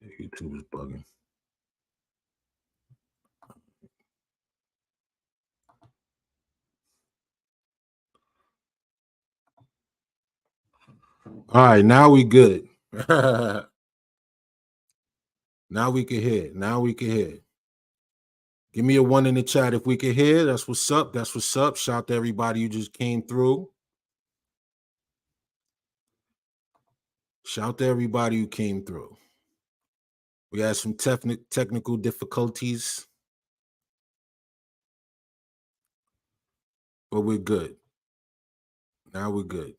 YouTube is bugging. All right, now we good. Now we can hear. Now we can hear. Give me a 1 in the chat if we can hear. That's what's up. That's what's up. Shout to everybody who just came through. Shout to everybody who came through. We had some technical difficulties, but we're good. Now we're good.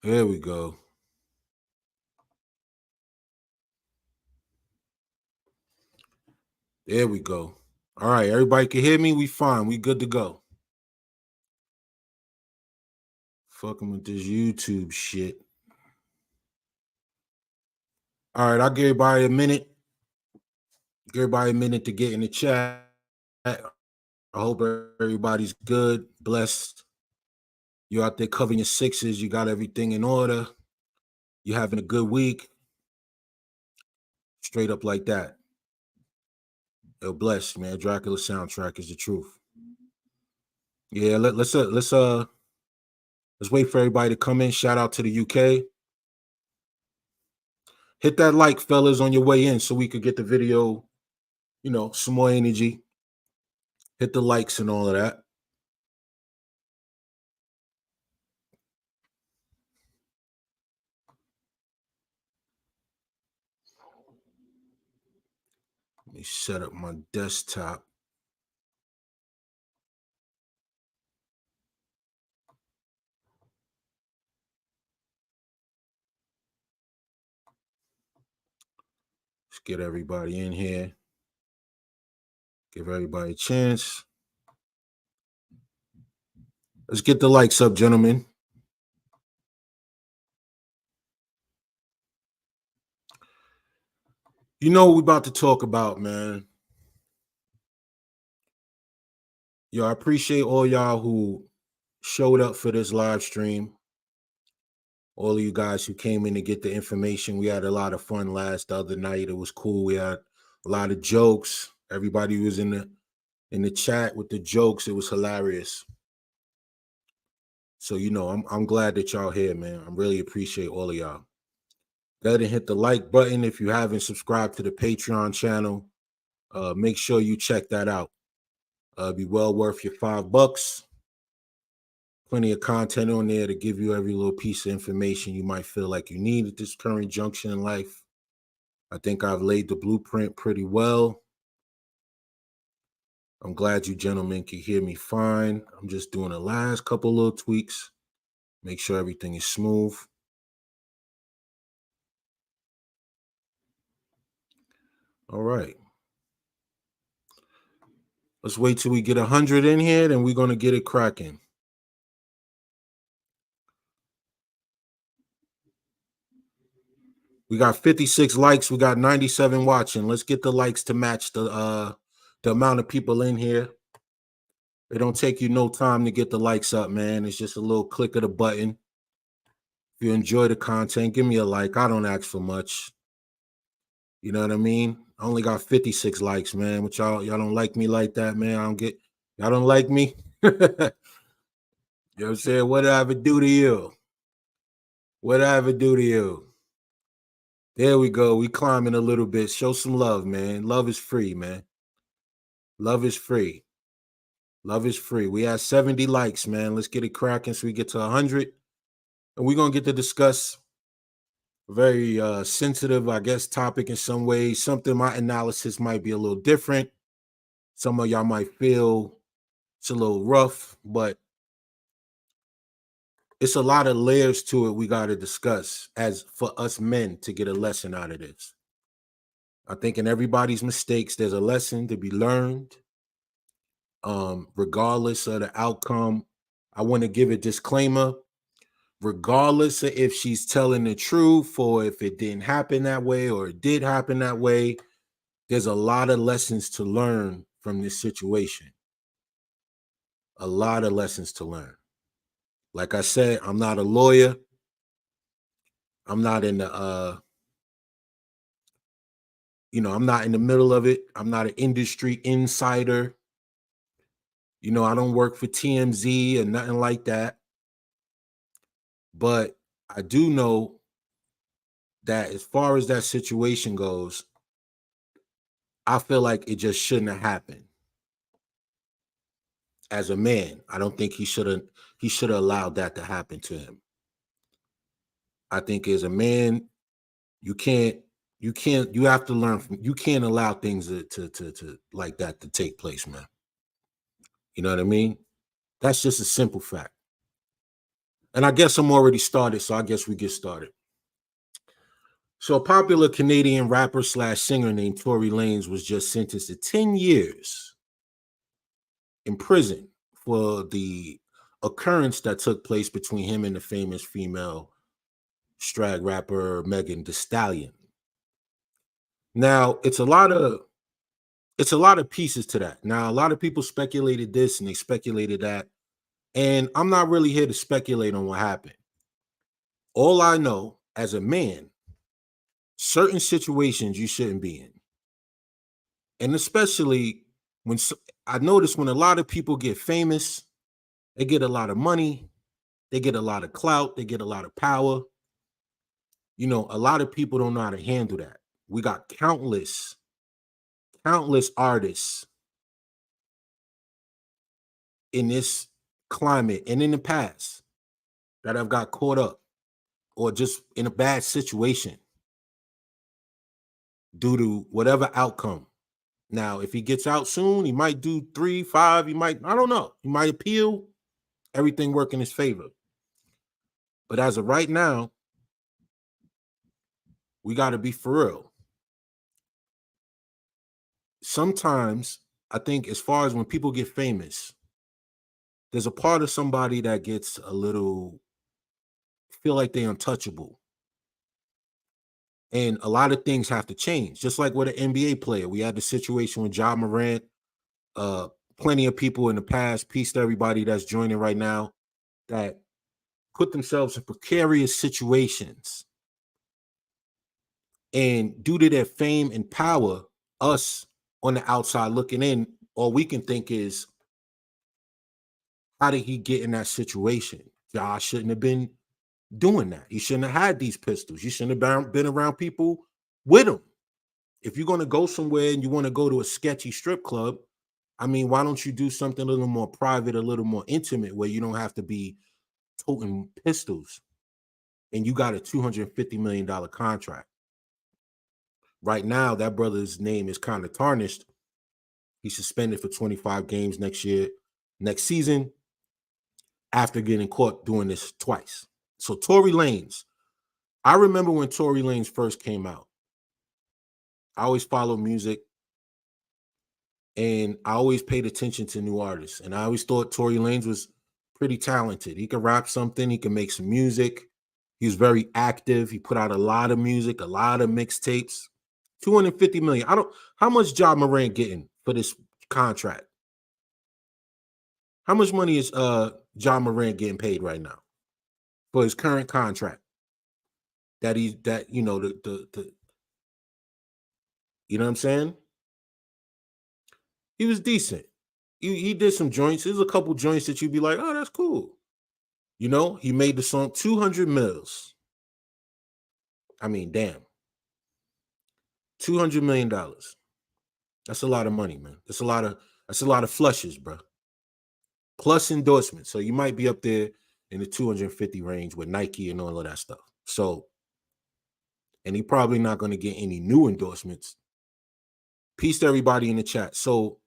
There we go. There we go. All right, everybody can hear me? We fine. We good to go. Fucking with this YouTube shit. All right, I'll give everybody a minute. Give everybody a minute to get in the chat. I hope everybody's good, blessed. You're out there covering your sixes. You got everything in order. You're having a good week. Straight up like that. Yo, blessed, man. Dracula soundtrack is the truth. Yeah, let's wait for everybody to come in. Shout out to the UK. Hit that like, fellas, on your way in so we could get the video, some more energy. Hit the likes and all of that. Let me set up my desktop. Let's get everybody in here. Give everybody a chance. Let's get the likes up, gentlemen. You know what we're about to talk about, man. Yo, I appreciate all y'all who showed up for this live stream. All of you guys who came in to get the information. We had a lot of fun the other night. It was cool. We had a lot of jokes. Everybody was in the chat with the jokes. It was hilarious. So, I'm glad that y'all here, man. I really appreciate all of y'all. Go ahead and hit the like button if you haven't subscribed to the Patreon channel. Make sure you check that out. It'd be well worth your $5. Plenty of content on there to give you every little piece of information you might feel like you need at this current junction in life. I think I've laid the blueprint pretty well. I'm glad you gentlemen can hear me fine. I'm just doing the last couple little tweaks. Make sure everything is smooth. All right. Let's wait till we get 100 in here, then we're going to get it cracking. We got 56 likes. We got 97 watching. Let's get the likes to match the amount of people in here. It don't take you no time to get the likes up, man. It's just a little click of the button. If you enjoy the content, give me a like. I don't ask for much. You know what I mean? I only got 56 likes, man. But y'all don't like me like that, man. Y'all don't like me. You know what I'm saying? What did I ever do to you? What did I ever do to you? There we go. We climbing a little bit. Show some love, man. Love is free, man. Love is free. Love is free. We have 70 likes, man. Let's get it cracking so we get to 100. And we're going to get to discuss a very sensitive, I guess, topic in some ways. Something my analysis might be a little different. Some of y'all might feel it's a little rough, but it's a lot of layers to it we got to discuss as for us men to get a lesson out of this. I think in everybody's mistakes, there's a lesson to be learned. Regardless of the outcome, I want to give a disclaimer. Regardless of if she's telling the truth or if it didn't happen that way or it did happen that way, there's a lot of lessons to learn from this situation. A lot of lessons to learn. Like I said, I'm not a lawyer. I'm not in the I'm not in the middle of it. I'm not an industry insider. I don't work for TMZ or nothing like that. But I do know that as far as that situation goes, I feel like it just shouldn't have happened. As a man, I don't think he should have allowed that to happen to him. I think as a man, you have to learn from, you can't allow things to like that to take place, man. You know what I mean? That's just a simple fact. And I guess I'm already started, so I guess we get started. So a popular Canadian rapper slash singer named Tory Lanez was just sentenced to 10 years in prison for the occurrence that took place between him and the famous female drag rapper Megan Thee Stallion. Now, it's a lot of pieces to that. Now, a lot of people speculated this and they speculated that, and I'm not really here to speculate on what happened. All I know, as a man, certain situations you shouldn't be in. And especially when I notice when a lot of people get famous, they get a lot of money, they get a lot of clout, they get a lot of power. A lot of people don't know how to handle that. We got countless artists in this climate and in the past that have got caught up or just in a bad situation due to whatever outcome. Now, if he gets out soon, he might do 3, 5, I don't know. He might appeal, everything work in his favor. But as of right now, we got to be for real. Sometimes, I think as far as when people get famous, there's a part of somebody that gets a little, feel like they're untouchable. And a lot of things have to change. Just like with an NBA player, we had the situation with Ja Morant. Plenty of people in the past, peace to everybody that's joining right now, that put themselves in precarious situations. And due to their fame and power, us on the outside looking in, all we can think is, how did he get in that situation? Ja shouldn't have been doing that. He shouldn't have had these pistols. You shouldn't have been around people with them. If you're going to go somewhere and you want to go to a sketchy strip club, I mean, why don't you do something a little more private, a little more intimate, where you don't have to be toting pistols and you got a $250 million contract? Right now, that brother's name is kind of tarnished. He's suspended for 25 games next season, after getting caught doing this twice. So Tory Lanez, I remember when Tory Lanez first came out. I always follow music, and I always paid attention to new artists. And I always thought Tory Lanez was pretty talented. He could rap something. He could make some music. He was very active. He put out a lot of music, a lot of mixtapes. 250 million. How much Ja Morant getting for this contract? How much money is Ja Morant getting paid right now for his current contract? The you know what I'm saying? He was decent. He did some joints. There's a couple joints that you'd be like, oh, that's cool. He made the song 200 mils. I mean, damn. $200 million. That's a lot of money, man. That's a lot of flushes, bro. Plus endorsements. So you might be up there in the 250 range with Nike and all of that stuff. So, and he probably not going to get any new endorsements. Peace to everybody in the chat. So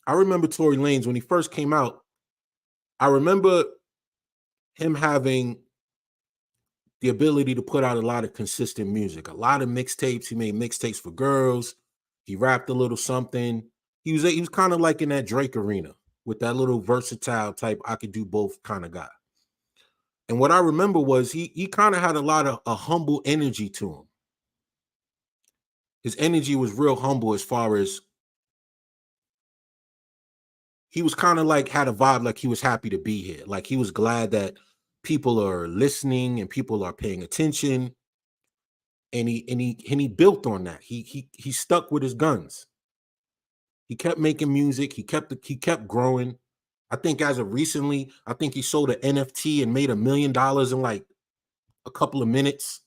I remember Tory Lanez when he first came out. I remember him having the ability to put out a lot of consistent music, a lot of mixtapes. He made mixtapes for girls. He rapped a little something. He was kind of like in that Drake arena with that little versatile type, I could do both kind of guy. And what I remember was he kind of had a lot of a humble energy to him. His energy was real humble as far as he was kind of like had a vibe like he was happy to be here. Like he was glad that people are listening and people are paying attention. And he built on that. He stuck with his guns. He kept making music. He kept growing. I think as of recently, I think he sold an NFT and made $1 million in like a couple of minutes.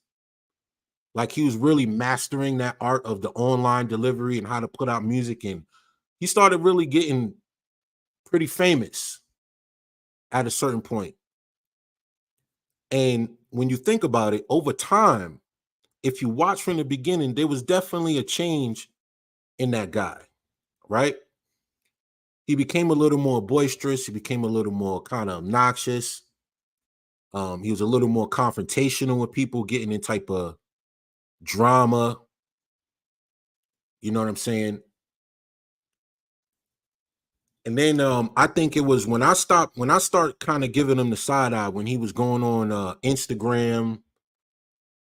Like he was really mastering that art of the online delivery and how to put out music. And he started really getting pretty famous at a certain point. And when you think about it, over time, if you watch from the beginning, there was definitely a change in that guy, right? He became a little more boisterous. He became a little more kind of obnoxious. He was a little more confrontational with people, getting in type of drama. You know what I'm saying? And then I think it was when I start kind of giving him the side eye when he was going on Instagram,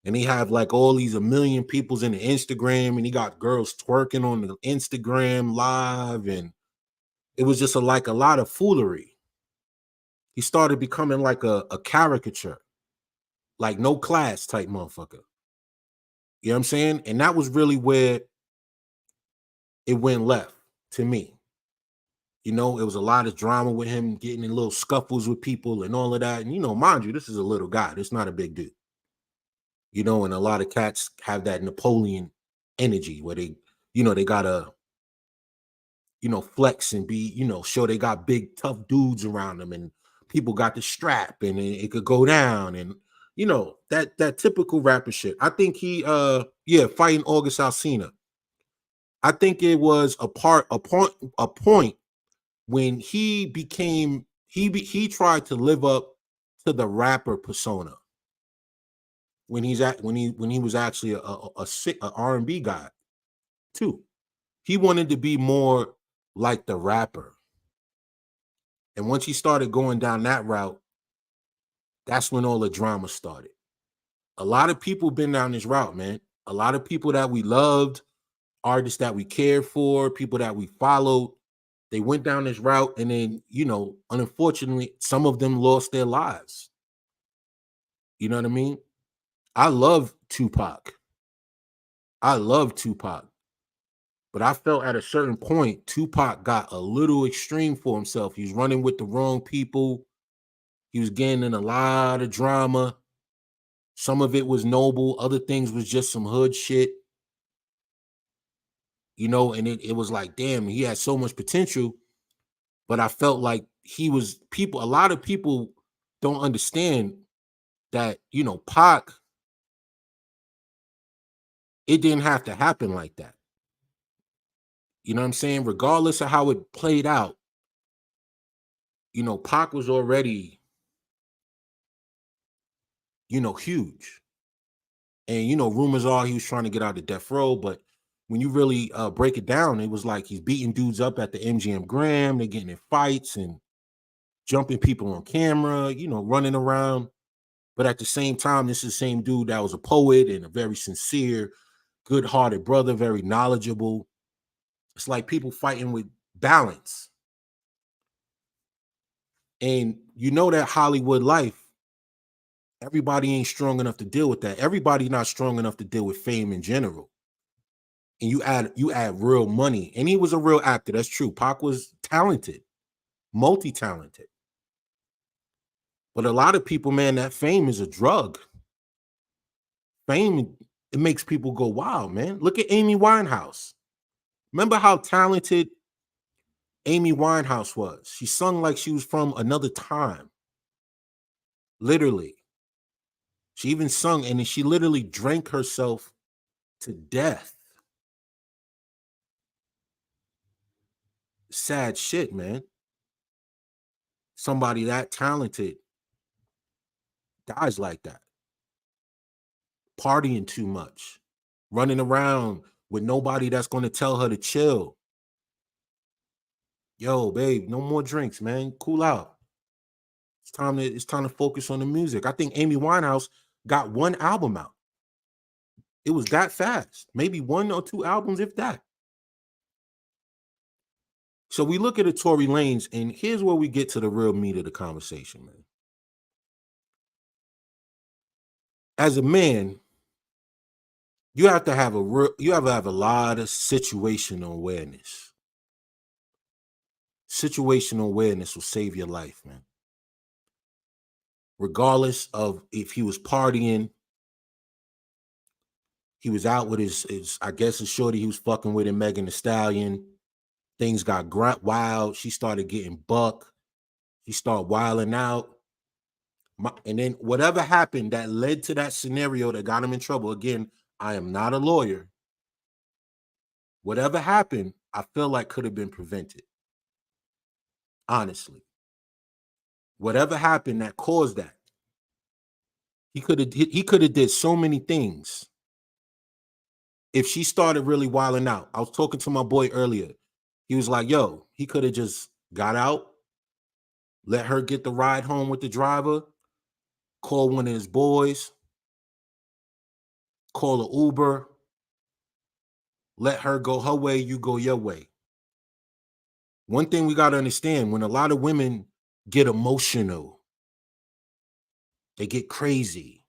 and he had like all these a million people's in the Instagram, and he got girls twerking on the Instagram live, and it was just like a lot of foolery. He started becoming like a caricature, like no class type motherfucker. You know what I'm saying? And that was really where it went left to me. You know, it was a lot of drama with him getting in little scuffles with people and all of that. And, you know, mind you, this is a little guy. This is not a big dude. You know, and a lot of cats have that Napoleon energy where they, you know, they gotta, you know, flex and be, you know, show they got big, tough dudes around them, and people got the strap and it could go down, and you know, that typical rapper shit. I think he yeah, fighting August Alsina. I think it was a point when he became he tried to live up to the rapper persona when he was actually a R&B guy too. He wanted to be more like the rapper. And once he started going down that route, that's when all the drama started. A lot of people been down this route, man. A lot of people that we loved, artists that we cared for, people that we followed, they went down this route, and then, you know, unfortunately, some of them lost their lives. You know what I mean? I love Tupac. I love Tupac. But I felt at a certain point, Tupac got a little extreme for himself. He was running with the wrong people. He was getting in a lot of drama. Some of it was noble, other things was just some hood shit, you know, and it was like, damn, he had so much potential, but I felt like a lot of people don't understand that, you know, Pac, it didn't have to happen like that. You know what I'm saying? Regardless of how it played out, you know, Pac was already, you know, huge. And, you know, rumors are he was trying to get out of death row, but when you really break it down, it was like he's beating dudes up at the MGM Grand. They're getting in fights and jumping people on camera, you know, running around. But at the same time, this is the same dude that was a poet and a very sincere, good-hearted brother, very knowledgeable. It's like people fighting with balance. And you know that Hollywood life, everybody ain't strong enough to deal with that. Everybody not strong enough to deal with fame in general. And you add real money. And he was a real actor. That's true. Pac was talented, multi-talented. But a lot of people, man, that fame is a drug. Fame, it makes people go wild, man. Look at Amy Winehouse. Remember how talented Amy Winehouse was? She sung like she was from another time. Literally. She even sung, and she literally drank herself to death. Sad shit, man. Somebody that talented dies like that. Partying too much. Running around with nobody that's going to tell her to chill. Yo, babe, no more drinks, man. Cool out. It's time to focus on the music. I think Amy Winehouse got one album out. It was that fast. Maybe one or two albums, if that. So we look at a Tory Lanez, and here's where we get to the real meat of the conversation, man. As a man, you have to have a lot of situational awareness. Situational awareness will save your life, man. Regardless of if he was partying, he was out with his I guess his shorty he was fucking with, and Megan Thee Stallion. Things got wild. She started getting buck. She started wilding out. And then whatever happened that led to that scenario that got him in trouble. Again, I am not a lawyer. Whatever happened, I feel like could have been prevented. Honestly. Whatever happened that caused that. He could have did so many things. If she started really wilding out. I was talking to my boy earlier. He was like, yo, he could have just got out, let her get the ride home with the driver, call one of his boys, call an Uber, let her go her way, you go your way. One thing we got to understand, when a lot of women get emotional, they get crazy.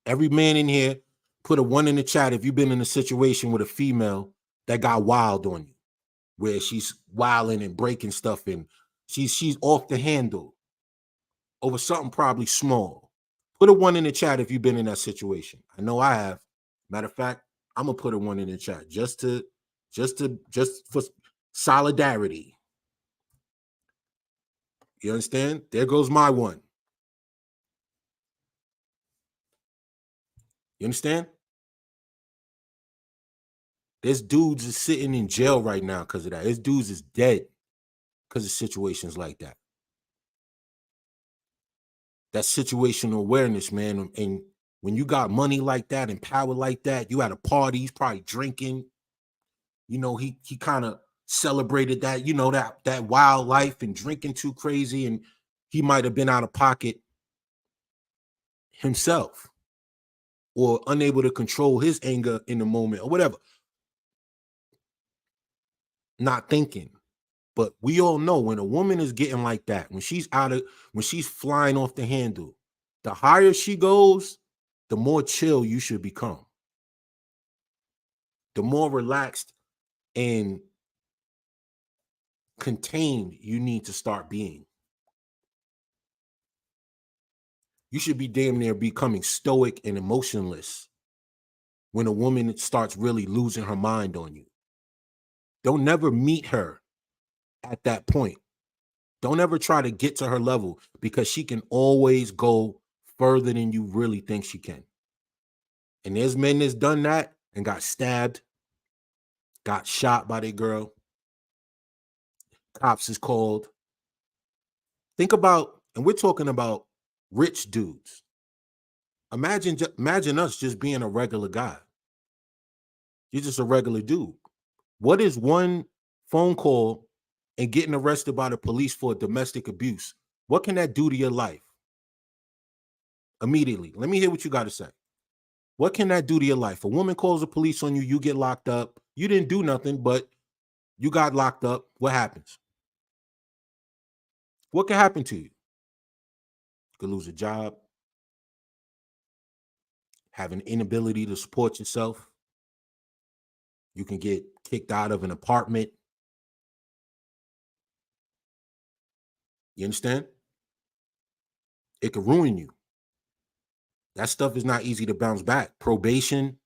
Every man in here, put a 1 in the chat if you've been in a situation with a female that got wild on you, where she's wilding and breaking stuff, and she's off the handle over something probably small. Put a 1 in the chat if you've been in that situation. I know I have. Matter of fact, I'm gonna put a 1 in the chat just for solidarity. You understand? There goes my 1. You understand? There's dudes is sitting in jail right now because of that. There's dudes is dead because of situations like that. That's situational awareness, man. And when you got money like that and power like that, you at a party, he's probably drinking. You know, he kind of celebrated that, you know, that wild life and drinking too crazy, and he might have been out of pocket himself or unable to control his anger in the moment or whatever. Not thinking. But we all know when a woman is getting like that, when she's flying off the handle, the higher she goes, the more chill you should become. The more relaxed and contained you need to start being. You should be damn near becoming stoic and emotionless when a woman starts really losing her mind on you. Don't never meet her at that point. Don't ever try to get to her level, because she can always go further than you really think she can. And there's men that's done that and got stabbed, got shot by their girl. Cops is called. Think about, and we're talking about rich dudes. Imagine us just being a regular guy. You're just a regular dude. What is one phone call and getting arrested by the police for domestic abuse? What can that do to your life? Immediately. Let me hear what you got to say. What can that do to your life? A woman calls the police on you, you get locked up. You didn't do nothing, but you got locked up. What happens? What can happen to you? You could lose a job, have an inability to support yourself. You can get kicked out of an apartment. You understand? It could ruin you. That stuff is not easy to bounce back. Probation.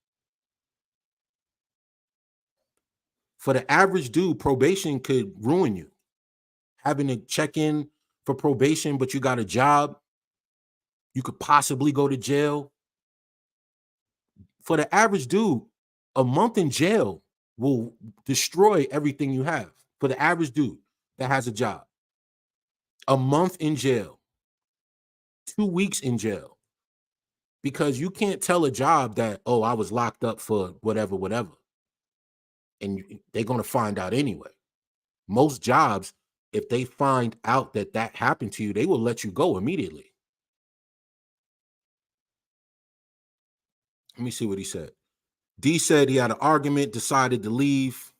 For the average dude, probation could ruin you. Having to check in for probation, but you got a job, you could possibly go to jail. For the average dude, a month in jail will destroy everything you have. For the average dude that has a job, a month in jail, 2 weeks in jail, because you can't tell a job that, oh, I was locked up for whatever, and they're going to find out anyway. Most jobs, if they find out that happened to you, they will let you go immediately. Let me see what he said. D said he had an argument, decided to leave.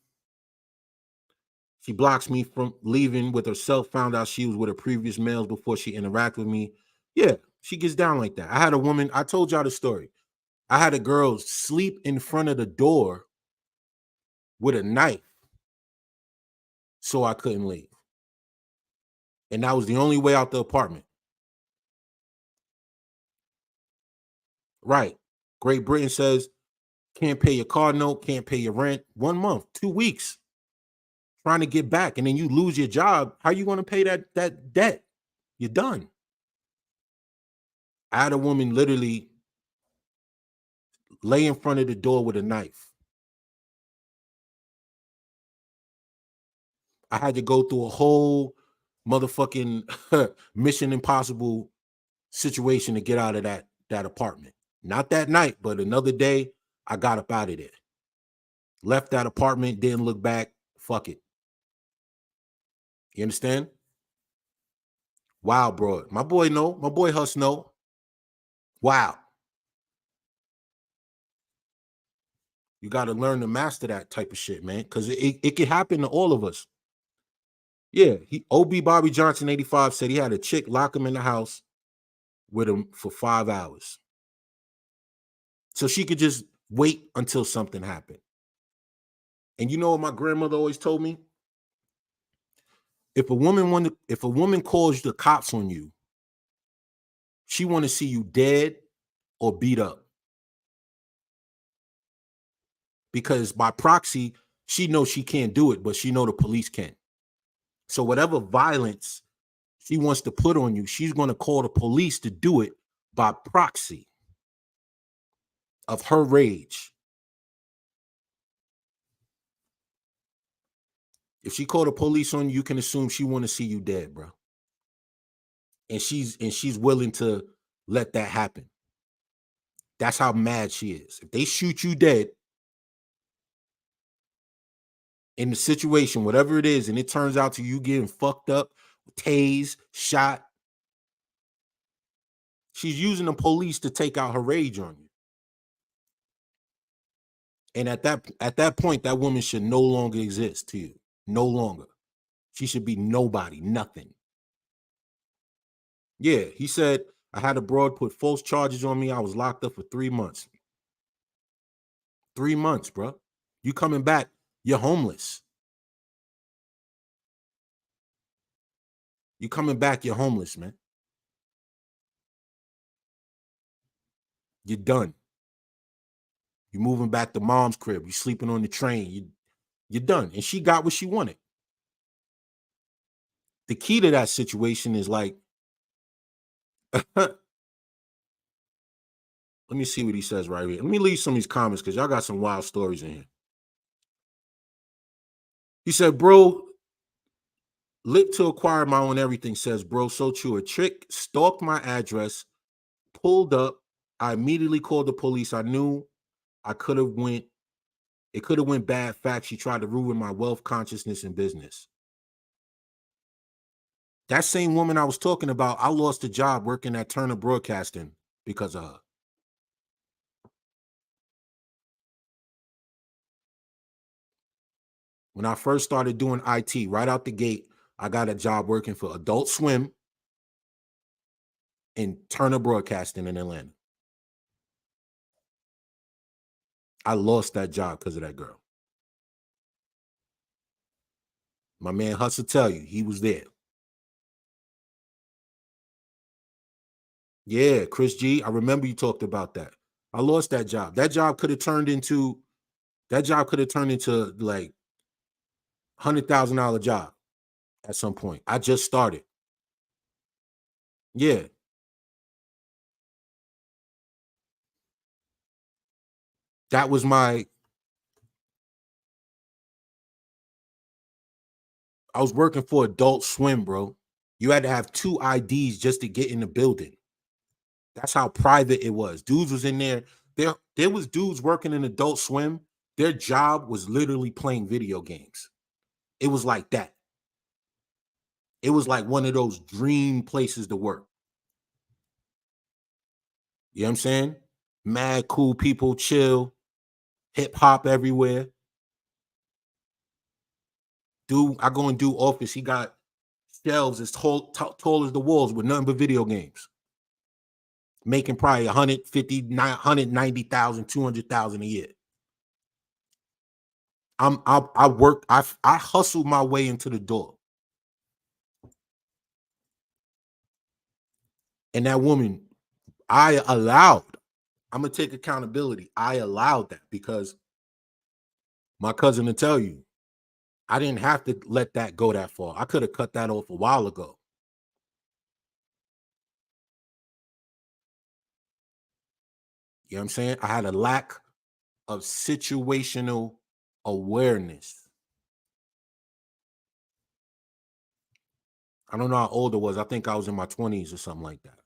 She blocks me from leaving with herself, found out she was with her previous males before she interacted with me. Yeah, she gets down like that. I had a woman, I told y'all the story. I had a girl sleep in front of the door with a knife so I couldn't leave. And that was the only way out the apartment. Right. Great Britain says, can't pay your car note, can't pay your rent. 1 month, 2 weeks trying to get back. And then you lose your job. How you going to pay that debt? You're done. I had a woman literally lay in front of the door with a knife. I had to go through a whole motherfucking Mission Impossible situation to get out of that apartment. Not that night, but another day, I got up out of there. Left that apartment, didn't look back. Fuck it. You understand? Wow, bro. My boy know. My boy Huss know. Wow. You got to learn to master that type of shit, man. Because it can happen to all of us. Yeah. OB Bobby Johnson 85 said he had a chick lock him in the house with him for 5 hours. So she could just wait until something happened. And you know what my grandmother always told me? If a woman calls the cops on you, she want to see you dead or beat up. Because by proxy, she knows she can't do it, but she know the police can. So whatever violence she wants to put on you, she's going to call the police to do it by proxy of her rage. If she called the police on you, you can assume she want to see you dead, bro. And she's willing to let that happen. That's how mad she is. If they shoot you dead in the situation, whatever it is, and it turns out to you getting fucked up, tased, shot, she's using the police to take out her rage on you. And at that point, that woman should no longer exist to you. No longer. She should be nobody, nothing. Yeah, he said, I had a broad put false charges on me. I was locked up for 3 months. 3 months, bro. You coming back, you're homeless. You coming back, you're homeless, man. You're done. You're moving back to mom's crib. You're sleeping on the train. You're done. And she got what she wanted. The key to that situation is like, let me see what he says right here. Let me leave some of these comments because y'all got some wild stories in here. He said, bro, live to acquire my own everything, says bro. So true. A trick stalked my address, pulled up. I immediately called the police. I knew it could have went bad. Fact, she tried to ruin my wealth, consciousness, and business. That same woman I was talking about, I lost a job working at Turner Broadcasting because of her. When I first started doing IT, right out the gate, I got a job working for Adult Swim and Turner Broadcasting in Atlanta. I lost that job because of that girl. My man Huss will tell you, he was there. Yeah, Chris G, I remember you talked about that. I lost that job. That job could have turned into like $100,000 job at some point. I just started. Yeah. That was I was working for Adult Swim, bro. You had to have 2 IDs just to get in the building. That's how private it was. Dudes was in there. There was dudes working in Adult Swim. Their job was literally playing video games. It was like that. It was like one of those dream places to work. You know what I'm saying? Mad cool people, chill, hip hop everywhere. Dude, I go and do office. He got shelves as tall as the walls with nothing but video games. Making probably 150, 190,000, 200,000 a year. I work, I hustled my way into the door. And that woman, I'm gonna take accountability. I allowed that because my cousin will tell you, I didn't have to let that go that far. I could have cut that off a while ago. You know what I'm saying? I had a lack of situational awareness. I don't know how old I was. I think I was in my 20s or something like that.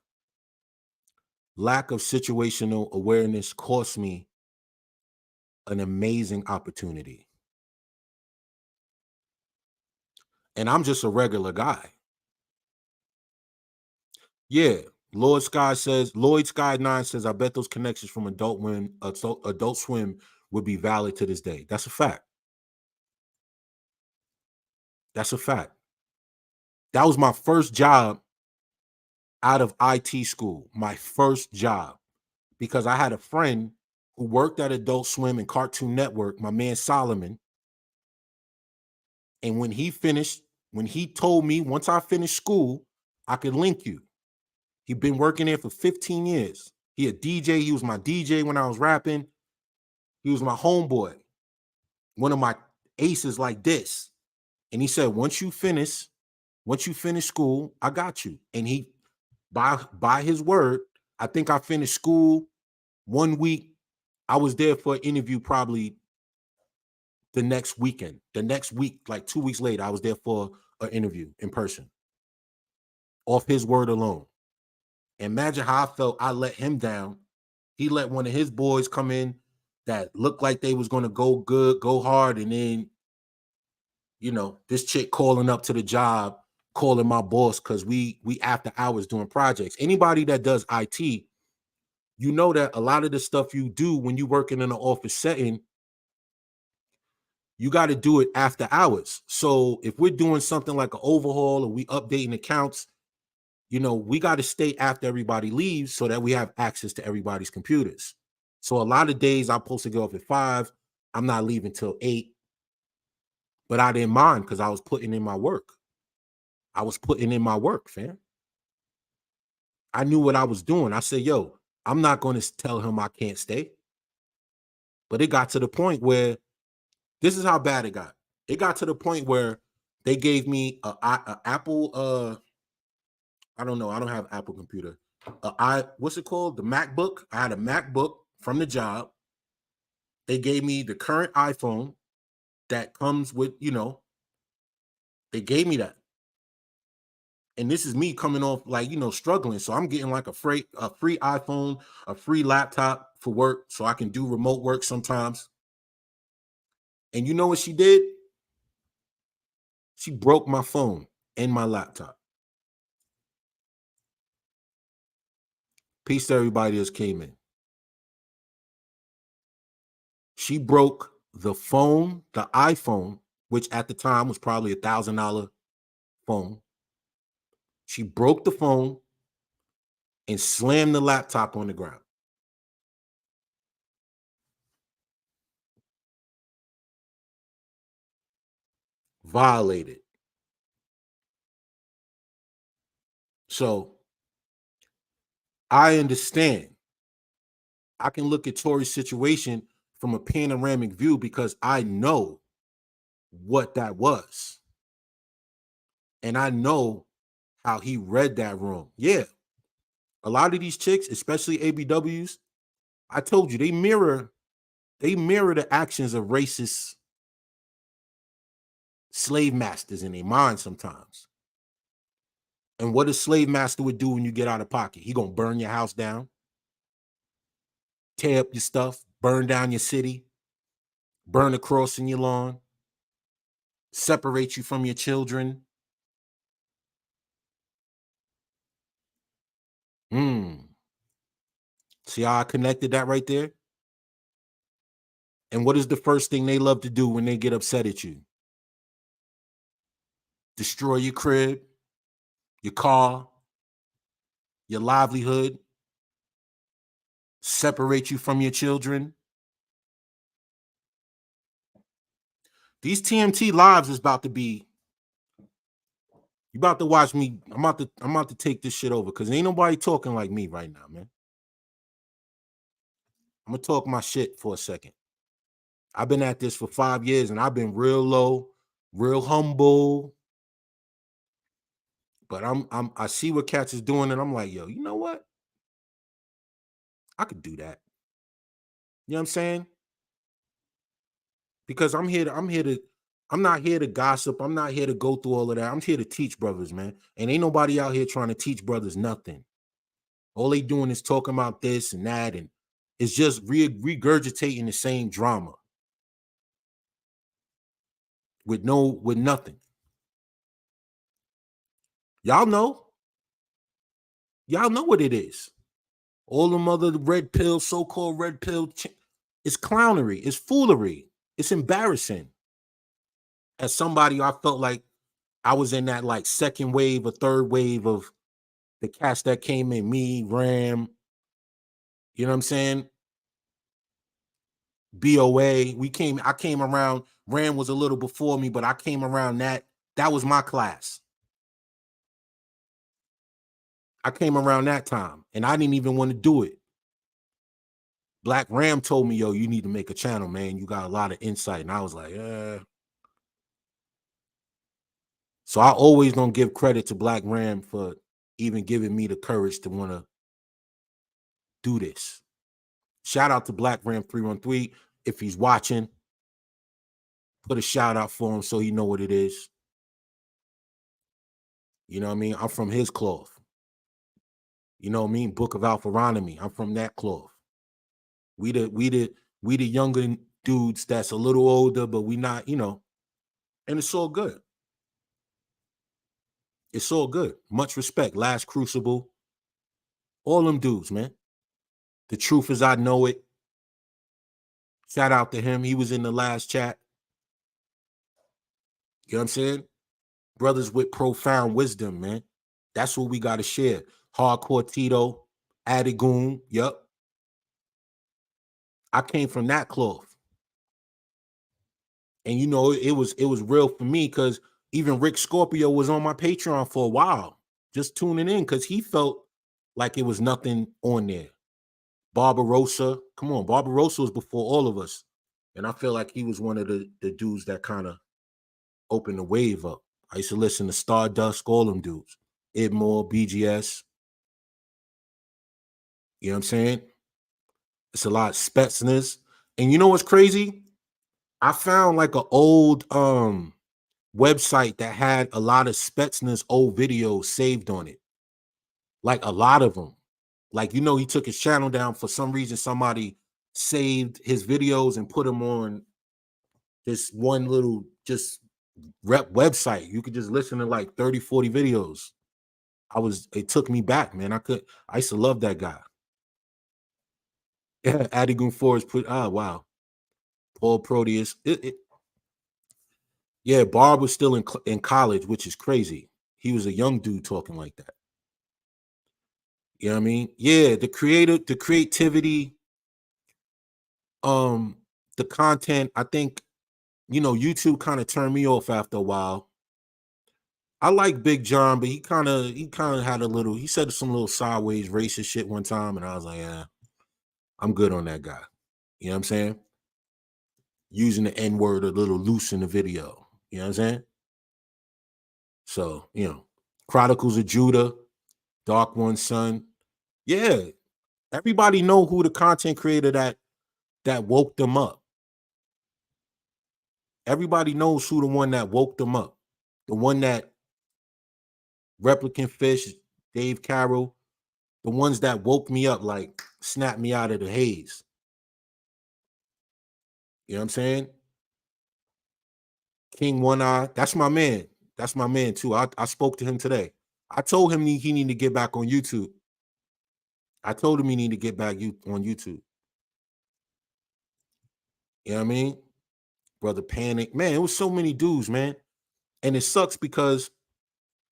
Lack of situational awareness cost me an amazing opportunity. And I'm just a regular guy. Yeah. Lloyd Sky 9 says, I bet those connections from Adult Swim would be valid to this day. That's a fact. That's a fact. That was my first job out of IT school, my first job, because I had a friend who worked at Adult Swim and Cartoon Network, my man Solomon. And when he told me once I finished school, I could link you. He'd been working there for 15 years. He a DJ. He was my DJ when I was rapping. He was my homeboy, one of my aces like this. And he said, once you finish school, I got you. And he, by his word, I think I finished school 1 week. I was there for an interview probably the next weekend. The next week, like 2 weeks later, I was there for an interview in person. Off his word alone. Imagine how I felt. I let him down. He let one of his boys come in that looked like they was going to go good, go hard. And then, this chick calling up to the job, calling my boss because we after hours doing projects. Anybody that does IT, you know that a lot of the stuff you do when you working in an office setting, you got to do it after hours. So if we're doing something like an overhaul or we updating accounts, we got to stay after everybody leaves so that we have access to everybody's computers. So a lot of days I'm supposed to get off at 5. I'm not leaving till 8. But I didn't mind because I was putting in my work. I was putting in my work, fam. I knew what I was doing. I said, yo, I'm not going to tell him I can't stay. But it got to the point where this is how bad it got. It got to the point where they gave me a Apple, I don't know. I don't have Apple computer. What's it called? The MacBook. I had a MacBook from the job. They gave me the current iPhone that comes with, they gave me that. And this is me coming off like, struggling. So I'm getting like a free iPhone, a free laptop for work so I can do remote work sometimes. And you know what she did? She broke my phone and my laptop. Peace to everybody that came in. She broke the phone, the iPhone, which at the time was probably $1,000 phone. She broke the phone and slammed the laptop on the ground. Violated. So I understand. I can look at Tory's situation from a panoramic view because I know what that was. And I know how he read that room. Yeah. A lot of these chicks, especially ABWs, I told you, they mirror the actions of racist slave masters in their mind sometimes. And what a slave master would do when you get out of pocket? He gonna burn your house down, tear up your stuff, burn down your city, burn a cross in your lawn, separate you from your children. See how I connected that right there? And what is the first thing they love to do when they get upset at you? destroy your crib, your car, your livelihood, separate you from your children. These TMT lives is about to be. You about to watch me. I'm about to take this shit over because ain't nobody talking like me right now, man. I'm gonna talk my shit for a second. I've been at this for 5 years and I've been real low, real humble. But I see what cats is doing and I'm like, yo, you know what? I could do that. You know what I'm saying? Because I'm not here to gossip. I'm not here to go through all of that. I'm here to teach brothers, man. And ain't nobody out here trying to teach brothers nothing. All they doing is talking about this and that, and it's just regurgitating the same drama with nothing. Y'all know. Y'all know what it is. All them other red pill, so-called red pill, it's clownery, it's foolery, it's embarrassing. As somebody, I felt like I was in that like second wave or third wave of the cats that came in, me, Ram, you know what I'm saying? BOA. I came around, Ram was a little before me, but I came around that was my class. I came around that time and I didn't even want to do it. Black Ram told me, yo, you need to make a channel, man. You got a lot of insight. And I was like, So I always don't give credit to Black Ram for even giving me the courage to want to do this. Shout out to Black Ram 313. If he's watching, put a shout out for him so he know what it is. You know what I mean? I'm from his cloth. You know what I mean? Book of Alpharonomy. I'm from that cloth. We the younger dudes that's a little older, but we not, and it's all good. It's all good. Much respect. Last Crucible. All them dudes, man. The truth is I know it. Shout out to him. He was in the last chat. You know what I'm saying? Brothers with profound wisdom, man. That's what we got to share. Hardcore Tito, Adigoon. Yup. I came from that cloth. And it was real for me because even Rick Scorpio was on my Patreon for a while, just tuning in because he felt like it was nothing on there. Barbarossa, come on, Barbarossa was before all of us. And I feel like he was one of the dudes that kind of opened the wave up. I used to listen to Stardust, all them dudes. Idmore, BGS. You know what I'm saying? It's a lot of Spetsnaz. And you know what's crazy? I found like an old website that had a lot of Spetsnaz old videos saved on it. Like a lot of them. Like, he took his channel down for some reason. Somebody saved his videos and put them on this one little just rep website. You could just listen to like 30, 40 videos. It took me back, man. I used to love that guy. Yeah, Adigun Forest wow. Paul Proteus. Yeah, Barb was still in college, which is crazy. He was a young dude talking like that. You know what I mean? Yeah, the creativity, the content. I think, YouTube kind of turned me off after a while. I like Big John, but he kind of had he said some little sideways racist shit one time, and I was like, yeah, I'm good on that guy. You know what I'm saying? Using the N-word a little loose in the video. You know what I'm saying? So, Chronicles of Judah, Dark One's son. Yeah. Everybody know who the content creator that woke them up. Everybody knows who the one that woke them up. The one that Replicant Fish, Dave Carroll, the ones that woke me up, like snapped me out of the haze. You know what I'm saying? King One Eye, that's my man. That's my man too. I spoke to him today. I told him he needed to get back on YouTube. I told him he needed to get back on YouTube. You know what I mean? Brother Panic. Man, it was so many dudes, man. And it sucks because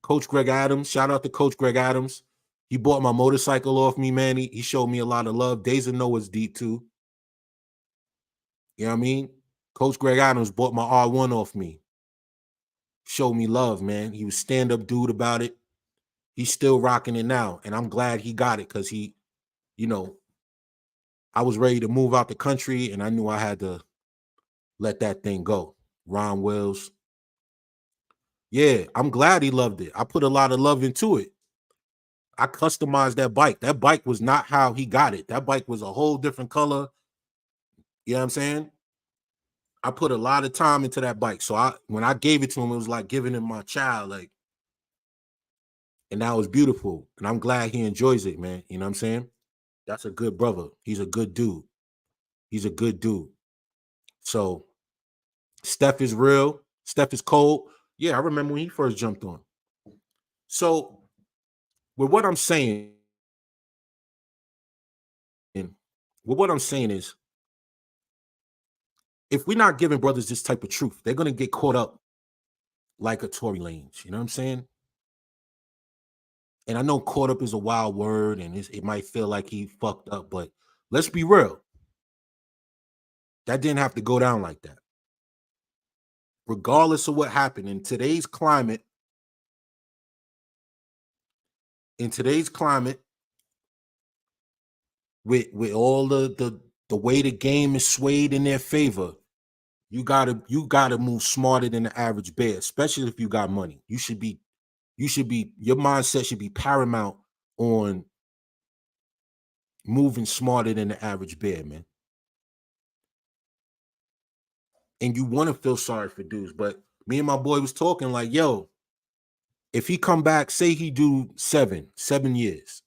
Coach Greg Adams, shout out to Coach Greg Adams. He bought my motorcycle off me, man. He showed me a lot of love. Days of Noah's deep too. You know what I mean? Coach Greg Adams bought my R1 off me. Showed me love, man. He was stand-up dude about it. He's still rocking it now. And I'm glad he got it because he, you know, I was ready to move out the country and I knew I had to let that thing go. Ron Wells. Yeah, I'm glad he loved it. I put a lot of love into it. I customized that bike. That bike was not how he got it. That bike was a whole different color. You know what I'm saying? I put a lot of time into that bike. So when I gave it to him, it was like giving him my child. Like, and that was beautiful. And I'm glad he enjoys it, man. You know what I'm saying? That's a good brother. He's a good dude. He's a good dude. So Steph is real. Steph is cold. Yeah, I remember when he first jumped on. So with what I'm saying, is if we're not giving brothers this type of truth, they're gonna get caught up like a Tory Lanez. You know what I'm saying? And I know caught up is a wild word, and it might feel like he fucked up, but let's be real. That didn't have to go down like that. Regardless of what happened in today's climate, with all the way the game is swayed in their favor, you gotta move smarter than the average bear, especially if you got money. Your mindset should be paramount on moving smarter than the average bear, man. And you want to feel sorry for dudes, but me and my boy was talking like, yo, if he come back, say he do 7 years.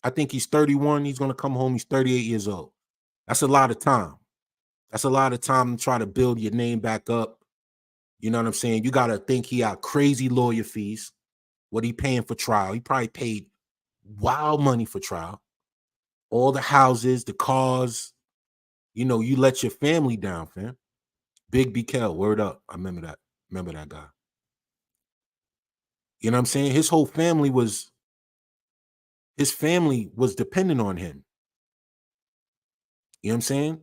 I think he's 31. He's gonna come home. He's 38 years old. That's a lot of time. That's a lot of time to try to build your name back up. You know what I'm saying? You gotta think he got crazy lawyer fees. What he paying for trial? He probably paid wild money for trial. All the houses, the cars. You know, you let your family down, fam. Big BK, word up. I remember that. Remember that guy. You know what I'm saying? His family was dependent on him. You know what I'm saying?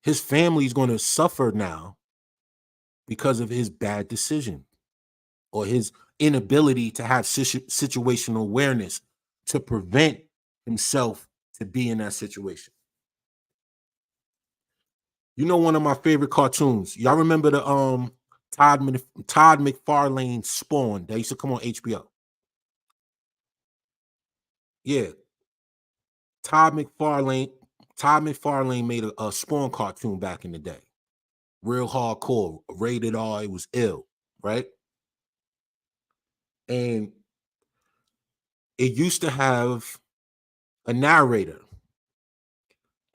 His family's going to suffer now because of his bad decision or his inability to have situational awareness to prevent himself to be in that situation. You know, one of my favorite cartoons. Y'all remember the Todd McFarlane Spawn that used to come on HBO? Yeah, Todd McFarlane. Todd McFarlane made a Spawn cartoon back in the day. Real hardcore, rated R. It was ill, right? And it used to have a narrator,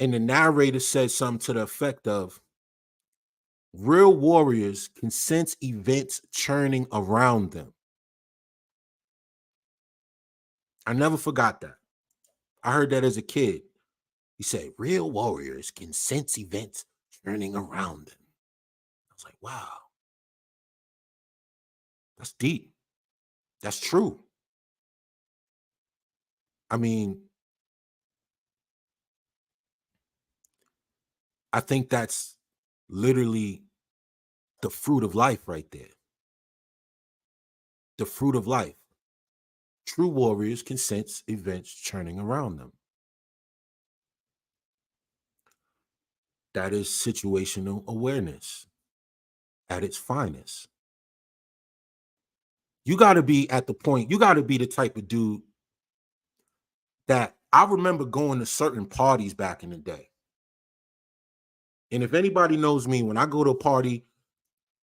and the narrator said something to the effect of, real warriors can sense events churning around them. I never forgot that. I heard that as a kid. He said, real warriors can sense events churning around them. I was like, wow, that's deep. That's true. I mean, I think that's literally the fruit of life right there. The fruit of life. True warriors can sense events churning around them. That is situational awareness at its finest. You got to be at the point, you got to be the type of dude that I remember going to certain parties back in the day. And if anybody knows me, when I go to a party,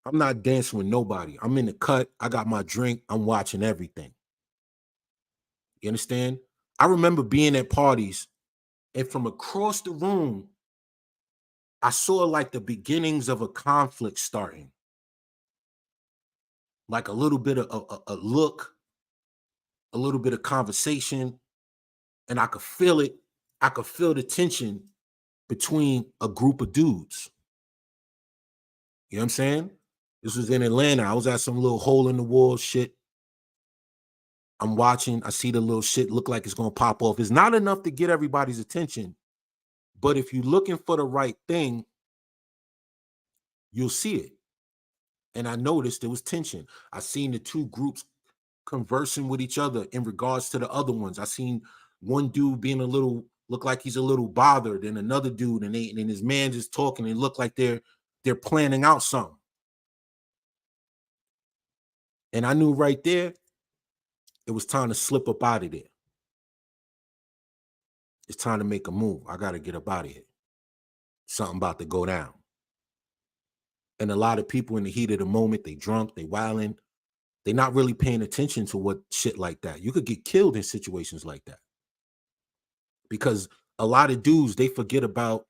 I'm not dancing with nobody. I'm in the cut. I got my drink. I'm watching everything. You understand? I remember being at parties, and from across the room, I saw like the beginnings of a conflict starting. Like a little bit of a look, a little bit of conversation, and I could feel it. I could feel the tension between a group of dudes. You know what I'm saying? This was in Atlanta. I was at some little hole in the wall shit. I'm watching. I see the little shit look like it's gonna pop off. It's not enough to get everybody's attention, but if you're looking for the right thing, you'll see it. And I noticed there was tension. I seen the two groups conversing with each other in regards to the other ones. I seen one dude being a little look like he's a little bothered, and another dude, and his man just talking and look like they're planning out something. And I knew right there it was time to slip up out of there. It's time to make a move. I got to get up out of here. Something about to go down. And a lot of people in the heat of the moment, they drunk, they wilding, they not really paying attention to what shit like that. You could get killed in situations like that. Because a lot of dudes, they forget about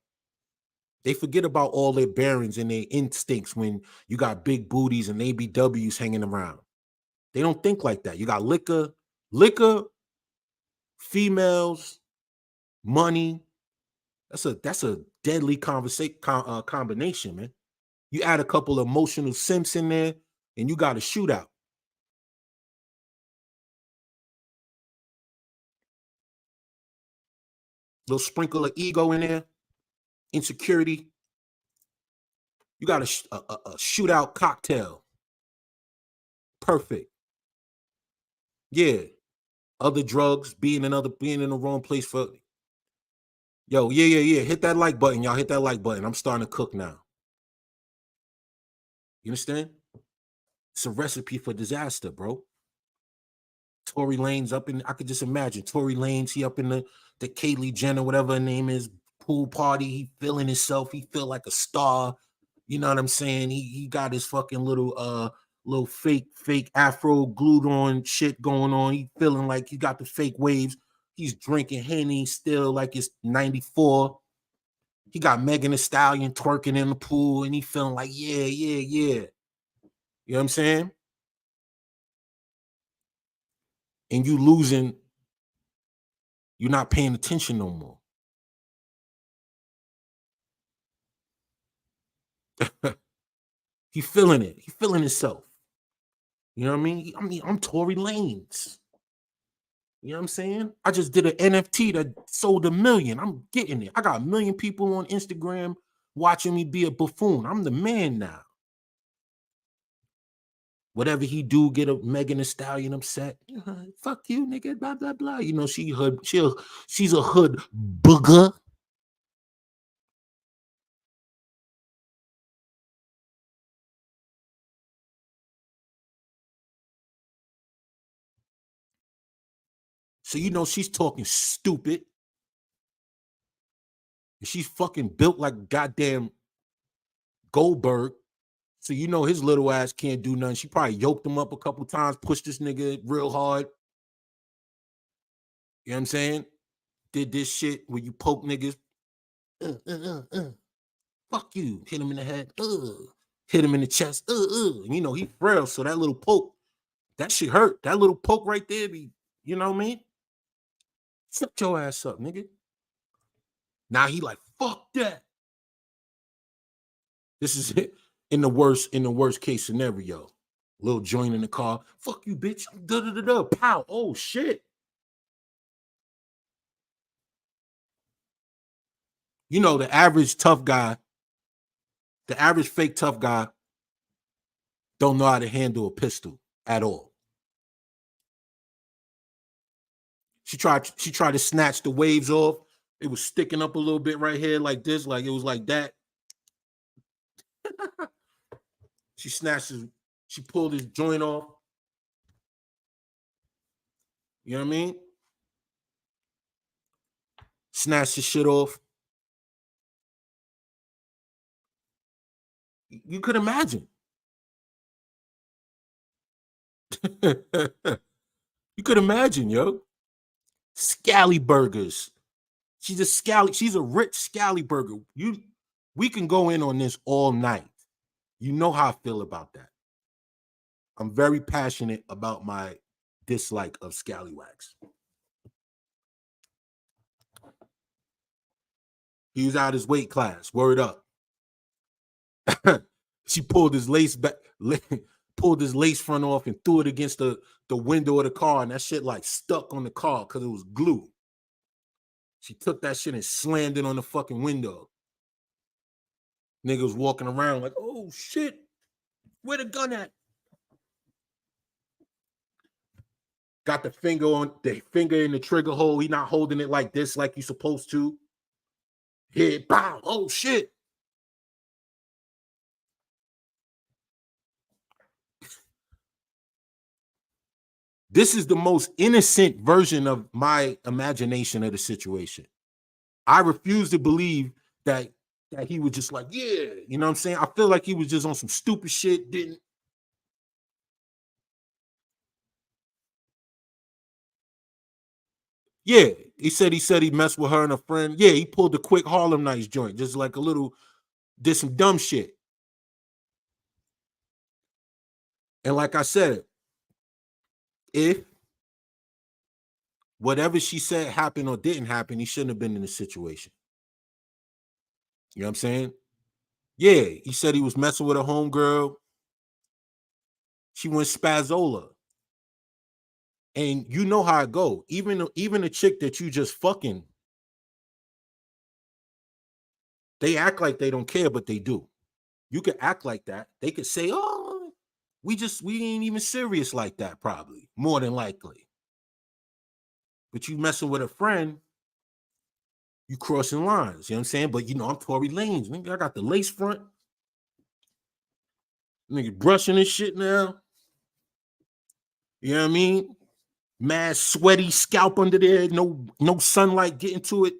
all their bearings and their instincts when you got big booties and ABWs hanging around. They don't think like that. You got liquor, females, money. That's a deadly combination, man. You add a couple of emotional simps in there, and you got a shootout. Little sprinkle of ego in there, insecurity. You got a shootout cocktail. Perfect. Yeah. Other drugs, being in the wrong place for. Yo, yeah. Hit that like button, y'all. Hit that like button. I'm starting to cook now. You understand? It's a recipe for disaster, bro. Tory Lanez up in, I could just imagine Tory Lanez, he up in the Kaylee Jenner, whatever her name is, pool party. He feeling himself. He feel like a star. You know what I'm saying? He got his fucking little fake afro glued on shit going on. He feeling like he got the fake waves. He's drinking Henny still like it's 94. He got Megan Thee Stallion twerking in the pool, and he feeling like, yeah. You know what I'm saying? And you losing, you're not paying attention no more. He feeling it. He feeling himself. You know what I mean? I'm Tory Lanez. You know what I'm saying? I just did an NFT that sold 1 million. I'm getting it. I got 1 million people on Instagram watching me be a buffoon. I'm the man now. Whatever he do, get a Megan Thee Stallion upset. Fuck you, nigga. Blah blah blah. You know she's a hood booger. So you know she's talking stupid. She's fucking built like goddamn Goldberg. So you know his little ass can't do nothing. She probably yoked him up a couple times, pushed this nigga real hard. You know what I'm saying? Did this shit where you poke niggas. Fuck you. Hit him in the head. Hit him in the chest. You know, he frail, so that little poke, that shit hurt. That little poke right there be, you know what I mean? Shut your ass up, nigga. Now he like, fuck that. This is it. In the worst case scenario. Little joint in the car. Fuck you, bitch. Da. Pow. Oh shit. You know, the average fake tough guy don't know how to handle a pistol at all. She tried to snatch the waves off. It was sticking up a little bit right here like this, like it was like that. She pulled his joint off. You know what I mean? Snatched the shit off. You could imagine. You could imagine, yo. Scally burgers. She's a rich scally burger. We can go in on this all night. You know how I feel about that. I'm very passionate about my dislike of scallywags. He was out his weight class. Word up. She pulled his lace back. pulled his lace front off and threw it against the window of the car, and that shit like stuck on the car because it was glue. She took that shit and slammed it on the fucking window. Nigga was walking around like, oh shit, where the gun at? Got the finger in the trigger hole. He not holding it like this, like you supposed to. Hit, bow, oh shit. This is the most innocent version of my imagination of the situation. I refuse to believe that he was just like, yeah, you know what I'm saying? I feel like he was just on some stupid shit, didn't. Yeah, he said he messed with her and a friend. Yeah, he pulled a quick Harlem Nights joint, just like a little, did some dumb shit. And like I said, if whatever she said happened or didn't happen, he shouldn't have been in the situation. You know what I'm saying? Yeah, he said he was messing with a homegirl. She went spazzola. And you know how it go. Even a chick that you just fucking, they act like they don't care, but they do. You could act like that. They could say, oh, we ain't even serious like that, probably, more than likely. But you messing with a friend, you crossing lines. You know what I'm saying? But you know, I'm Tory Lanez. Nigga, I got the lace front. Nigga brushing this shit now. You know what I mean? Mad sweaty scalp under there. No sunlight getting to it.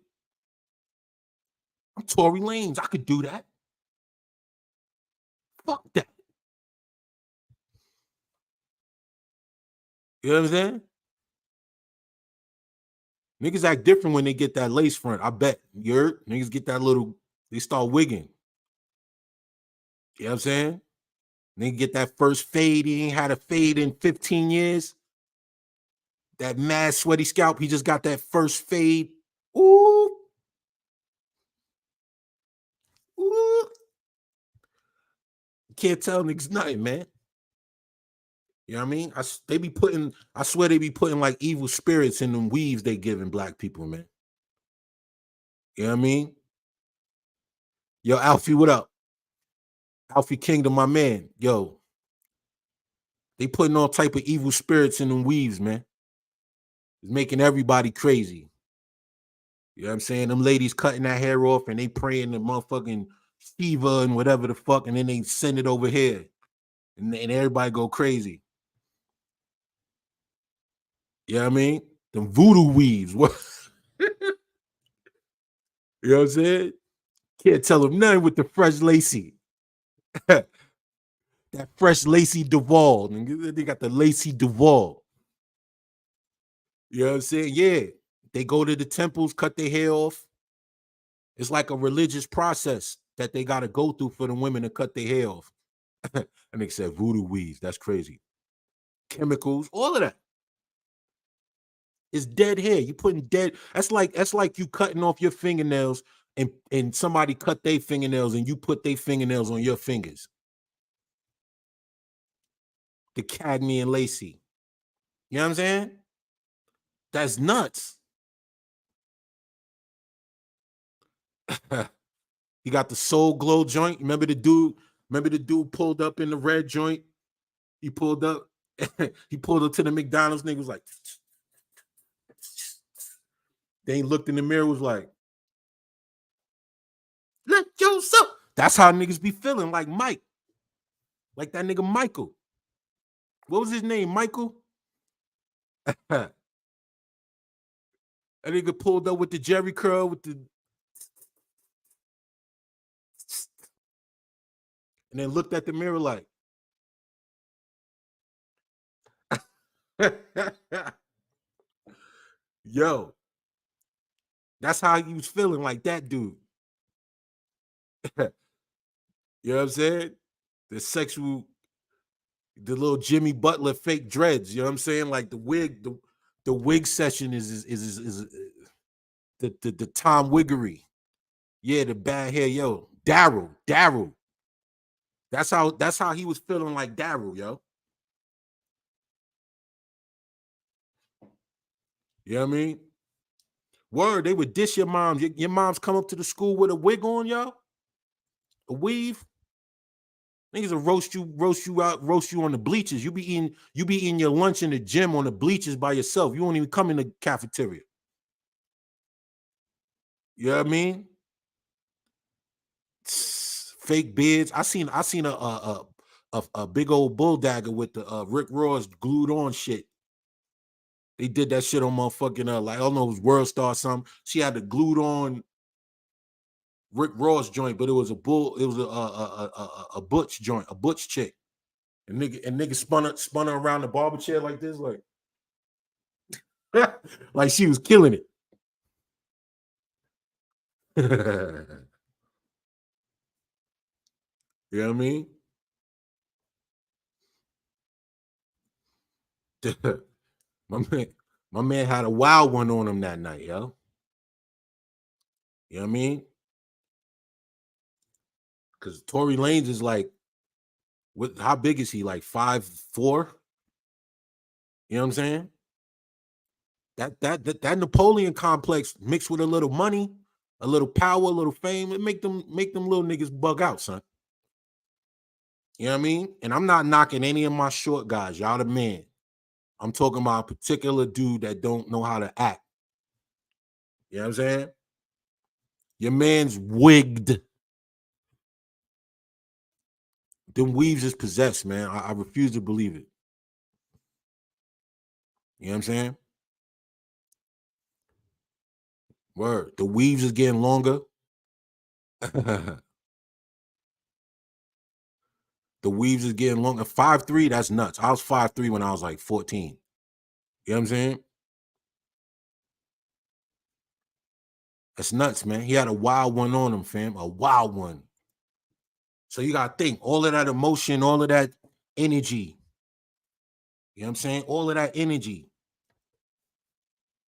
I'm Tory Lanez. I could do that. Fuck that. You know what I'm saying? Niggas act different when they get that lace front. I bet. You heard? Niggas get that little, they start wigging. You know what I'm saying? Nigga get that first fade. He ain't had a fade in 15 years. That mad sweaty scalp. He just got that first fade. Ooh. Ooh. Can't tell niggas nothing, man. You know what I mean? I swear they be putting like evil spirits in them weaves they giving black people, man. You know what I mean? Yo, Alfie, what up? Alfie Kingdom, my man. Yo, they putting all type of evil spirits in them weaves, man. It's making everybody crazy. You know what I'm saying? Them ladies cutting that hair off and they praying the motherfucking Shiva and whatever the fuck, and then they send it over here. And everybody go crazy. You know what I mean? Them voodoo weaves. What? You know what I'm saying? Can't tell them nothing with the fresh lacy. That fresh lacy Duval. They got the lacy Duval. You know what I'm saying? Yeah. They go to the temples, cut their hair off. It's like a religious process that they got to go through for the women to cut their hair off. And they said voodoo weaves. That's crazy. Chemicals, all of that. It's dead hair. You putting dead. That's like you cutting off your fingernails and somebody cut their fingernails and you put their fingernails on your fingers. The cadmium lacy. You know what I'm saying? That's nuts. He got the Soul Glow joint. Remember the dude? Remember the dude pulled up in the red joint? He pulled up. He pulled up to the McDonald's. Nigga was like, they ain't looked in the mirror. Was like, let yourself. That's how niggas be feeling. Like Mike, like that nigga Michael. What was his name? Michael. That nigga pulled up with the Jerry curl with the, and then looked at the mirror like, yo, that's how he was feeling, like that dude. You know what I'm saying? The sexual, the little Jimmy Butler fake dreads. You know what I'm saying? Like the wig session is the Tom Wiggery. Yeah, the bad hair. Yo, Daryl. That's how he was feeling like Daryl, yo. You know what I mean? Word, they would dish your moms. Your moms come up to the school with a wig on, yo, a weave. Niggas will roast you out, roast you on the bleachers. You be eating your lunch in the gym on the bleachers by yourself. You won't even come in the cafeteria. You know what I mean? Fake beards. I seen a big old bull dagger with the Rick Ross glued on shit. They did that shit on motherfucking like I don't know, it was World Star or something. She had the glued on Rick Ross joint, but it was a butch joint, a butch chick. And nigga spun her around the barber chair like this, like like she was killing it. You know what I mean? my man, my man had a wild one on him that night, yo. You know what I mean? Because Tory Lanez is like, what? How big is he? Like 5'4"? You know what I'm saying? That Napoleon complex mixed with a little money, a little power, a little fame, it make them little niggas bug out, son. You know what I mean? And I'm not knocking any of my short guys. Y'all the man. I'm talking about a particular dude that don't know how to act. You know what I'm saying? Your man's wigged. Them weaves is possessed, man. I refuse to believe it. You know what I'm saying? Word. The weaves is getting longer. The weaves is getting longer. 5'3", that's nuts. I was 5'3" when I was like 14. You know what I'm saying? That's nuts, man. He had a wild one on him, fam. A wild one. So you gotta think, all of that emotion, all of that energy. You know what I'm saying? All of that energy.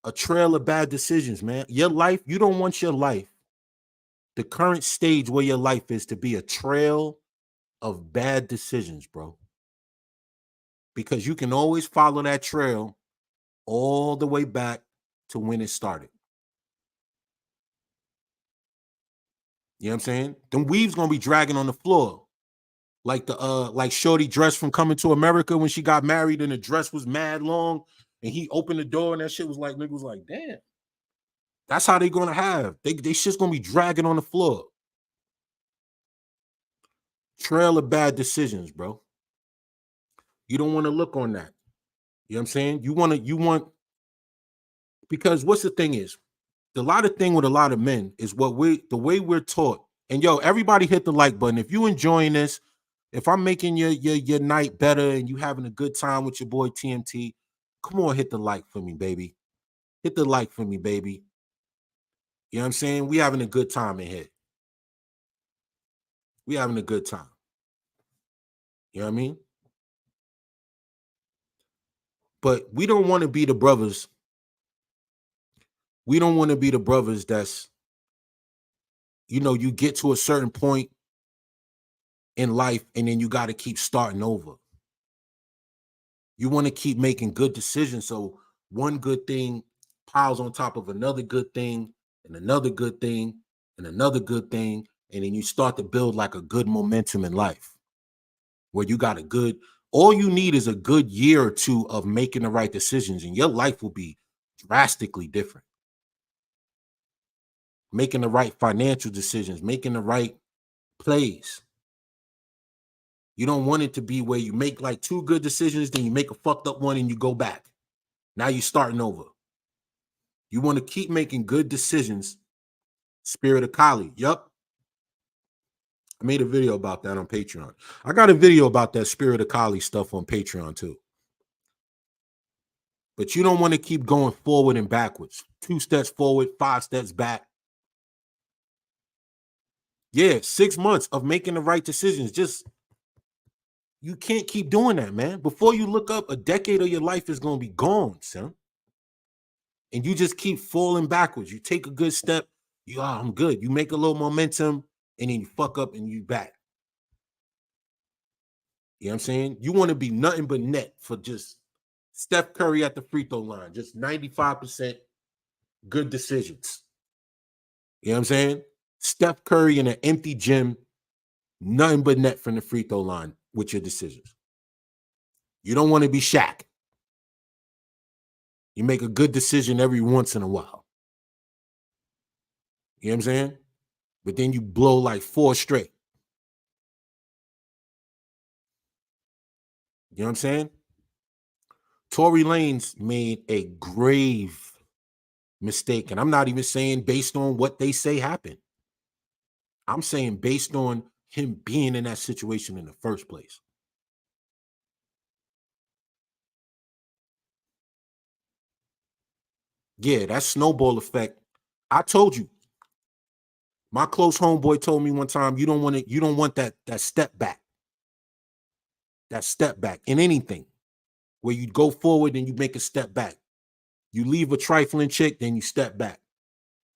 A trail of bad decisions, man. Your life, you don't want your life, the current stage where your life is, to be a trail of bad decisions, bro. Because you can always follow that trail all the way back to when it started. You know what I'm saying? Them weaves gonna be dragging on the floor. Like like Shorty dress from Coming to America when she got married and the dress was mad long and he opened the door and that shit was like, nigga was like, damn. That's how they gonna have. They shit's gonna be dragging on the floor. Trail of bad decisions, bro. You don't want to look on that. You know what I'm saying? You want, because what's the thing is, the lot of thing with a lot of men is the way we're taught. And yo, everybody hit the like button. If you enjoying this, if I'm making your night better and you having a good time with your boy TMT, come on, hit the like for me, baby. Hit the like for me, baby. You know what I'm saying? We having a good time in here. We having a good time. You know what I mean? But we don't want to be the brothers. We don't want to be the brothers that's, you get to a certain point in life and then you got to keep starting over. You want to keep making good decisions. So one good thing piles on top of another good thing and another good thing and another good thing. And then you start to build like a good momentum in life where you got all you need is a good year or two of making the right decisions and your life will be drastically different. Making the right financial decisions, making the right plays. You don't want it to be where you make like two good decisions, then you make a fucked up one and you go back. Now you're starting over. You want to keep making good decisions. Spirit of Kali. Yup. I made a video about that on Patreon. I got a video about that Spirit of Kali stuff on Patreon too. But you don't want to keep going forward and backwards. 2 steps forward, 5 steps back. Yeah, 6 months of making the right decisions. You can't keep doing that, man. Before you look up, a decade of your life is going to be gone, son. And you just keep falling backwards. You take a good step, I'm good. You make a little momentum, and then you fuck up and you back. You know what I'm saying? You want to be nothing but net for just Steph Curry at the free throw line, just 95% good decisions. You know what I'm saying? Steph Curry in an empty gym, nothing but net from the free throw line with your decisions. You don't want to be Shaq. You make a good decision every once in a while. You know what I'm saying? But then you blow like 4 straight. You know what I'm saying? Tory Lanez made a grave mistake. And I'm not even saying based on what they say happened. I'm saying based on him being in that situation in the first place. Yeah, that snowball effect. I told you, my close homeboy told me one time, you don't want that step back. That step back in anything where you go forward and you make a step back. You leave a trifling chick, then you step back.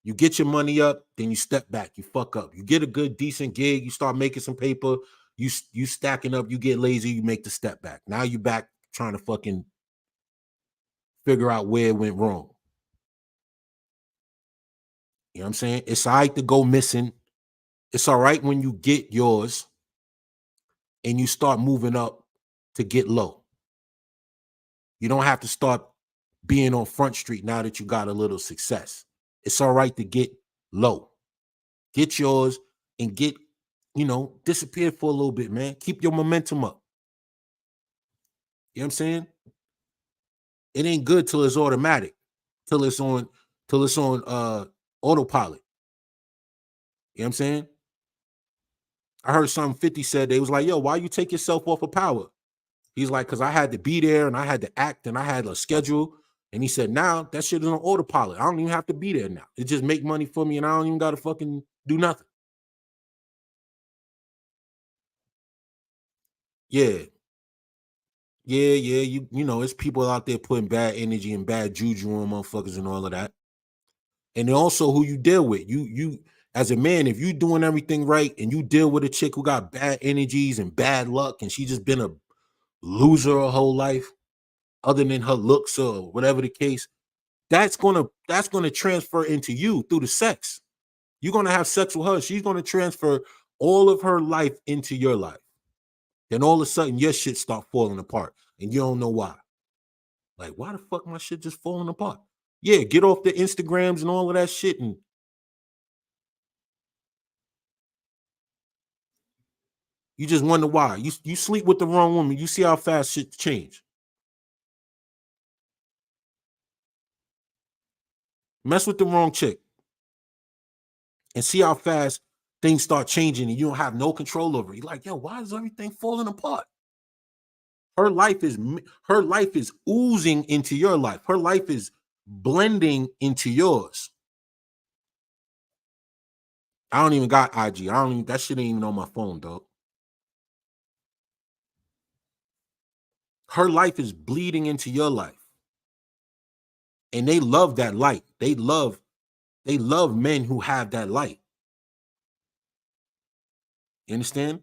You get your money up, then you step back. You fuck up. You get a good, decent gig. You start making some paper. You stacking up. You get lazy. You make the step back. Now you back trying to fucking figure out where it went wrong. You know what I'm saying? It's all right to go missing. It's all right when you get yours and you start moving up to get low. You don't have to start being on Front Street now that you got a little success. It's all right to get low. Get yours and get, disappear for a little bit, man. Keep your momentum up. You know what I'm saying? It ain't good till it's automatic, till it's on, autopilot. You know what I'm saying? I heard something 50 said. They was like, yo, why you take yourself off of power? He's like, because I had to be there and I had to act and I had a schedule. And he said, now that shit is on autopilot. I don't even have to be there now. It just make money for me and I don't even got to fucking do nothing. Yeah. Yeah. It's people out there putting bad energy and bad juju on motherfuckers and all of that. And then also who you deal with. You as a man, if you doing everything right and you deal with a chick who got bad energies and bad luck and she just been a loser her whole life, other than her looks or whatever the case, that's gonna transfer into you through the sex. You're gonna have sex with her. She's gonna transfer all of her life into your life. Then all of a sudden your shit start falling apart and you don't know why. Like, why the fuck my shit just falling apart? Yeah, get off the Instagrams and all of that shit and you just wonder why. You sleep with the wrong woman. You see how fast shit change. Mess with the wrong chick and see how fast things start changing and you don't have no control over it. You're like, yo, why is everything falling apart? Her life is oozing into your life. Her life is blending into yours. I don't even got IG. I don't even that shit ain't even on my phone, dog. Her life is bleeding into your life. And they love that light. They love men who have that light. You understand?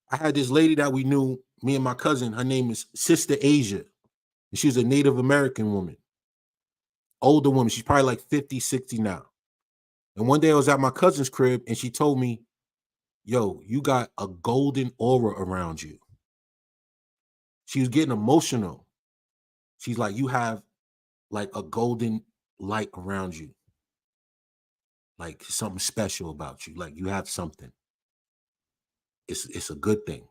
I had this lady that we knew, me and my cousin, her name is Sister Asia. And she's a Native American woman, older woman. She's probably like 50, 60 now. And one day I was at my cousin's crib and she told me, yo, you got a golden aura around you. She was getting emotional. She's like, you have like a golden light around you. Like something special about you. Like you have something. It's a good thing.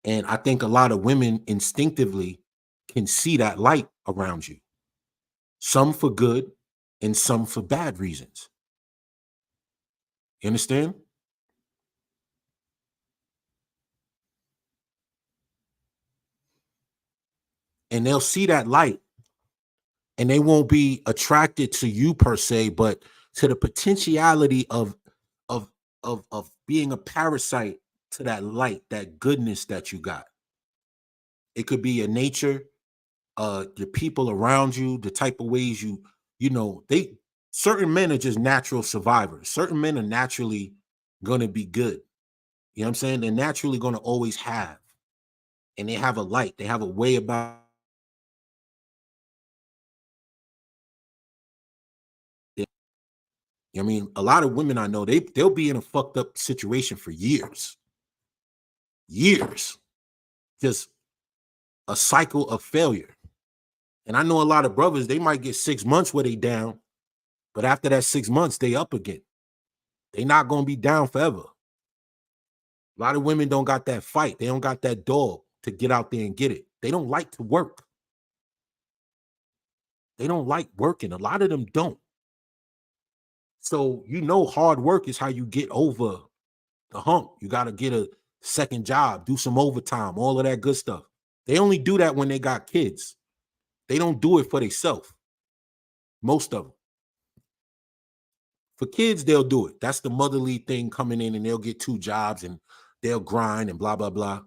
And I think a lot of women instinctively can see that light around you. Some for good and some for bad reasons. You understand? And they'll see that light and they won't be attracted to you per se, but to the potentiality of of being a parasite to that light, that goodness that you got. It could be your nature, the people around you, the type of ways they certain men are just natural survivors. Certain men are naturally gonna be good. You know what I'm saying? They're naturally gonna always have. and they have a light. They have a way about it. I mean, a lot of women I know, they'll be in a fucked up situation for years. Years. Just a cycle of failure. And I know a lot of brothers, they might get 6 months where they down, but after that 6 months, they up again. They not gonna be down forever. A lot of women don't got that fight. They don't got that dog to get out there and get it. They don't like to work. They don't like working. A lot of them don't. So hard work is how you get over the hump. You got to get a second job, do some overtime, all of that good stuff. They only do that when they got kids. They don't do it for themselves. Most of them. For kids, they'll do it. That's the motherly thing coming in, and they'll get 2 jobs and they'll grind and blah, blah, blah.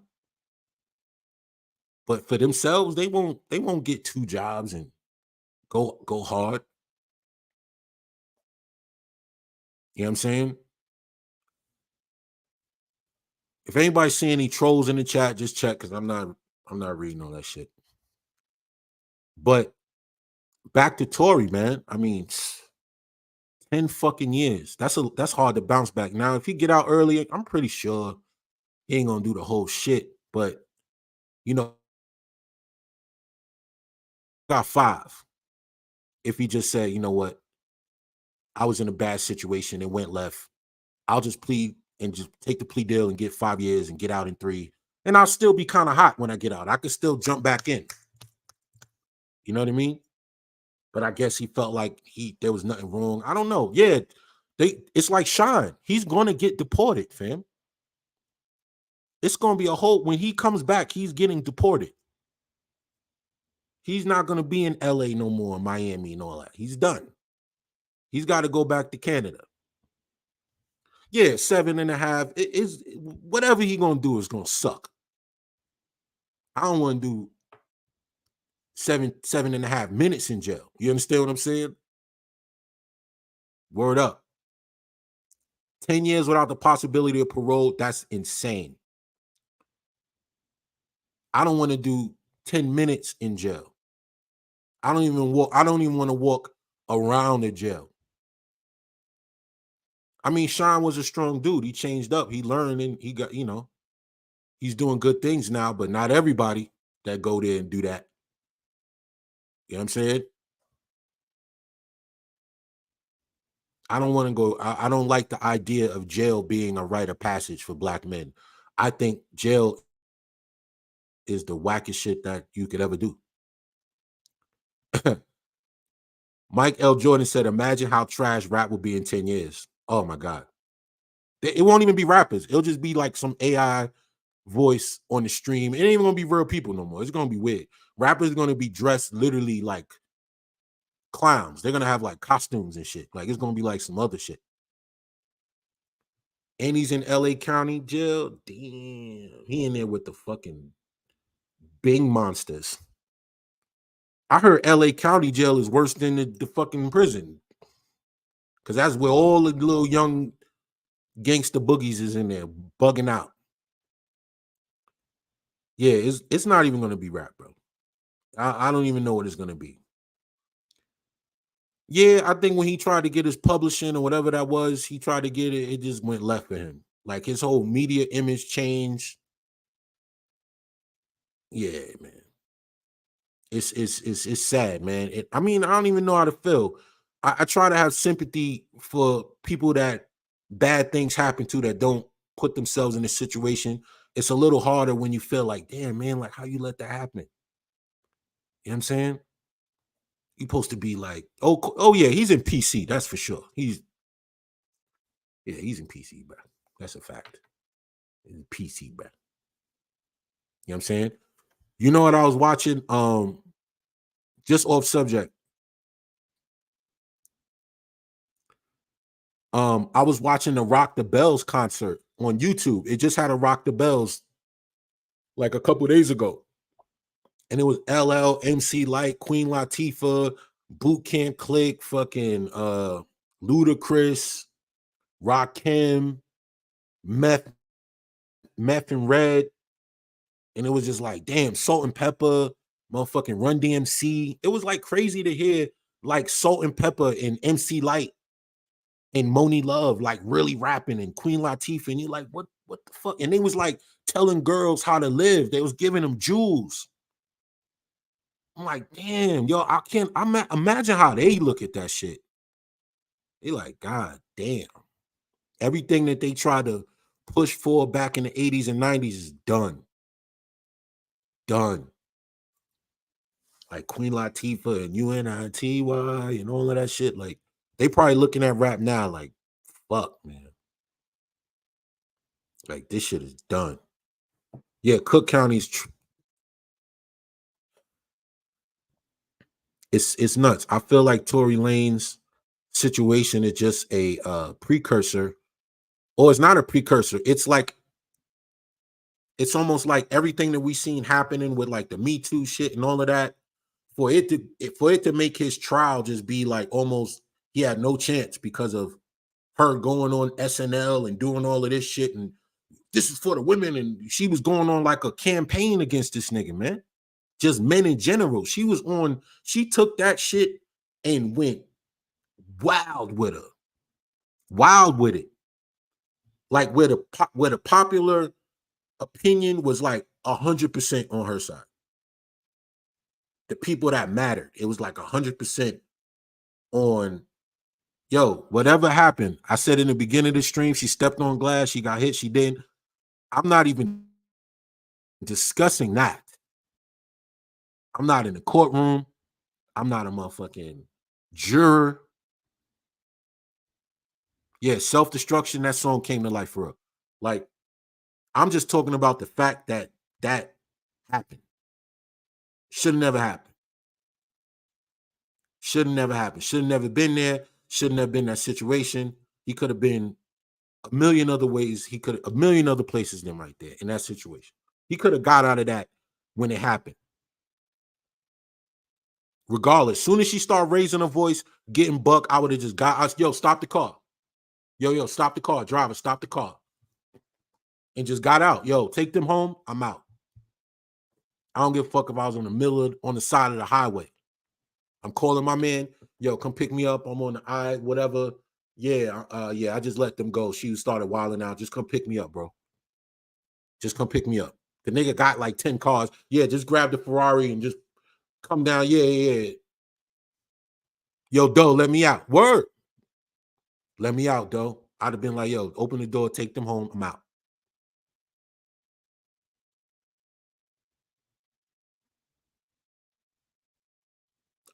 But for themselves, they won't get 2 jobs and go hard. You know what I'm saying? If anybody's seeing any trolls in the chat, just check, because I'm not reading all that shit. But back to Tory, man. I mean, 10 fucking years. That's hard to bounce back. Now, if he get out earlier, I'm pretty sure he ain't gonna do the whole shit. But got 5. If he just said, you know what, I was in a bad situation, it went left. I'll just plead and just take the plea deal and get 5 years and get out in 3. And I'll still be kind of hot when I get out. I could still jump back in. You know what I mean? But I guess he felt like there was nothing wrong. I don't know. Yeah, it's like Shine. He's gonna get deported, fam. It's gonna be when he comes back, he's getting deported. He's not gonna be in LA no more, Miami and all that. He's done. He's got to go back to Canada. Yeah, 7.5. It is whatever he gonna do is gonna suck. I don't want to do 7.5 minutes in jail. You understand what I'm saying? Word up. 10 years without the possibility of parole, that's insane. I don't want to do 10 minutes in jail. I don't even want to walk around the jail. I mean, Sean was a strong dude. He changed up. He learned, and he got, he's doing good things now, but not everybody that go there and do that. You know what I'm saying? I don't want to go. I don't like the idea of jail being a rite of passage for Black men. I think jail is the wackest shit that you could ever do. Mike L. Jordan said, imagine how trash rap will be in 10 years. Oh my God. It won't even be rappers. It'll just be like some AI voice on the stream. It ain't even gonna be real people no more. It's gonna be weird. Rappers are gonna be dressed literally like clowns. They're gonna have like costumes and shit. Like it's gonna be like some other shit. And he's in LA County jail. Damn. He in there with the fucking Bing monsters. I heard LA County jail is worse than the fucking prison. Because that's where all the little young gangster boogies is in there bugging out. Yeah, it's not even gonna be rap, bro. I don't even know what it's gonna be. Yeah, I think when he tried to get his publishing or whatever that was, he tried to get it, it just went left for him. Like his whole media image changed. Yeah, man. It's sad, man. I mean, I don't even know how to feel. I try to have sympathy for people that bad things happen to that don't put themselves in a situation. It's a little harder when you feel like, damn, man, like how you let that happen. You know what I'm saying? You're supposed to be like, oh yeah, he's in PC. That's for sure. He's in PC, bro. That's a fact. He's in PC, bro. You know what I'm saying? You know what I was watching? Just off subject. I was watching the Rock the Bells concert on YouTube. It just had a Rock the Bells like a couple days ago. And it was LL, MC Light, Queen Latifah, Boot Camp Click, fucking Ludacris, Rakim, Meth and Red. And it was just like, damn, Salt and Pepper, motherfucking Run DMC. It was like crazy to hear like Salt and Pepper and MC Light and Moni Love like really rapping and Queen Latifah. And you're like, what the fuck? And they was like telling girls how to live. They was giving them jewels. I'm like, damn, yo, I can't imagine how they look at that shit. They like, God damn. Everything that they tried to push for back in the 80s and 90s is done. Done. Like Queen Latifah and UNITY and all of that shit. Like, they probably looking at rap now like, fuck, man. Like, this shit is done. Yeah, Cook County's it's nuts. I feel like Tory Lanez situation is just a precursor, or it's not a precursor. It's like it's almost like everything that we seen happening with like the Me Too shit and all of that. For it to make his trial just be like almost he had no chance because of her going on SNL and doing all of this shit, and this is for the women, and she was going on like a campaign against this nigga, man. Just men in general. She took that shit and went wild with her. Wild with it. Like where the popular opinion was like 100% on her side. The people that mattered, it was like 100% on, yo, whatever happened. I said in the beginning of the stream, she stepped on glass, she got hit, she didn't. I'm not even discussing that. I'm not in the courtroom. I'm not a motherfucking juror. Yeah, self-destruction, that song came to life for her. Like, I'm just talking about the fact that that happened. Should have never happened. Should have never happened. Should have never been there. Shouldn't have been that situation. He could have been a million other ways. He could a million other places than right there in that situation. He could have got out of that when it happened. Regardless, soon as she started raising her voice, getting buck, I would have just got us. Yo, stop the car. Yo, stop the car. Driver, stop the car. And just got out. Yo, take them home. I'm out. I don't give a fuck if I was on the side of the highway. I'm calling my man. Yo, come pick me up. I'm on the whatever. Yeah, I just let them go. She started wilding out. Just come pick me up, bro. Just come pick me up. The nigga got like 10 cars. Yeah, just grab the Ferrari and just come down. Yeah. Yo, Doe, let me out. Word. Let me out, Doe. I'd have been like, yo, open the door, take them home. I'm out.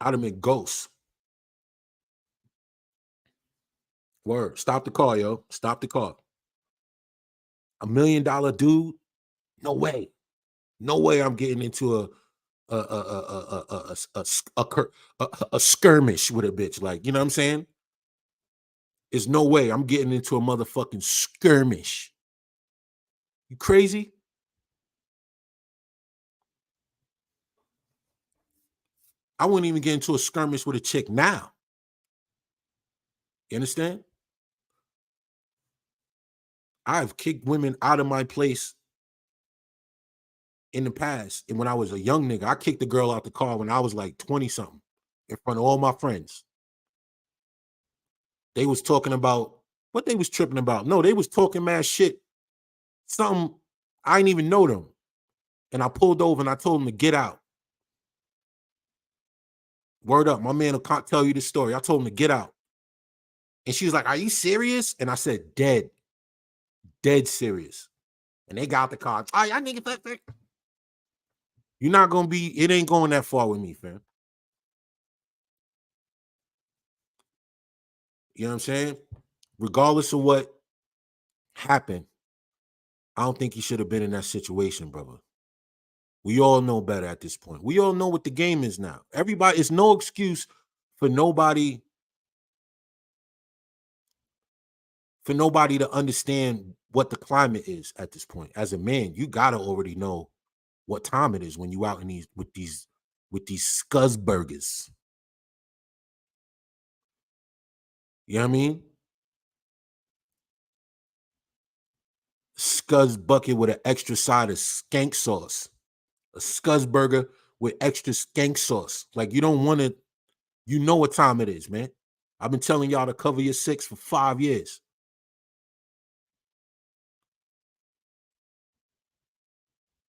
I'd have been ghost. Word. Stop the car, yo. Stop the car. $1 million dude? No way. No way I'm getting into a skirmish with a bitch. Like, you know what I'm saying? There's no way I'm getting into a motherfucking skirmish. You crazy? I wouldn't even get into a skirmish with a chick now. You understand? I've kicked women out of my place in the past. And when I was a young nigga, I kicked a girl out the car when I was like 20 something in front of all my friends. They was talking about what they was tripping about. No, they was talking mad shit. Something I didn't even know them. And I pulled over and I told them to get out. Word up, my man will tell you the story. I told him to get out. And she was like, are you serious? And I said, dead serious. And they got the car. Oh, y'all niggas. You're not going to be, it ain't going that far with me, fam. You know what I'm saying? Regardless of what happened, I don't think he should have been in that situation, brother. We all know better at this point. We all know what the game is now. Everybody, it's no excuse for nobody to understand what the climate is at this point. As a man, you gotta already know what time it is when you out in these scuzzburgers. You know what I mean? Scuzz bucket with an extra side of skank sauce. A Scuzz burger with extra skank sauce. Like, you don't want to, you know what time it is, man. I've been telling y'all to cover your six for 5 years.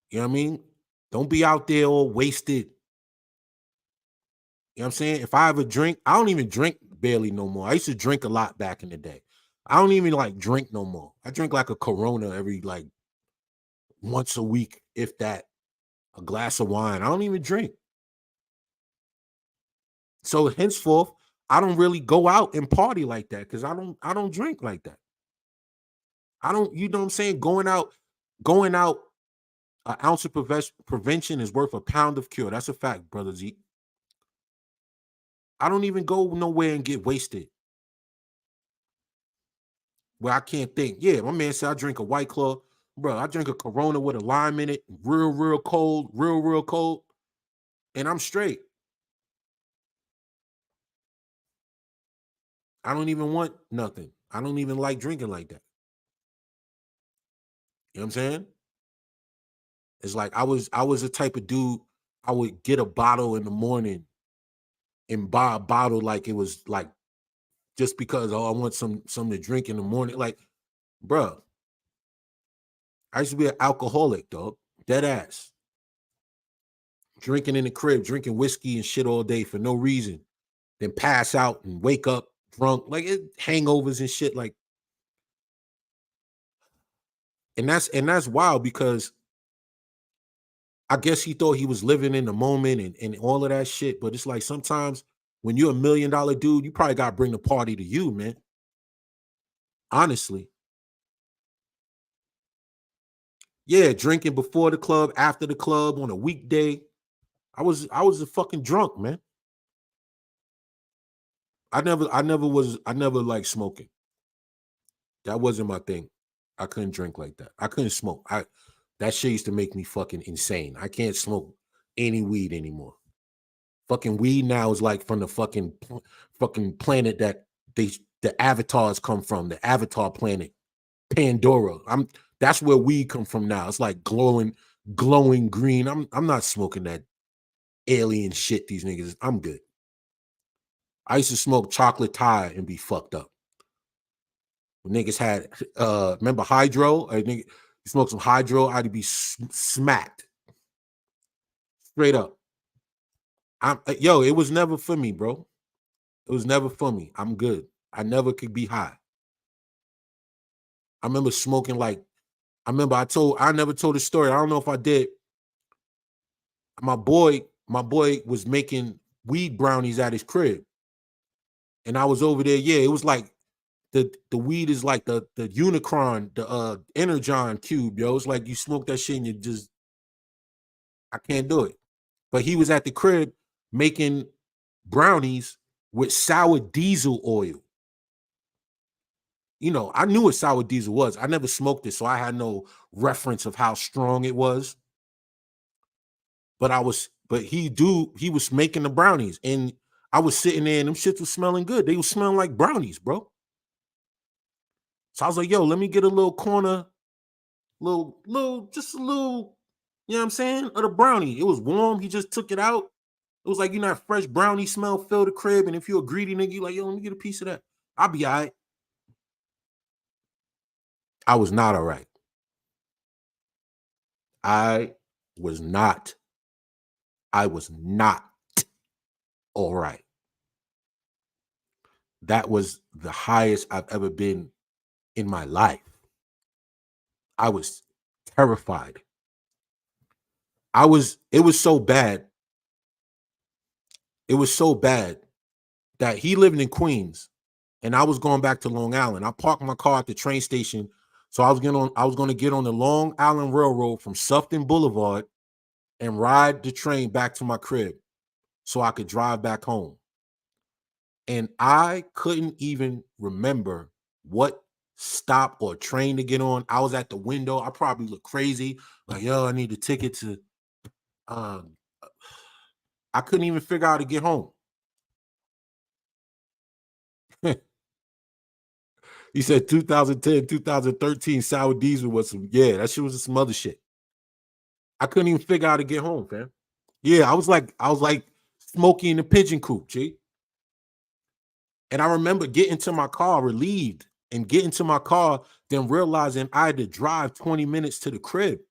You know what I mean? Don't be out there all wasted. You know what I'm saying? If I ever drink, I don't even drink barely no more. I used to drink a lot back in the day. I don't even like drink no more. I drink like a Corona every like once a week, if that, a glass of wine. I don't even drink. So henceforth, I don't really go out and party like that because I don't drink like that. I don't, you know what I'm saying? Going out, an ounce of prevention is worth a pound of cure. That's a fact, brother Z. I don't even go nowhere and get wasted where I can't think. Yeah, my man said I drink a White Claw. Bro, I drink a Corona with a lime in it, real cold, real cold, and I'm straight. I don't even want nothing. I don't even like drinking like that. You know what I'm saying? It's like I was the type of dude, I would get a bottle in the morning and buy a bottle like it was like just because, oh, I want something to drink in the morning. Like, bro, I used to be an alcoholic, dog. Dead ass. Drinking in the crib, drinking whiskey and shit all day for no reason. Then pass out and wake up drunk. Like hangovers and shit. Like, and that's wild because I guess he thought he was living in the moment and all of that shit. But it's like sometimes when you're $1 million dude, you probably gotta bring the party to you, man. Honestly. Yeah, drinking before the club, after the club, on a weekday. I was a fucking drunk, man. I never like smoking. That wasn't my thing. I couldn't drink like that. I couldn't smoke. That shit used to make me fucking insane. I can't smoke any weed anymore. Fucking weed now is like from the fucking planet that the avatars come from, the avatar planet, Pandora. That's where weed come from now. It's like glowing green. I'm not smoking that alien shit these niggas. I'm good. I used to smoke chocolate Thai and be fucked up. When niggas had remember hydro? Nigga, you smoke some hydro, I'd be smacked straight up. Yo, it was never for me, bro. It was never for me. I'm good. I never could be high. I remember smoking like I never told a story. I don't know if I did. My boy was making weed brownies at his crib. And I was over there. Yeah, it was like the weed is like the Unicron, the Energon cube, yo. It's like you smoke that shit and you just I can't do it. But he was at the crib making brownies with sour diesel oil. You know, I knew what sour diesel was. I never smoked it, so I had no reference of how strong it was. He was making the brownies, and I was sitting there, and them shits was smelling good. They was smelling like brownies, bro. So I was like, yo, let me get a little corner, just a little, you know what I'm saying, of the brownie. It was warm. He just took it out. It was like, you know, that fresh brownie smell filled the crib. And if you're a greedy nigga, you like, yo, let me get a piece of that. I'll be all right. I was not all right. I was not. I was not all right. That was the highest I've ever been in my life. I was terrified. It was so bad. It was so bad that he lived in Queens and I was going back to Long Island. I parked my car at the train station. So I was going to get on the Long Island Railroad from Sufton Boulevard and ride the train back to my crib so I could drive back home. And I couldn't even remember what stop or train to get on. I was at the window. I probably looked crazy. Like, yo, I need a ticket to um I couldn't even figure out how to get home. He said 2010, 2013 sour diesel was some, yeah, that shit was some other shit. I couldn't even figure out how to get home, fam. Yeah, I was like Smokey in the pigeon coop, G. And I remember getting to my car relieved and getting to my car, then realizing I had to drive 20 minutes to the crib.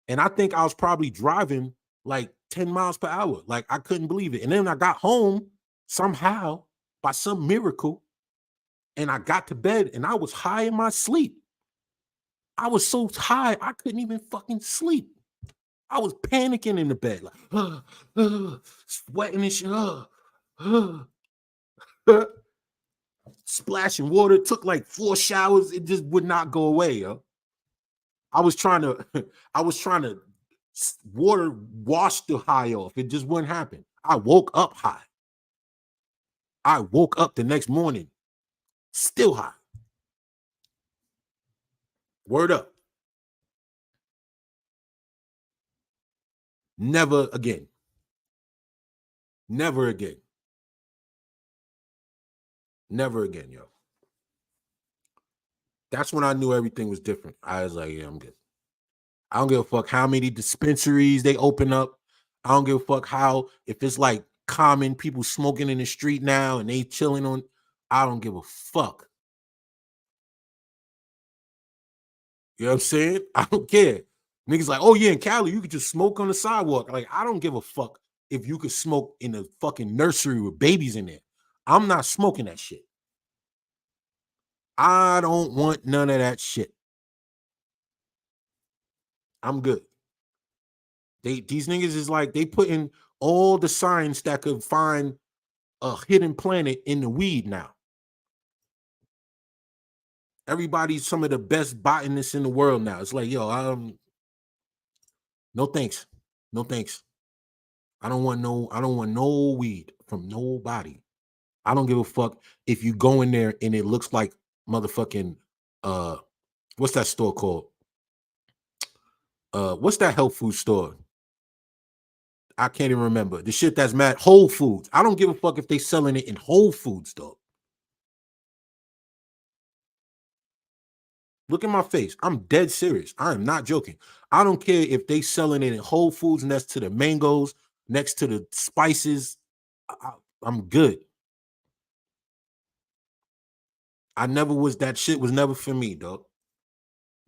And I think I was probably driving like 10 miles per hour. Like I couldn't believe it. And then I got home somehow by some miracle and I got to bed and I was high in my sleep. I was so high, I couldn't even fucking sleep. I was panicking in the bed, like, sweating and shit, splashing water. It took like 4 showers. It just would not go away, yo. I was trying to, I was trying to water wash the high off. It just wouldn't happen. I woke up high. I woke up the next morning still high. Word up. Never again. Never again. Never again, yo. That's when I knew everything was different. I was like, yeah, I'm good. I don't give a fuck how many dispensaries they open up. I don't give a fuck how, if it's like common people smoking in the street now and they chilling on, I don't give a fuck. You know what I'm saying? I don't care. Niggas like, oh yeah, in Cali, you could just smoke on the sidewalk. Like, I don't give a fuck if you could smoke in a fucking nursery with babies in there. I'm not smoking that shit. I don't want none of that shit. I'm good. These niggas is like, they put in all the science that could find a hidden planet in the weed now. Everybody's some of the best botanists in the world now. It's like, yo, no thanks. No thanks. I don't want no weed from nobody. I don't give a fuck if you go in there and it looks like motherfucking what's that store called? What's that health food store? I can't even remember. The shit that's mad Whole Foods. I don't give a fuck if they selling it in Whole Foods, dog. Look at my face. I'm dead serious. I am not joking. I don't care if they selling it in Whole Foods next to the mangoes, next to the spices. I'm good. I never was, that shit was never for me, dog.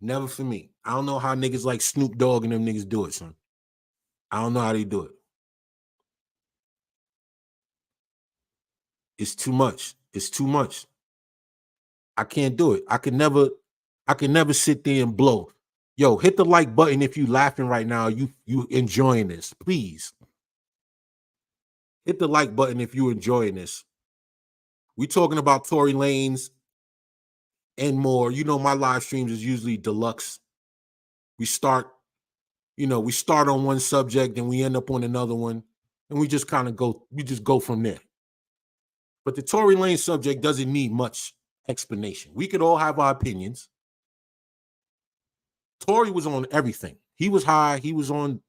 Never for me. I don't know how niggas like Snoop Dogg and them niggas do it, son. I don't know how they do it. It's too much. It's too much. I can't do it. I could never sit there and blow. Yo, hit the like button if you laughing right now. You enjoying this. Please. Hit the like button if you enjoying this. We talking about Tory Lanez and more. You know, my live streams is usually deluxe. We start on one subject and we end up on another one. And we just go from there. But the Tory Lanez subject doesn't need much explanation. We could all have our opinions. Tory was on everything. He was high. He was on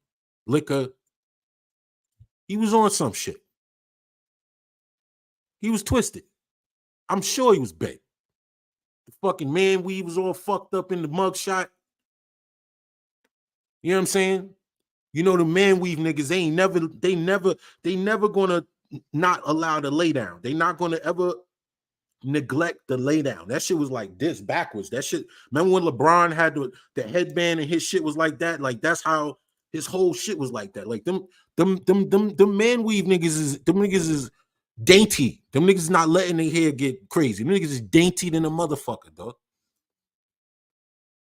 liquor. He was on some shit. He was twisted. I'm sure he was bent. The fucking man weave was all fucked up in the mugshot. You know what I'm saying? You know, the man weave niggas, they never gonna not allow the lay down. They not gonna ever neglect the lay down. That shit was like this backwards. That shit. Remember when LeBron had the headband and his shit was like that? Like that's how his whole shit was like that. Like them man weave niggas is dainty. Them niggas not letting their hair get crazy. Them niggas is dainty than a motherfucker, dog.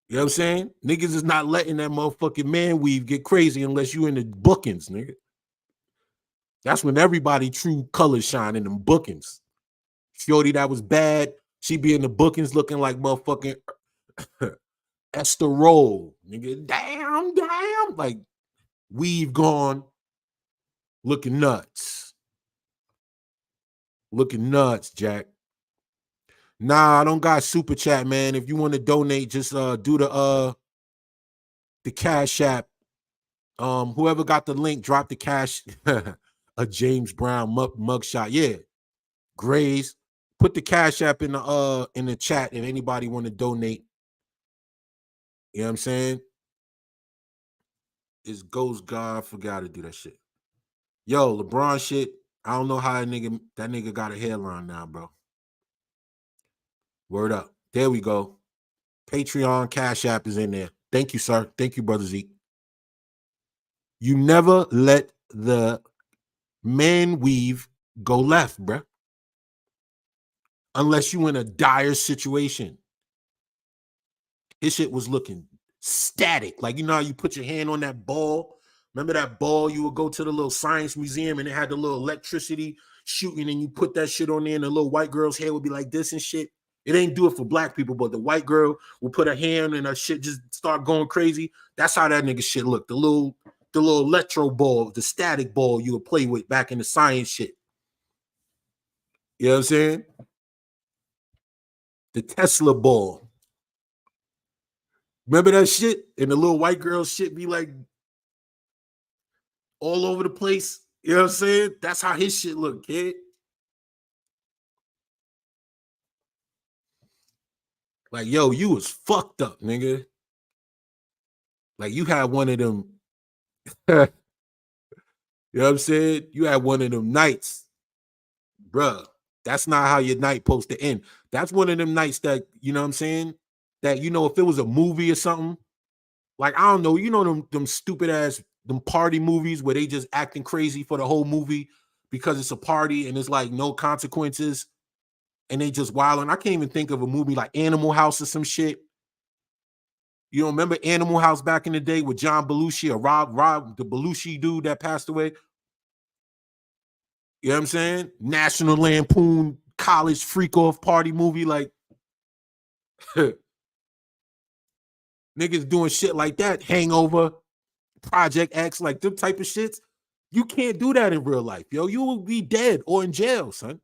You know what I'm saying? Niggas is not letting that motherfucking man weave get crazy unless you in the bookings, nigga. That's when everybody true colors shine in them bookings. Shorty that was bad, she be in the bookings looking like motherfucking Esther Roll. Nigga, damn. Like, weave gone, looking nuts. Looking nuts, Jack. Nah, I don't got super chat, man. If you want to donate, just do the Cash App. Whoever got the link, drop the cash. A James Brown mugshot. Yeah. Grays. Put the Cash App in the chat if anybody want to donate. You know what I'm saying? It's Ghost God. I forgot to do that shit. Yo, LeBron shit. I don't know how that nigga got a hairline now, bro. Word up. There we go. Patreon Cash App is in there. Thank you, sir. Thank you, Brother Zeke. You never let the man weave go left, bruh. Unless you in a dire situation. His shit was looking static. Like, you know how you put your hand on that ball? Remember that ball? You would go to the little science museum and it had the little electricity shooting, and you put that shit on there, and the little white girl's hair would be like this and shit. It ain't do it for black people, but the white girl will put her hand and her shit just start going crazy. That's how that nigga shit looked. The little electro ball, the static ball you would play with back in the science shit. You know what I'm saying? The Tesla ball. Remember that shit? And the little white girl shit be like all over the place. You know what I'm saying? That's how his shit look, kid. Like, yo, you was fucked up, nigga. Like, you had one of them. You know what I'm saying? You had one of them nights, bruh. That's not how your night supposed to end. That's one of them nights that, you know what I'm saying? That, you know, if it was a movie or something, like, I don't know, you know, them stupid ass, them party movies where they just acting crazy for the whole movie because it's a party and it's like no consequences and they just wilding. I can't even think of a movie like Animal House or some shit. You don't remember Animal House back in the day with John Belushi or Rob, the Belushi dude that passed away? You know what I'm saying? National Lampoon college freak off party movie. Like, niggas doing shit like that. Hangover, Project X, like them type of shits. You can't do that in real life, yo. You will be dead or in jail, son.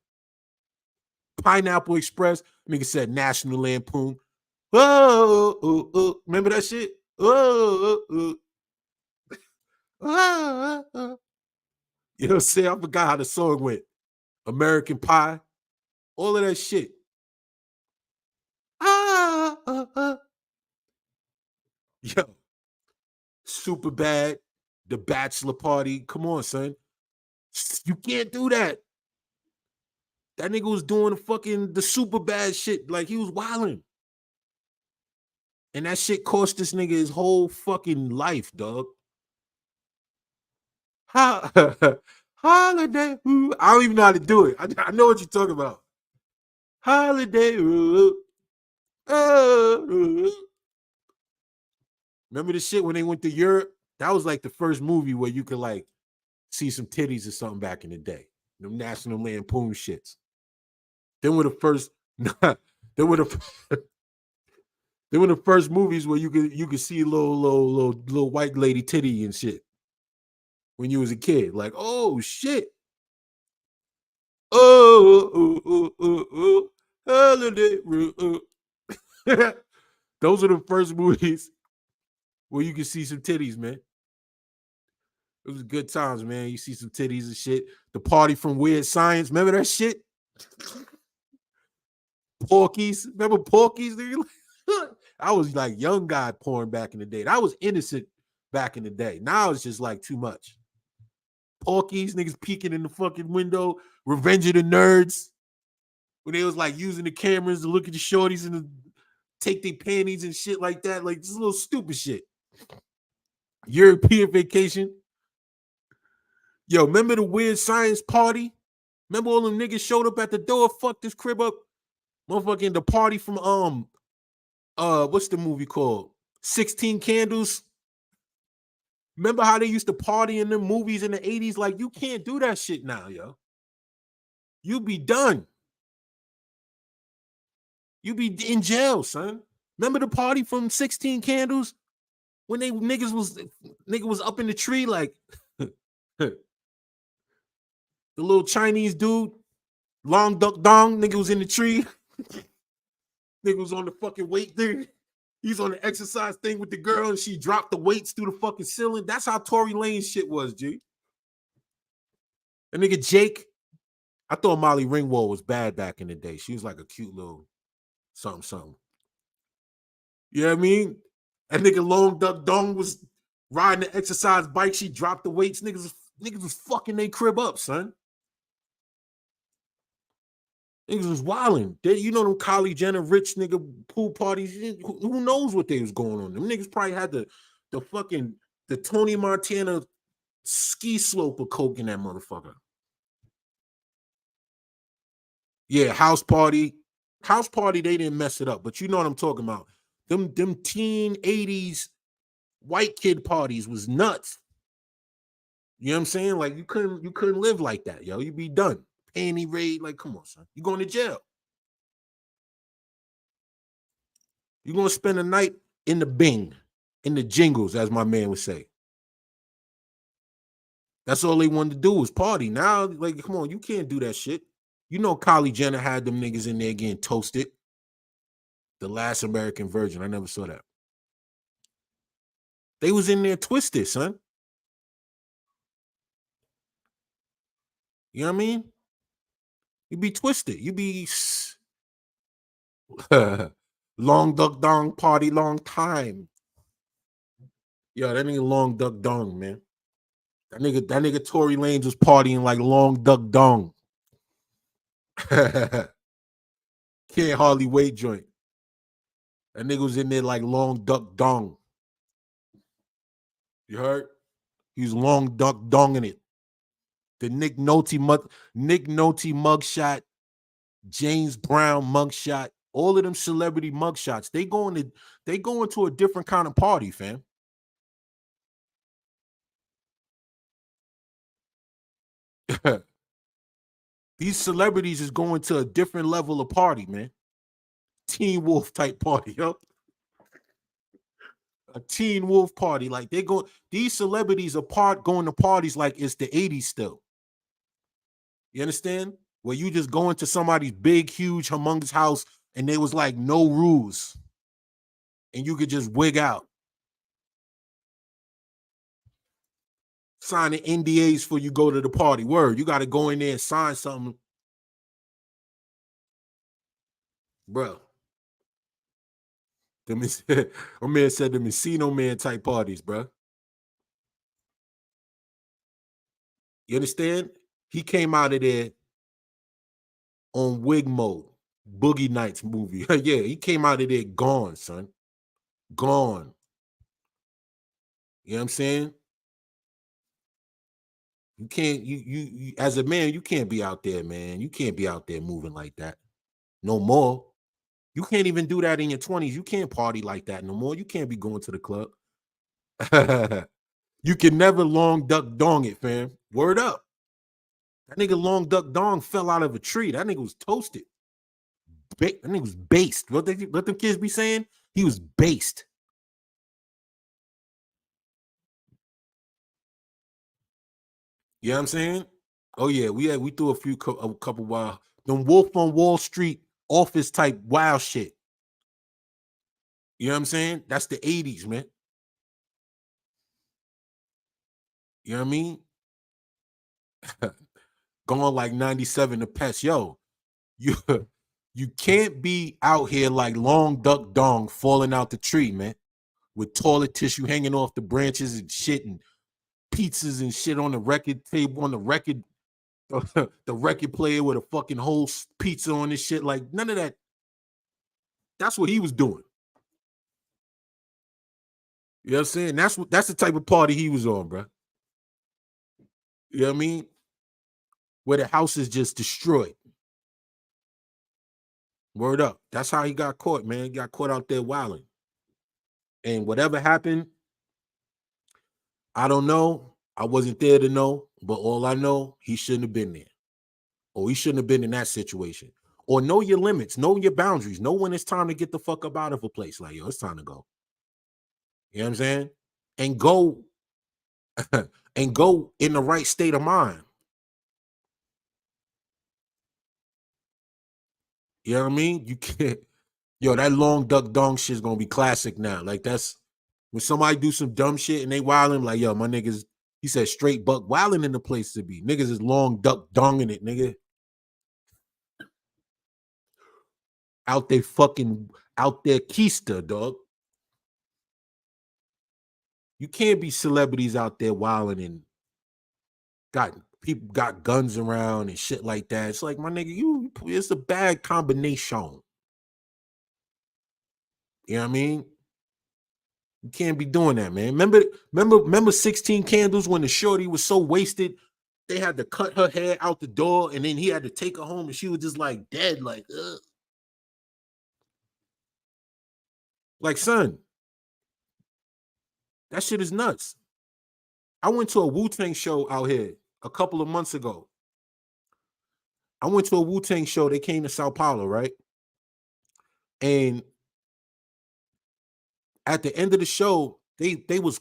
Pineapple Express, nigga said National Lampoon. Oh, remember that shit? Oh. You know what I'm saying? I forgot how the song went. American Pie, all of that shit. Yo, Super Bad, The Bachelor Party. Come on, son. You can't do that. That nigga was doing the super bad shit. Like, he was wilding. And that shit cost this nigga his whole fucking life, dog. Holiday. Ooh. I don't even know how to do it. I know what you're talking about. Holiday. Ooh. Remember the shit when they went to Europe? That was like the first movie where you could like see some titties or something back in the day. Them National Lampoon shits. Then were the first. They were the. They were the first movies where you could see a little white lady titty and shit when you was a kid. Like, oh shit. Holiday. Those are the first movies where you can see some titties, man. It was good times, man. You see some titties and shit. The Party from Weird Science. Remember that shit? Porkies. Remember Porkies? I was like young guy porn back in the day. I was innocent back in the day. Now it's just like too much. Porkies, niggas peeking in the fucking window. Revenge of the Nerds. When they was like using the cameras to look at the shorties and take their panties and shit like that. Like this little stupid shit. European Vacation. Yo, remember the Weird Science Party? Remember all them niggas showed up at the door, fucked this crib up? Motherfucking the party from what's the movie called? 16 Candles. Remember how they used to party in the movies in the 80s? Like, you can't do that shit now, yo. You be done. You be in jail, son. Remember the party from 16 Candles? When nigga was up in the tree, like the little Chinese dude, long duck dong, nigga was in the tree. Nigga was on the fucking weight thing. He's on the exercise thing with the girl, and she dropped the weights through the fucking ceiling. That's how Tory Lanez shit was, G. That nigga Jake, I thought Molly Ringwald was bad back in the day. She was like a cute little something, something. You know what I mean? That nigga Long Duck Dong was riding the exercise bike. She dropped the weights. Niggas was fucking they crib up, son. Niggas was wilding. You know them Kylie Jenner rich nigga pool parties. Who knows what they was going on? Them niggas probably had the fucking the Tony Montana ski slope of coke in that motherfucker. Yeah, house party. House party, they didn't mess it up, but you know what I'm talking about. Them teen 80s white kid parties was nuts. You know what I'm saying? Like you couldn't live like that, yo. You'd be done. Panty raid, like, come on, son. You going to jail. You're gonna spend a night in the Bing, in the jingles, as my man would say. That's all they wanted to do was party. Now, like, come on, you can't do that shit. You know Kylie Jenner had them niggas in there getting toasted. The Last American Virgin. I never saw that. They was in there twisted, son. You know what I mean? You be twisted. You be long duck dong party long time. Yo, that nigga long duck dong, man. That nigga Tory Lanez was partying like long duck dong. Can't hardly wait joint. That nigga was in there like long duck dong. You heard? He was long duck donging it. The Nick Nolte mugshot, James Brown mugshot, all of them celebrity mugshots. They going to a different kind of party, fam. These celebrities is going to a different level of party, man. Teen Wolf type party, yo. A Teen Wolf party. Like these celebrities are going to parties like it's the 80s still. You understand? Where you just go into somebody's big, huge, humongous house and there was like no rules. And you could just wig out. Signing NDAs before you go to the party. Word, you got to go in there and sign something. Bro. My man said the Encino Man type parties, bro. You understand? He came out of there on wig mode. Boogie Nights movie. Yeah, he came out of there gone, son. Gone. You know what I'm saying? You can't, you as a man, you can't be out there, man. You can't be out there moving like that. No more. You can't even do that in your 20s. You can't party like that no more. You can't be going to the club. You can never long duck dong it, fam. Word up. That nigga long duck dong fell out of a tree. That nigga was toasted. That nigga was based. What them kids be saying? He was based. You know what I'm saying? Oh yeah, we threw a couple wild. Them Wolf on Wall Street office type wild shit. You know what I'm saying? That's the 80s, man. You know what I mean? Going like 97 to pest. Yo, you you can't be out here like long duck dong falling out the tree, man, with toilet tissue hanging off the branches and shit and pizzas and shit on the record table, on the record, the record player with a fucking whole pizza on this shit. Like none of that. That's what he was doing. You know what I'm saying? That's the type of party he was on, bro. You know what I mean? Where the house is just destroyed. Word up. That's how he got caught, man. He got caught out there wilding. And whatever happened, I don't know. I wasn't there to know, but all I know, he shouldn't have been there. Or he shouldn't have been in that situation. Or know your limits, know your boundaries, know when it's time to get the fuck up out of a place. Like, yo, it's time to go. You know what I'm saying? And go and go in the right state of mind. You know what I mean? You can't, yo, that long duck dong shit's gonna be classic now. Like that's when somebody do some dumb shit and they wilding, like, yo, my niggas, he said straight buck wilding in the place to be. Niggas is long duck donging it, nigga. out there keister, dog. You can't be celebrities out there wilding and got people got guns around and shit like that. It's like, my nigga, it's a bad combination. You know what I mean? You can't be doing that, man. Remember 16 Candles when the shorty was so wasted, they had to cut her hair out the door, and then he had to take her home, and she was just like dead, like, ugh. Like, son, that shit is nuts. I went to a Wu-Tang show out here a couple of months ago. I went to a Wu-Tang show. They came to Sao Paulo, right? And at the end of the show, they was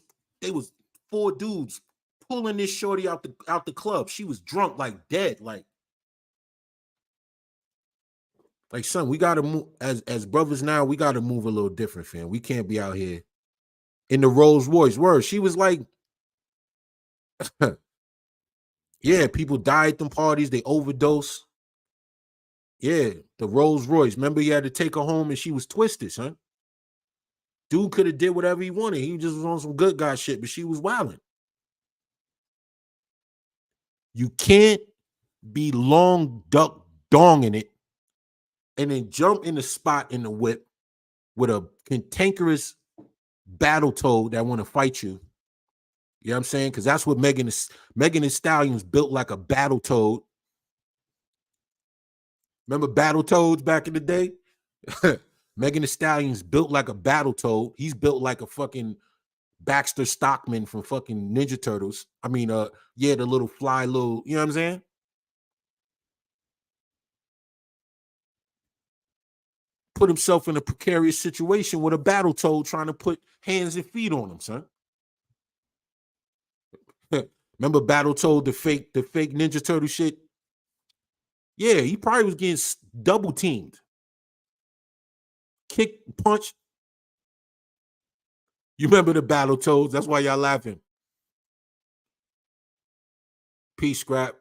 four dudes pulling this shorty out the club. She was drunk, like dead, like son. We gotta move as brothers now. We gotta move a little different, fam. We can't be out here in the Rolls Royce. Word, she was like, yeah, people die at them parties. They overdose. Yeah, the Rolls Royce. Remember, you had to take her home, and she was twisted, son. Dude could have did whatever he wanted. He just was on some good guy shit, but she was wilding. You can't be long duck donging it and then jump in the spot in the whip with a cantankerous battle toad that want to fight you. You know what I'm saying? Because that's what Megan Thee Stallion's built like a battle toad. Remember battle toads back in the day? Megan Thee Stallion's built like a battle toad. He's built like a fucking Baxter Stockman from fucking Ninja Turtles. I mean, yeah, the little fly little, you know what I'm saying? Put himself in a precarious situation with a battle toad trying to put hands and feet on him, son. Remember Battle Toad, the fake Ninja Turtle shit? Yeah, he probably was getting double teamed. Kick, punch. You remember the Battle Toads? That's why y'all laughing. Peace, Scrap.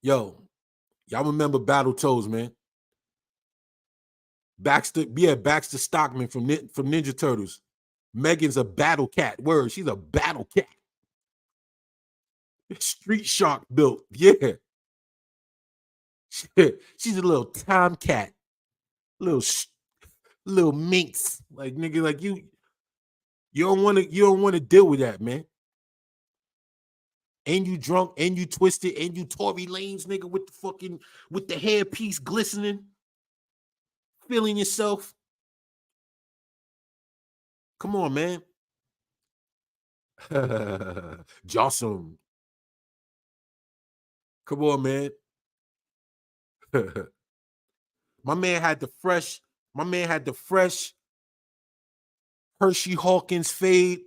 Yo, y'all remember Battle Toads, man? Baxter Stockman from Ninja Turtles. Megan's a battle cat. Word, she's a battle cat. Street Shark built. Yeah. She's a little tomcat. Little minx. Like, nigga, like you don't want to deal with that, man. And you drunk, and you twisted, and you Tory Lanez, nigga, with the hairpiece glistening, feeling yourself. Come on, man. Jossum. Come on, man. My man had the fresh Hershey Hawkins fade.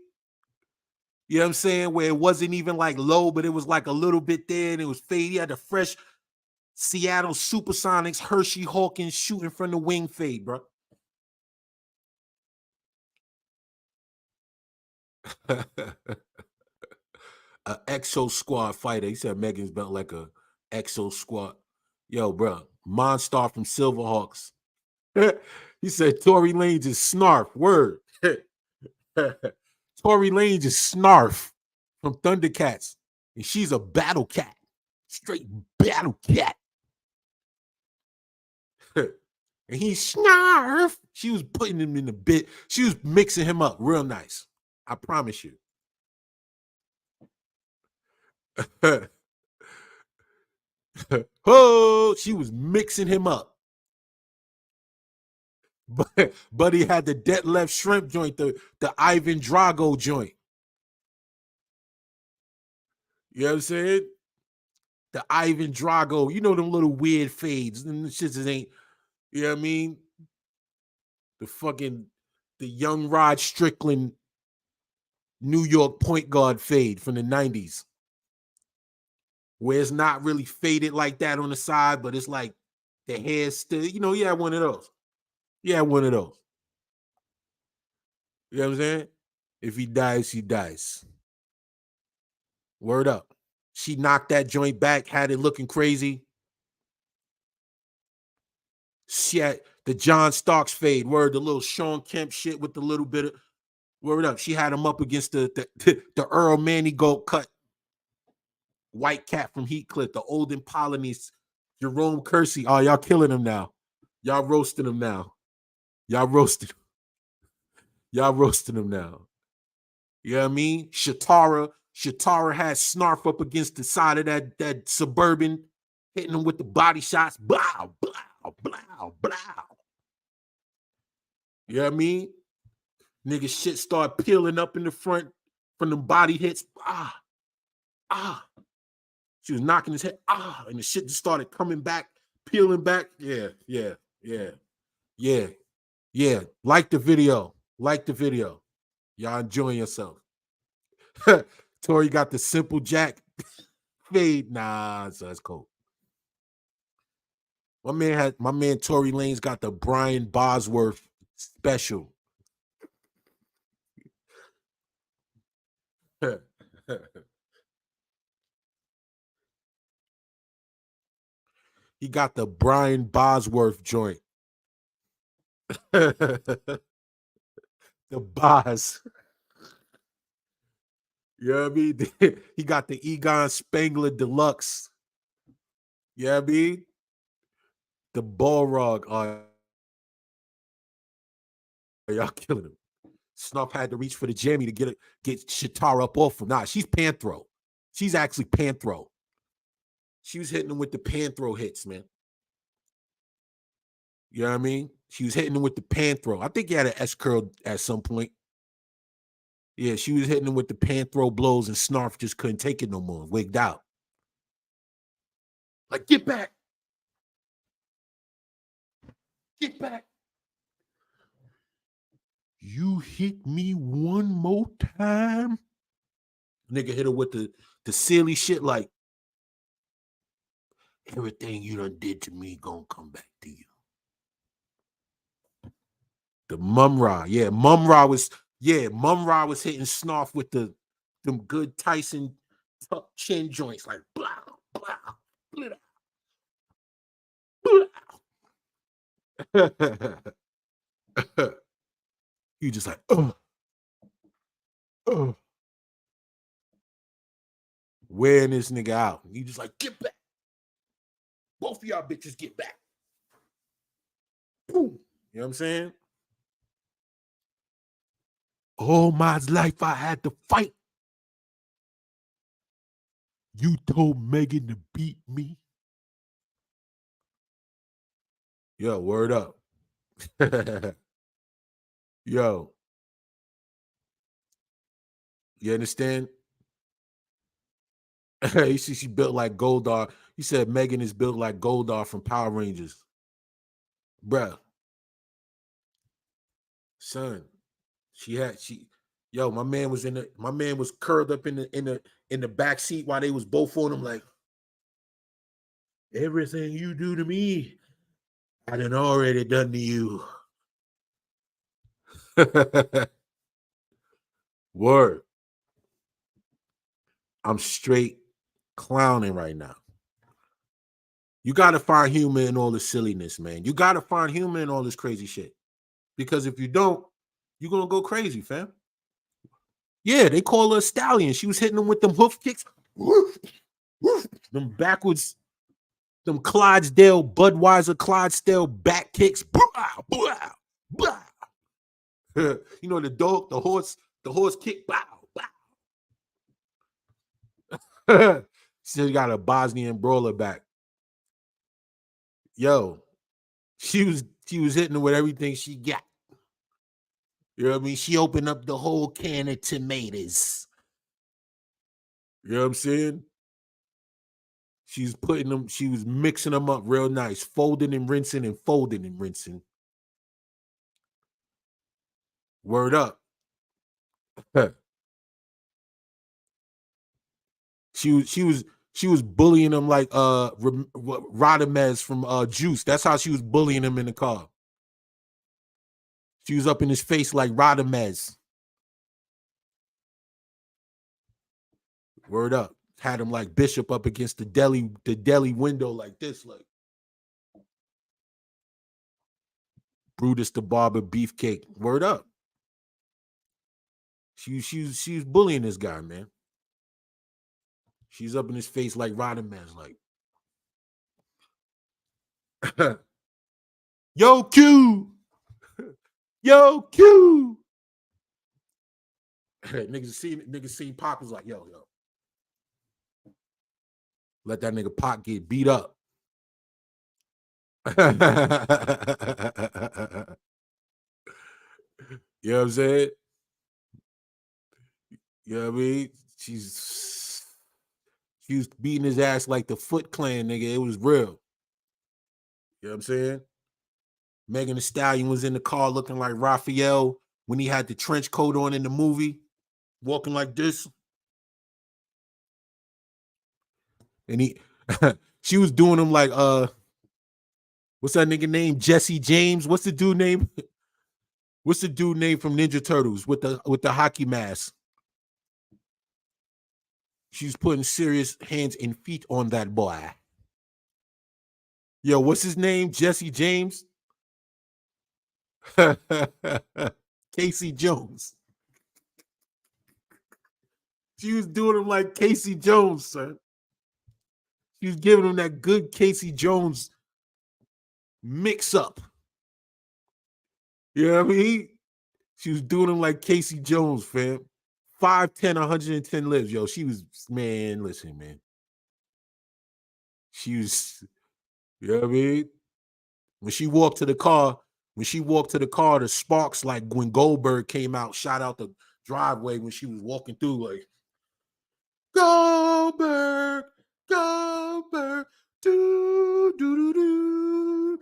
You know what I'm saying? Where it wasn't even like low, but it was like a little bit there, and it was fade. He had the fresh Seattle Supersonics Hershey Hawkins shooting from the wing fade, bro. A Exo Squad fighter. He said Megan's built like a Exo Squad. Yo, bro, Monstar from Silverhawks. He said Tory Lanez is snarf. Word. Tory Lanez is snarf from Thundercats, and she's a battle cat, straight battle cat. And he snarf. She was putting him in the bit. She was mixing him up real nice. I promise you. Oh, she was mixing him up. But he had the dead left shrimp joint, the Ivan Drago joint. You know what I'm saying? The Ivan Drago. You know them little weird fades. And shit just ain't, you know what I mean? The young Rod Strickland New York point guard fade from the 90s. Where it's not really faded like that on the side, but it's like the hair still, you had one of those. You had one of those. You know what I'm saying? If he dies, he dies. Word up. She knocked that joint back, had it looking crazy. She had the John Starks fade, word, the little Sean Kemp shit with the little bit of word up. She had him up against the Earl Manigault cut white cat from Heathcliff, the Olden Polynese, Jerome Kersey. Oh, y'all killing him now. Y'all roasting him now. Y'all roasting him. Y'all roasting him now. You know what I mean? Shatara had Snarf up against the side of that Suburban, hitting him with the body shots. Blow, blow, blow, blow. You know what I mean? Nigga shit start peeling up in the front from the body hits. Ah. She was knocking his head. And the shit just started coming back, peeling back. Yeah. Like the video. Y'all enjoying yourself. Tory got the simple jack fade. Nah, so that's cool. My man Tory Lanez got the Brian Bosworth special. He got the Brian Bosworth joint. The Bos. You know what I mean? He got the Egon Spangler Deluxe. You know what I mean? The Balrog. Y'all killing him. Snuff had to reach for the jammy to get Shatara up off him. Nah, she's Panthro. She's actually Panthro. She was hitting him with the Panthro hits, man. You know what I mean? She was hitting him with the Panthro. I think he had an S curl at some point. Yeah, she was hitting him with the Panthro blows, and Snarf just couldn't take it no more. Wigged out. Like, get back. Get back. You hit me one more time. Nigga hit her with the silly shit like, everything you done did to me gonna come back to you. The Mum-Ra. Yeah, Mum-Ra was hitting Snarf with them good Tyson tuck chin joints, like blah, blah, blah, blah. You just like, wearing this nigga out. You just like, get back. Both of y'all bitches get back. Boom. You know what I'm saying? All my life I had to fight. You told Megan to beat me. Yo, word up. Yo. You understand? You see, she built like Goldar. He said Megan is built like Goldar from Power Rangers. Bruh. Son. My man was curled up in the back seat while they was both on him, like, everything you do to me, I done already done to you. Word. I'm straight clowning right now. You got to find humor in all the silliness, man. You got to find humor in all this crazy shit. Because if you don't, you're going to go crazy, fam. Yeah, they call her a stallion. She was hitting them with them hoof kicks. Them backwards, them Clydesdale, Budweiser Clydesdale back kicks. You know, the horse kick. She got a Bosnian brawler back. Yo, she was hitting her with everything she got. You know what I mean? She opened up the whole can of tomatoes. You know what I'm saying? She was mixing them up real nice, folding and rinsing and folding and rinsing. Word up. She was bullying him like Radamez from Juice. That's how she was bullying him in the car. She was up in his face like Radamez. Word up. Had him like Bishop up against the deli window like this, like. Brutus the Barber Beefcake. Word up. She was bullying this guy, man. She's up in his face like Rodden Man's like, yo, Q. Yo, Q. niggas seen Pac was like, yo. Let that nigga Pac get beat up. You know what I'm saying? You know what I mean? She was beating his ass like the Foot Clan, nigga. It was real. You know what I'm saying? Megan Thee Stallion was in the car looking like Raphael when he had the trench coat on in the movie, walking like this. And she was doing him like, what's that nigga name? Jesse James. What's the dude name? What's the dude name from Ninja Turtles with the hockey mask? She's putting serious hands and feet on that boy. Yo, what's his name? Jesse James? Casey Jones. She was doing him like Casey Jones, son. She was giving him that good Casey Jones mix up. You know what I mean? She was doing him like Casey Jones, fam. 5'10", 110 lives. Yo, she was, man, listen, man. She was, you know what I mean? When she walked to the car, the sparks, like when Goldberg came out, shot out the driveway when she was walking through, like, Goldberg, Goldberg, do, do, do, do,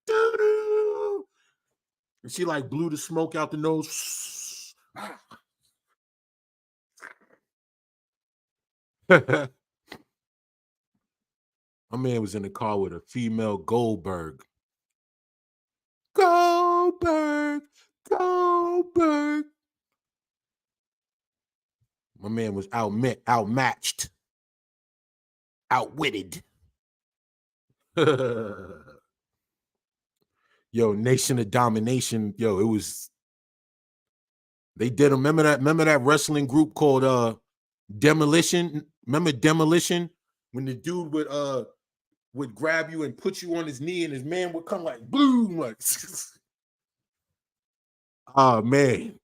do, do. And she like blew the smoke out the nose. My man was in the car with a female Goldberg. Goldberg, Goldberg. My man was outmatched, outwitted. Yo, Nation of Domination. Yo, it was. They did. Remember that wrestling group called Demolition? Remember Demolition? When the dude would grab you and put you on his knee, and his man would come like boom, like. Oh man.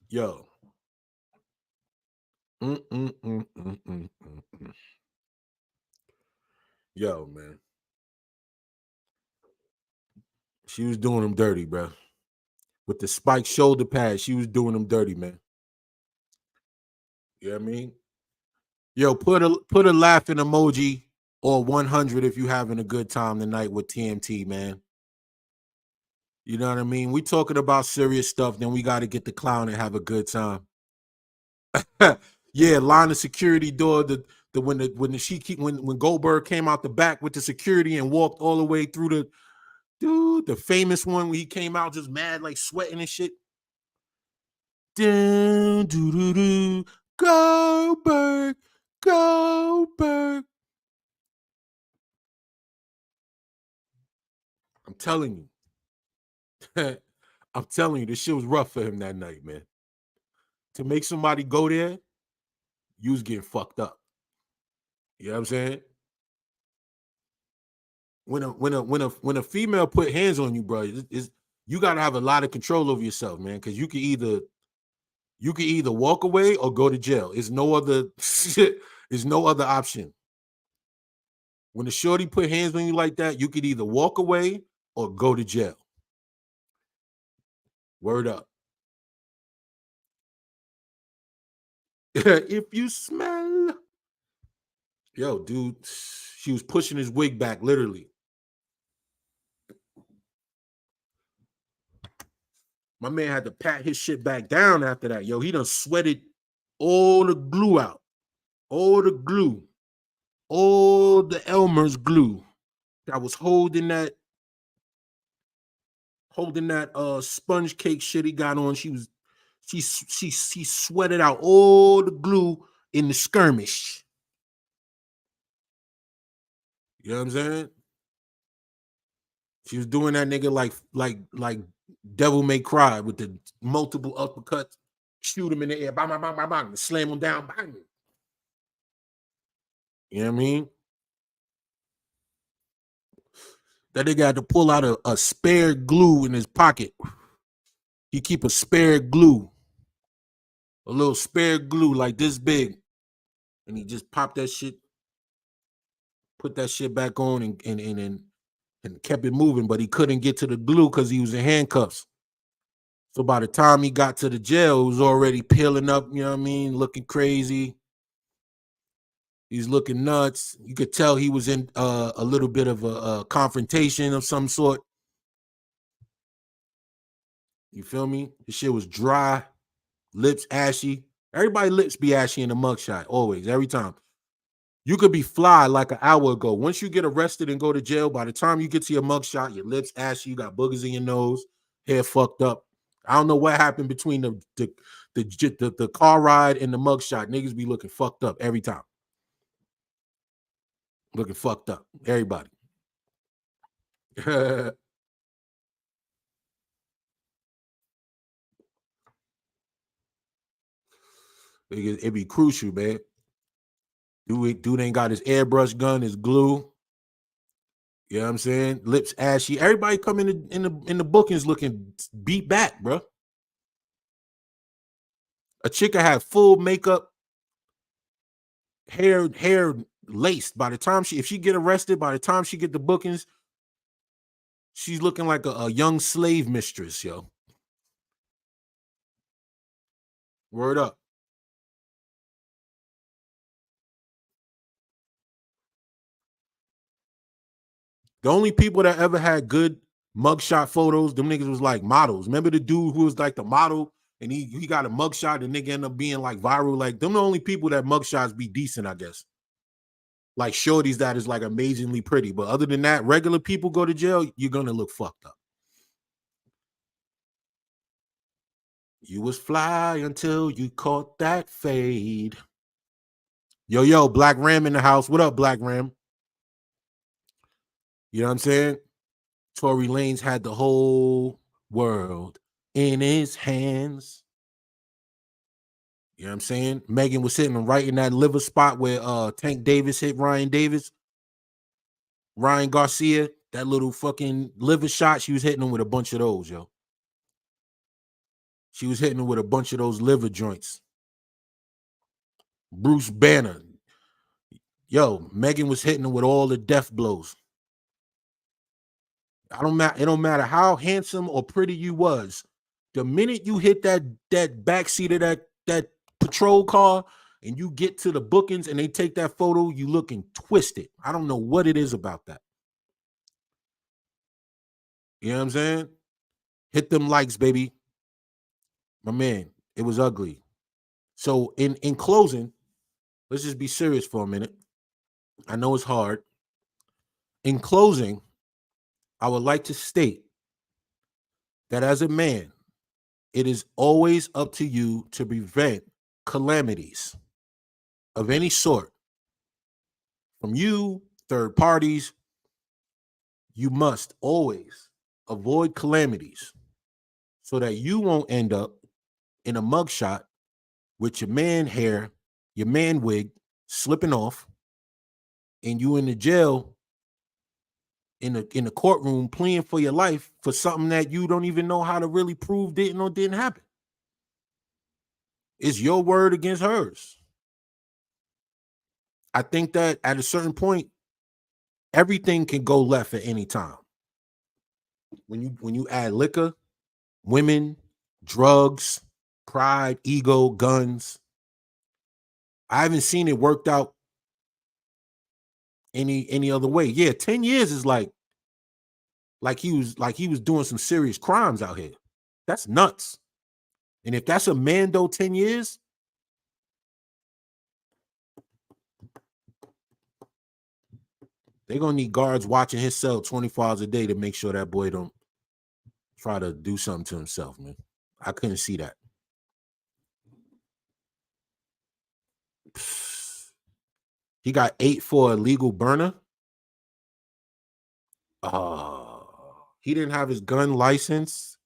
Yo. Yo, man. She was doing him dirty, bro. With the spiked shoulder pads, she was doing him dirty, man. You know what I mean? Yo, put a laughing emoji or 100 if you having a good time tonight with TMT, man. You know what I mean? We talking about serious stuff, then we got to get the clown and have a good time. Yeah, line the security door. When Goldberg came out the back with the security and walked all the way through the famous one when he came out just mad, like sweating and shit. Goldberg, Goldberg. I'm telling you. I'm telling you, this shit was rough for him that night, man. To make somebody go there, you was getting fucked up. You know what I'm saying? When a female put hands on you, bro, you gotta have a lot of control over yourself, man. Because you can either walk away or go to jail. There's no other option. When a shorty put hands on you like that, you could either walk away or go to jail. Word up. If you smell. Yo, dude, she was pushing his wig back, literally. My man had to pat his shit back down after that. Yo, he done sweated all the glue out. All the glue. All the Elmer's glue that was holding that sponge cake shit he got on. She sweated out all the glue in the skirmish. You know what I'm saying? She was doing that nigga like Devil May Cry with the multiple uppercuts, shoot him in the air, bang, bang, bang, bang, bang, slam him down, bang. You know what I mean? That nigga had to pull out a spare glue in his pocket. He keep a spare glue, a little spare glue like this big, and he just popped that shit, put that shit back on, and kept it moving. But he couldn't get to the glue because he was in handcuffs. So by the time he got to the jail, it was already peeling up. You know what I mean? Looking crazy. He's looking nuts. You could tell he was in a little bit of a confrontation of some sort. You feel me? The shit was dry, lips ashy. Everybody's lips be ashy in a mugshot, always, every time. You could be fly like an hour ago. Once you get arrested and go to jail, by the time you get to your mugshot, your lips ashy, you got boogers in your nose, hair fucked up. I don't know what happened between the car ride and the mugshot. Niggas be looking fucked up every time. Looking fucked up. Everybody. It be crucial, man. Dude ain't got his airbrush gun, his glue. You know what I'm saying? Lips ashy. Everybody come in the bookings looking beat back, bro. A chick that had full makeup, hair laced. By the time if she get arrested, by the time she get the bookings, she's looking like a young slave mistress, yo. Word up. The only people that ever had good mugshot photos, them niggas was like models. Remember the dude who was like the model and he got a mugshot and nigga ended up being like viral? Like, them the only people that mugshots be decent, I guess. Like shorties that is like amazingly pretty. But other than that, regular people go to jail, you're gonna look fucked up. You was fly until you caught that fade. Yo, Black Ram in the house. What up, Black Ram? You know what I'm saying? Tory Lanez had the whole world in his hands. You know what I'm saying? Megan was sitting right in that liver spot where Tank Davis hit Ryan Garcia, that little fucking liver shot. She was hitting him with a bunch of those, yo. She was hitting him with a bunch of those liver joints. Bruce Banner. Yo, Megan was hitting him with all the death blows. It don't matter how handsome or pretty you was. The minute you hit that backseat of that patrol car and you get to the bookings and they take that photo, you looking twisted. I don't know what it is about that. You know what I'm saying? Hit them likes, baby. My man, it was ugly. So in closing, let's just be serious for a minute. I know it's hard. In closing, I would like to state that as a man, it is always up to you to prevent calamities of any sort from you, third parties. You must always avoid calamities so that you won't end up in a mugshot with your man hair, your man wig slipping off, and you in the jail in the courtroom pleading for your life for something that you don't even know how to really prove didn't or didn't happen. It's your word against hers. I think that at a certain point, everything can go left at any time. When you add liquor, women, drugs, pride, ego, guns, I haven't seen it worked out any other way. Yeah, 10 years is like he was doing some serious crimes out here. That's nuts. And if that's a man though, 10 years, they're gonna need guards watching his cell 24 hours a day to make sure that boy don't try to do something to himself, man. I couldn't see that. He got 8 for a legal burner. Oh. he didn't have his gun license.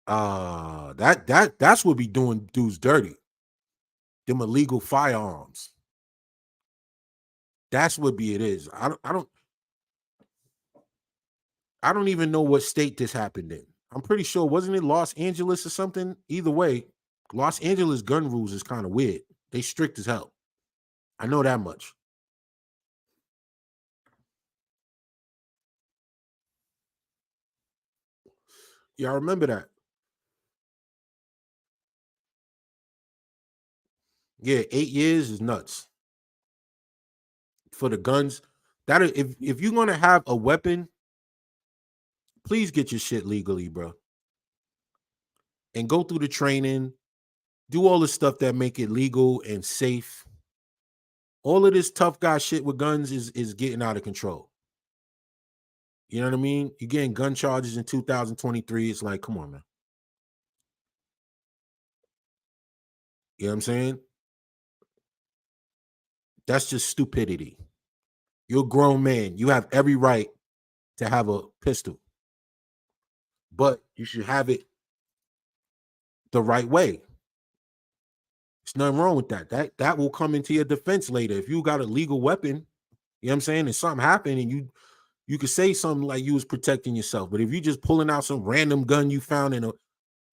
That's what be doing dudes dirty. Them illegal firearms. That's what it is. I don't even know what state this happened in. I'm pretty sure, wasn't it Los Angeles or something? Either way, Los Angeles gun rules is kind of weird. They strict as hell. I know that much. Yeah, I remember that. Yeah, 8 years is nuts for the guns. That if you're gonna have a weapon, please get your shit legally, bro, and go through the training. Do all the stuff that make it legal and safe. All of this tough guy shit with guns is getting out of control. You know what I mean? You're getting gun charges in 2023. It's like, come on, man. You know what I'm saying? That's just stupidity. You're a grown man. You have every right to have a pistol, but you should have it the right way. There's nothing wrong with that. That will come into your defense later. If you got a legal weapon, you know what I'm saying, and something happened and you could say something like you was protecting yourself. But if you just pulling out some random gun you found in a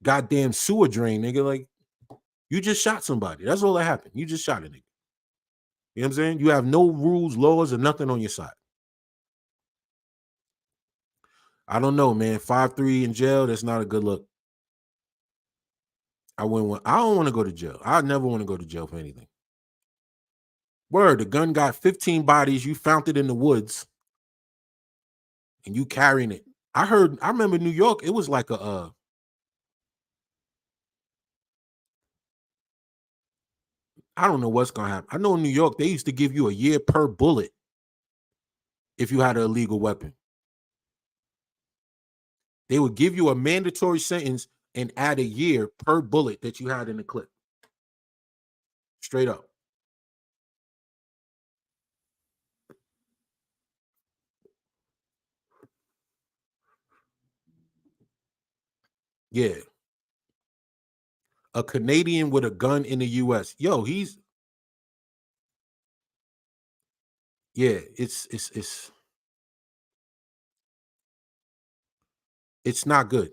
goddamn sewer drain, nigga, like you just shot somebody. That's all that happened. You just shot a nigga. You know what I'm saying? You have no rules, laws, or nothing on your side. I don't know, man. 5-3 in jail, that's not a good look. I don't want to go to jail. I never want to go to jail for anything. Word, the gun got 15 bodies. You found it in the woods and you carrying it. I remember New York, it was like I don't know what's gonna happen. I know in New York, they used to give you a year per bullet if you had an illegal weapon. They would give you a mandatory sentence and add a year per bullet that you had in the clip. Straight up. Yeah. A Canadian with a gun in the US. Yo, yeah, it's not good.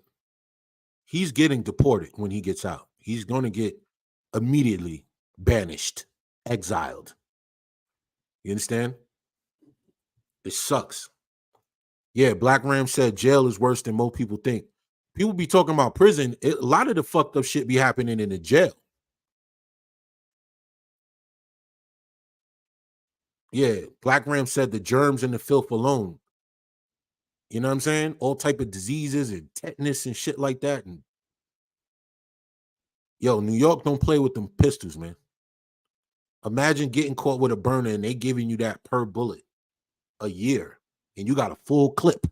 He's getting deported when he gets out. He's gonna get immediately banished, exiled. You understand? It sucks. Yeah, Black Ram said jail is worse than most people think. People be talking about prison. A lot of the fucked up shit be happening in the jail. Yeah, Black Ram said the germs and the filth alone. You know what I'm saying? All type of diseases and tetanus and shit like that. And yo, New York don't play with them pistols, man. Imagine getting caught with a burner and they giving you that per bullet a year, and you got a full clip.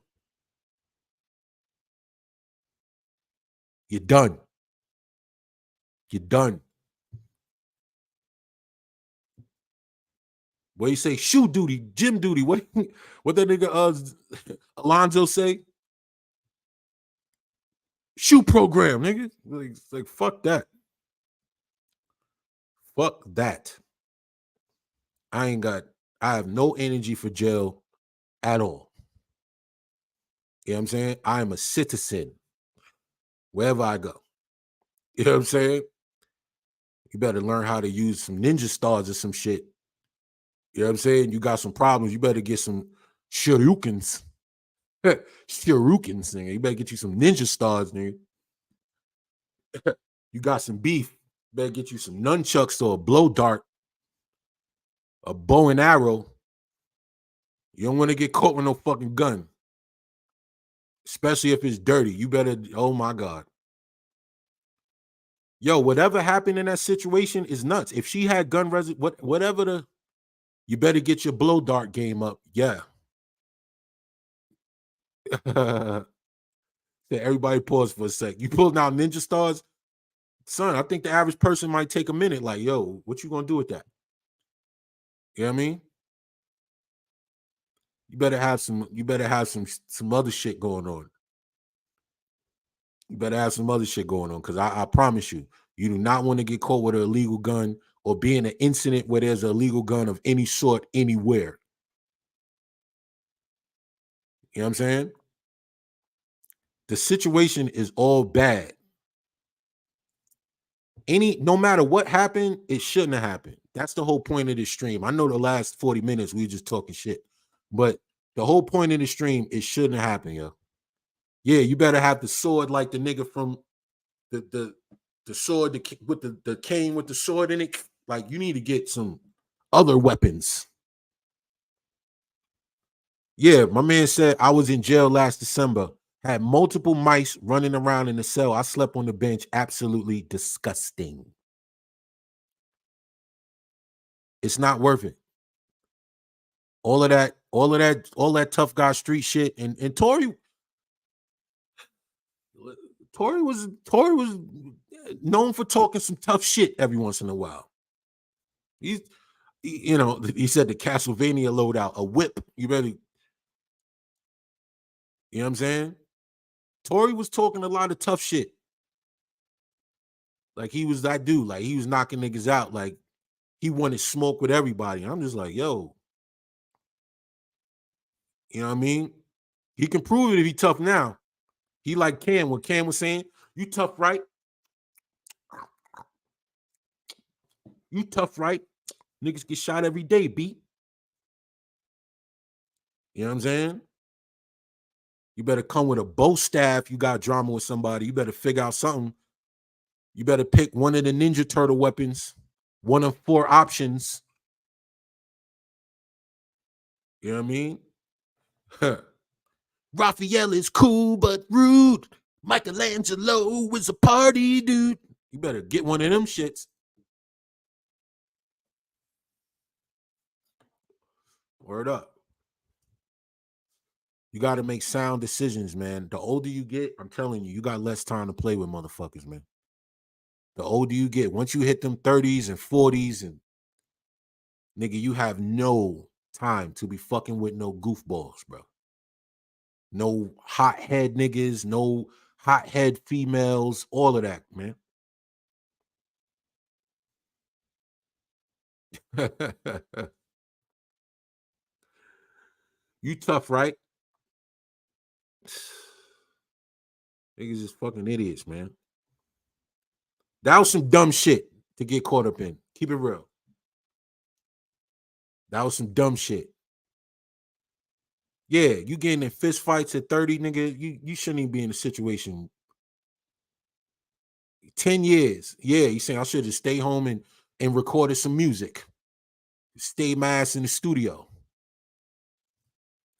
You're done. You're done. What you say? Shoe duty, gym duty. What that nigga Alonzo say? Shoe program, nigga. Like fuck that. Fuck that. I have no energy for jail at all. You know what I'm saying? I am a citizen wherever I go. You know what I'm saying? You better learn how to use some ninja stars or some shit. You know what I'm saying? You got some problems. You better get some shurikens. Shurikens, nigga. You better get you some ninja stars, nigga. You got some beef. You better get you some nunchucks or a blow dart, a bow and arrow. You don't want to get caught with no fucking gun, especially if it's dirty. You better, oh my God. Yo, whatever happened in that situation is nuts. If she had whatever you better get your blow dart game up. Yeah. Everybody pause for a sec. You pulled out ninja stars, son. I think the average person might take a minute. Like, yo, what you gonna do with that? You know what I mean? You better have some other shit going on. You better have some other shit going on, because I promise you, you do not want to get caught with an illegal gun or be in an incident where there's a illegal gun of any sort anywhere. You know what I'm saying? The situation is all bad. No matter what happened, it shouldn't have happened. That's the whole point of this stream. I know the last 40 minutes we just talking shit, but the whole point of the stream, it shouldn't have happened, yo. Yeah, you better have the sword like the nigga from the sword with the cane with the sword in it. Like, you need to get some other weapons. Yeah, my man said I was in jail last December. Had multiple mice running around in the cell. I slept on the bench. Absolutely disgusting. It's not worth it. All that tough guy street shit. And Tory was known for talking some tough shit every once in a while. He said the Castlevania loadout, a whip. You know what I'm saying? Tory was talking a lot of tough shit. Like, he was that dude. Like, he was knocking niggas out. Like, he wanted smoke with everybody. And I'm just like, yo, you know what I mean? He can prove it if he tough now. He like Cam, what Cam was saying, you tough, right? You tough, right? Niggas get shot every day, B. You know what I'm saying? You better come with a bow staff. You got drama with somebody. You better figure out something. You better pick one of the Ninja Turtle weapons, one of 4 options. You know what I mean? Raphael is cool but rude. Michelangelo is a party dude. You better get one of them shits. Word up. You got to make sound decisions, man. The older you get, I'm telling you, you got less time to play with motherfuckers, man. The older you get, once you hit them 30s and 40s, and nigga, you have no time to be fucking with no goofballs, bro. No hothead niggas, no hothead females, all of that, man. You tough, right? Niggas is fucking idiots, man. That was some dumb shit to get caught up in. Keep it real. That was some dumb shit. Yeah, you getting in fist fights at 30, nigga. You shouldn't even be in a situation. 10 years. Yeah, you saying I should have stayed home and recorded some music. Stay my ass in the studio.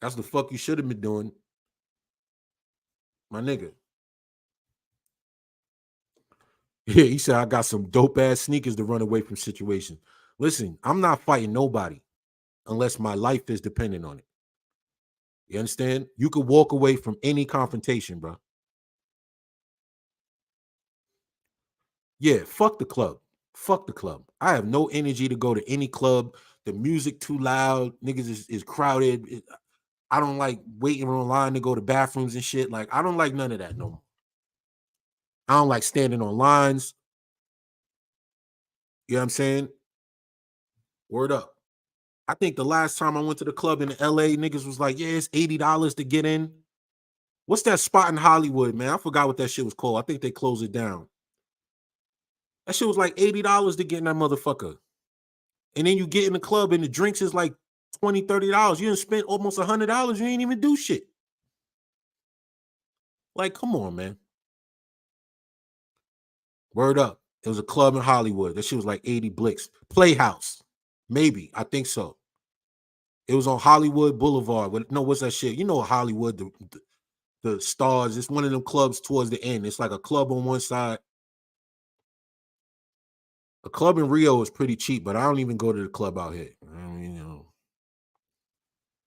That's the fuck you should have been doing, my nigga. Yeah, he said I got some dope ass sneakers to run away from situations. Listen, I'm not fighting nobody unless my life is dependent on it. You understand? You could walk away from any confrontation, bro. Yeah, fuck the club. Fuck the club. I have no energy to go to any club. The music too loud. Niggas is crowded. I don't like waiting online to go to bathrooms and shit. Like, I don't like none of that no more. I don't like standing on lines. You know what I'm saying? Word up. I think the last time I went to the club in LA, niggas was like, yeah, it's $80 to get in. What's that spot in Hollywood, man? I forgot what that shit was called. I think they closed it down. That shit was like $80 to get in that motherfucker. And then you get in the club and the drinks is like $20, $30. You done spent almost $100. You ain't even do shit. Like, come on, man. Word up. It was a club in Hollywood. That shit was like 80 blicks. Playhouse. Maybe. I think so. It was on Hollywood Boulevard. No, what's that shit? You know Hollywood, the Stars. It's one of them clubs towards the end. It's like a club on one side. A club in Rio is pretty cheap, but I don't even go to the club out here. I mean,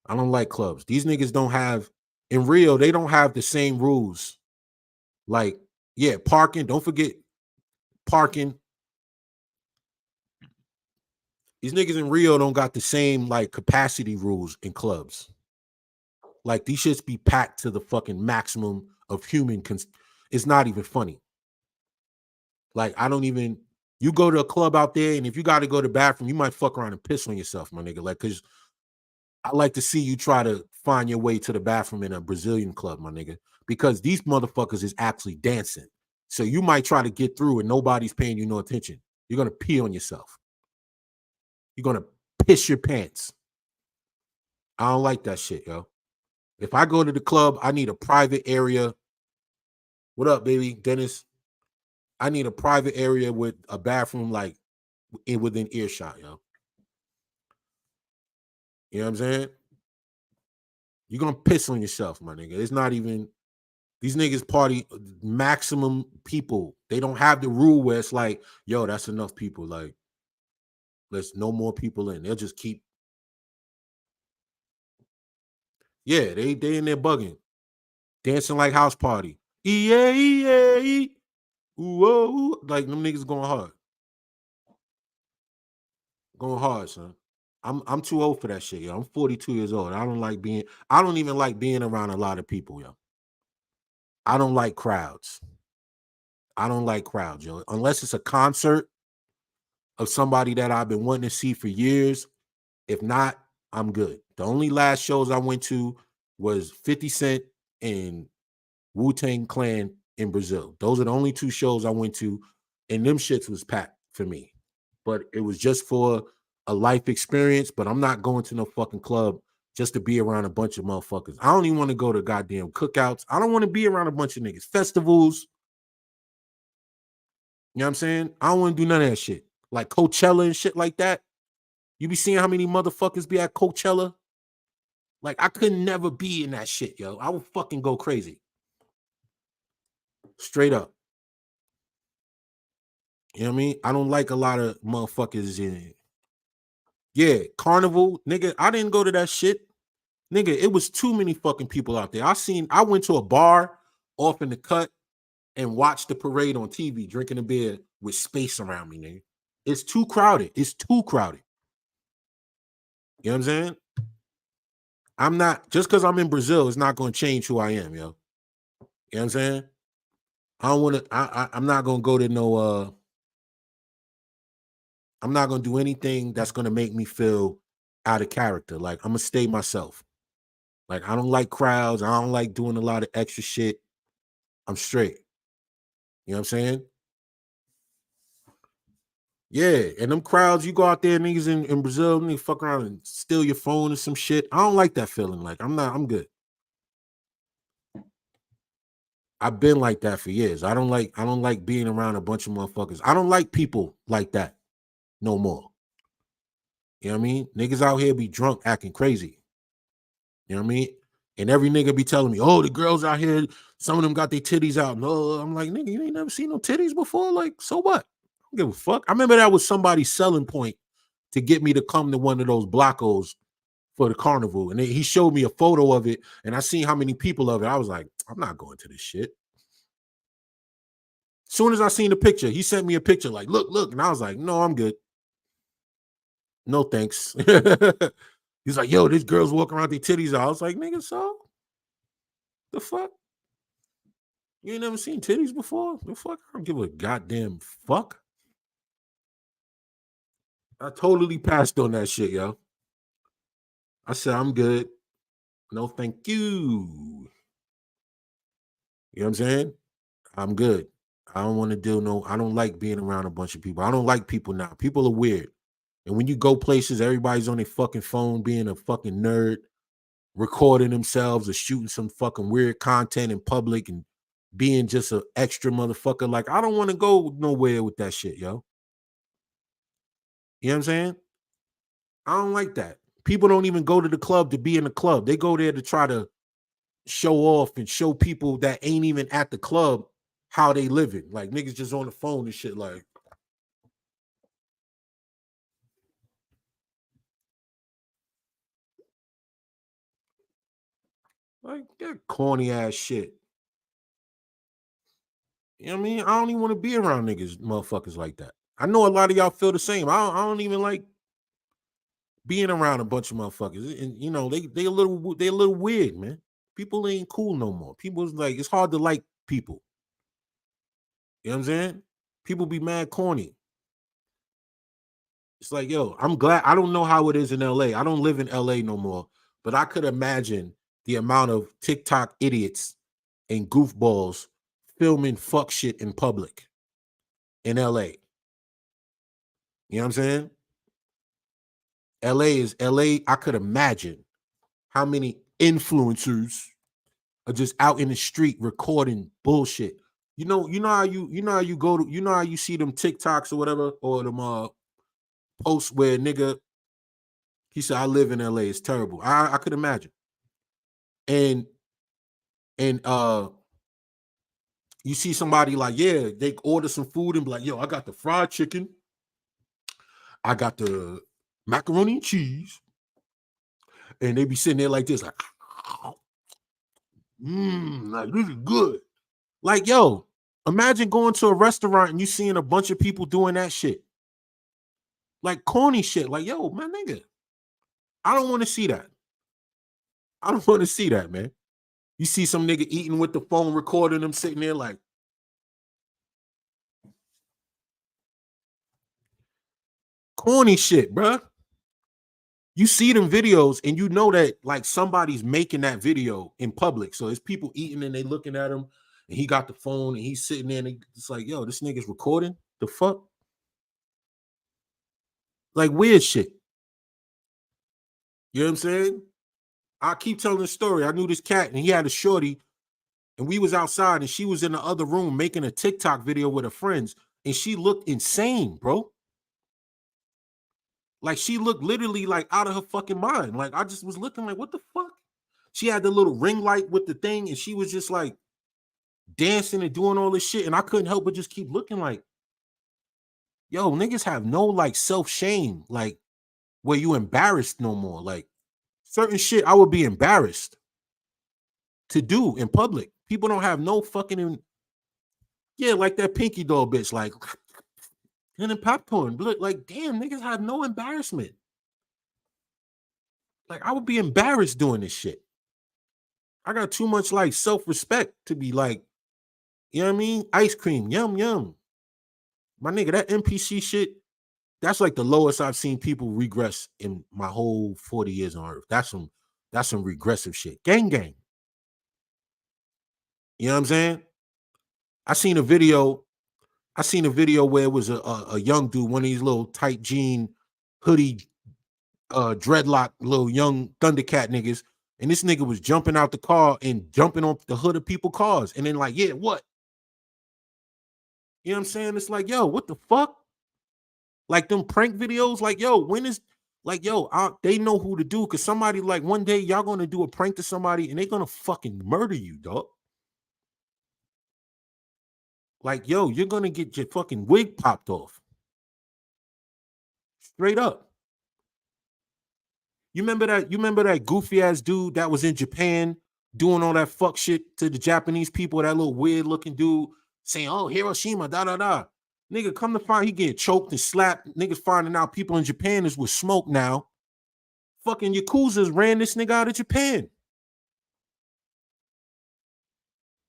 I don't like clubs. These niggas don't have, in Rio, they don't have the same rules. Like, yeah, parking. Don't forget parking. These niggas in Rio don't got the same like capacity rules in clubs. Like these shits be packed to the fucking maximum of human. It's not even funny. Like I don't even. You go to a club out there, and if you got to go to the bathroom, you might fuck around and piss on yourself, my nigga. Like, cause I like to see you try to find your way to the bathroom in a Brazilian club, my nigga, because these motherfuckers is actually dancing. So you might try to get through and nobody's paying you no attention. You're gonna pee on yourself. You're gonna piss your pants. I don't like that shit, yo. If I go to the club, I need a private area. What up, baby? Dennis. I need a private area with a bathroom like within earshot, yo. You know what I'm saying? You're gonna piss on yourself, my nigga. It's not even these niggas party maximum people. They don't have the rule where it's like, yo, that's enough people. Like, let's no more people in. They'll just keep. Yeah, they in there bugging, dancing like house party. Yeah, whoa, like them niggas going hard, son. I'm too old for that shit, yo. I'm 42 years old. I don't even like being around a lot of people, yo. I don't like crowds. I don't like crowds, yo. Unless it's a concert of somebody that I've been wanting to see for years. If not, I'm good. The only last shows I went to was 50 Cent and Wu-Tang Clan in Brazil. Those are the only two shows I went to, and them shits was packed for me. But it was just for a life experience, but I'm not going to no fucking club just to be around a bunch of motherfuckers. I don't even want to go to goddamn cookouts. I don't want to be around a bunch of niggas. Festivals, you know what I'm saying? I don't want to do none of that shit. Like Coachella and shit like that. You be seeing how many motherfuckers be at Coachella? Like, I could never be in that shit, yo. I would fucking go crazy. Straight up. You know what I mean? I don't like a lot of motherfuckers in it. Yeah, Carnival, nigga, I didn't go to that shit. Nigga, it was too many fucking people out there. I went to a bar off in the cut and watched the parade on TV, drinking a beer with space around me, nigga. It's too crowded. It's too crowded. You know what I'm saying? I'm not, just because I'm in Brazil, it's not going to change who I am, yo. You know what I'm saying? I don't want to, I'm not going to go to no, I'm not going to do anything that's going to make me feel out of character. Like, I'm going to stay myself. Like, I don't like crowds. I don't like doing a lot of extra shit. I'm straight. You know what I'm saying? Yeah. And them crowds, you go out there, niggas in Brazil, and they fuck around and steal your phone or some shit. I don't like that feeling. Like, I'm good. I've been like that for years. I don't like being around a bunch of motherfuckers. I don't like people like that no more. You know what I mean? Niggas out here be drunk acting crazy. You know what I mean? And every nigga be telling me, oh, the girls out here, some of them got their titties out. No, I'm like, nigga, you ain't never seen no titties before? Like, so what? I don't give a fuck. I remember that was somebody's selling point to get me to come to one of those blockos for the carnival. And he showed me a photo of it, and I seen how many people of it. I was like, I'm not going to this shit. As soon as I seen the picture, he sent me a picture like, look. And I was like, no, I'm good. No, thanks. He's like, yo, this girl's walking around with their titties out. I was like, nigga, so the fuck? You ain't never seen titties before? The fuck? I don't give a goddamn fuck. I totally passed on that shit, yo. I said, I'm good. No, thank you. You know what I'm saying? I'm good. I don't want to do no, I don't like being around a bunch of people. I don't like people now. People are weird. And when you go places, everybody's on their fucking phone being a fucking nerd, recording themselves or shooting some fucking weird content in public and being just an extra motherfucker. Like, I don't want to go nowhere with that shit, yo. You know what I'm saying? I don't like that. People don't even go to the club to be in the club. They go there to try to show off and show people that ain't even at the club how they living. Like niggas just on the phone and shit. Like that corny ass shit. You know what I mean? I don't even want to be around niggas, motherfuckers like that. I know a lot of y'all feel the same. I don't even like. being around a bunch of motherfuckers, and you know they a little weird, man. People ain't cool no more. People's like it's hard to like people. You know what I'm saying? People be mad corny. It's like, yo, I'm glad. I don't know how it is in LA. I don't live in LA no more, but I could imagine the amount of TikTok idiots and goofballs filming fuck shit in public in LA. You know what I'm saying? LA is LA. I could imagine how many influencers are just out in the street recording bullshit. How you go to, how you see them TikToks or whatever, or them posts where nigga, he said, I live in LA. It's terrible. I could imagine. And you see somebody like, yeah, they order some food and be like, yo, I got the fried chicken, I got the macaroni and cheese, and they be sitting there like this, like, like this is good. Like, yo, imagine going to a restaurant and you seeing a bunch of people doing that shit. Like corny shit. Like, yo, my nigga, I don't want to see that. I don't want to see that, man. You see some nigga eating with the phone, recording them sitting there like, corny shit, bruh. You see them videos and you know that like somebody's making that video in public. So it's people eating and they looking at him and he got the phone and he's sitting there and it's like, yo, this nigga's recording. The fuck? Like weird shit. You know what I'm saying? I keep telling the story. I knew this cat and he had a shorty and we was outside and she was in the other room making a TikTok video with her friends and she looked insane, bro. Like she looked literally like out of her fucking mind. Like I just was looking like, what the fuck? She had the little ring light with the thing and she was just like dancing and doing all this shit. And I couldn't help but just keep looking like, yo, niggas have no like self-shame, like where you embarrassed no more. Like certain shit I would be embarrassed to do in public. People don't have no fucking, yeah, like that Pinky Doll bitch, like, and then popcorn. Like, damn, niggas have no embarrassment. Like, I would be embarrassed doing this shit. I got too much like self-respect to be like, you know what I mean? Ice cream, yum, yum. My nigga, that NPC shit, that's like the lowest I've seen people regress in my whole 40 years on earth. That's some regressive shit. Gang gang. You know what I'm saying? I seen a video. I seen a video where it was a young dude, one of these little tight jean hoodie, dreadlock, little young Thundercat niggas. And this nigga was jumping out the car and jumping on the hood of people's cars. And then like, yeah, what? You know what I'm saying? It's like, yo, what the fuck? Like them prank videos, like, yo, when is like, yo, they know who to do because somebody like one day y'all gonna do a prank to somebody and they're gonna fucking murder you, dog. Like, yo, you're gonna get your fucking wig popped off. Straight up. You remember that goofy ass dude that was in Japan doing all that fuck shit to the Japanese people, that little weird looking dude saying, oh, Hiroshima, da da da. Nigga, come to find he getting choked and slapped. Niggas finding out people in Japan is with smoke now. Fucking Yakuzas ran this nigga out of Japan.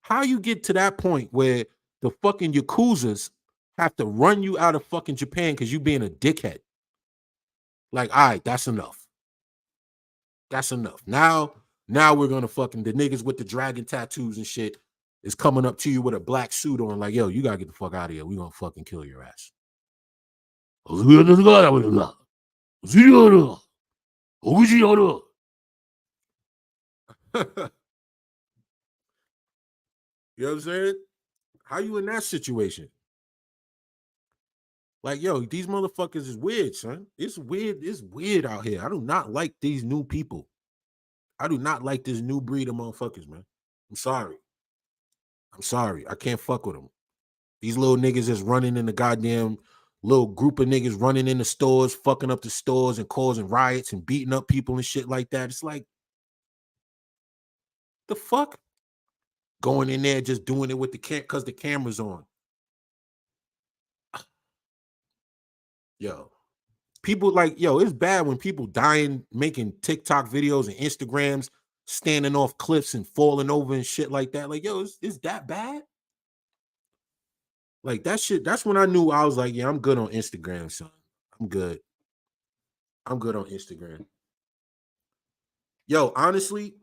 How you get to that point where the fucking Yakuzas have to run you out of fucking Japan because you being a dickhead? Like, all right, that's enough. That's enough. Now we're gonna fucking the niggas with the dragon tattoos and shit is coming up to you with a black suit on, like, yo, you gotta get the fuck out of here. We gonna fucking kill your ass. You know what I'm saying? How you in that situation? Like, yo, these motherfuckers is weird, son. It's weird. It's weird out here. I do not like these new people. I do not like this new breed of motherfuckers, man. I'm sorry. I'm sorry. I can't fuck with them. These little niggas is running in the goddamn little group of niggas running in the stores, fucking up the stores and causing riots and beating up people and shit like that. It's like, the fuck? Going in there just doing it with the because the camera's on. Yo. People like, yo, it's bad when people dying, making TikTok videos and Instagrams, standing off cliffs and falling over and shit like that. Like, yo, is that bad? Like that shit. That's when I knew I was like, yeah, I'm good on Instagram, son. I'm good. I'm good on Instagram. Yo, honestly,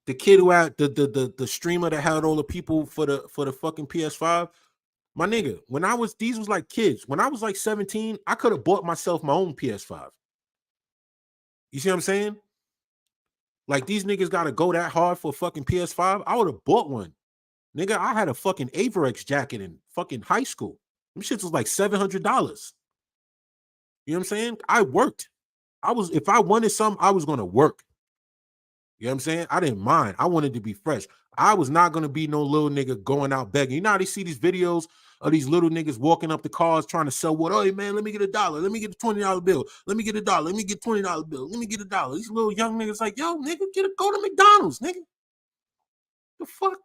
the kid who had the streamer that had all the people for the fucking PS5, my nigga, when I was these was like kids. When I was like 17, I could have bought myself my own PS5. You see what I'm saying? Like these niggas gotta go that hard for a fucking PS5. I would have bought one. Nigga, I had a fucking Averex jacket in fucking high school. Them shits was like $700. You know what I'm saying? I worked. If I wanted something, I was gonna work. You know what I'm saying? I didn't mind. I wanted to be fresh. I was not gonna be no little nigga going out begging. You know how they see these videos of these little niggas walking up the cars trying to sell what? Oh, hey, man, let me get $1. Let me get a $20 bill. Let me get $1. Let me get $20 bill. Let me get $1. These little young niggas like, yo, nigga, go to McDonald's, nigga. The fuck?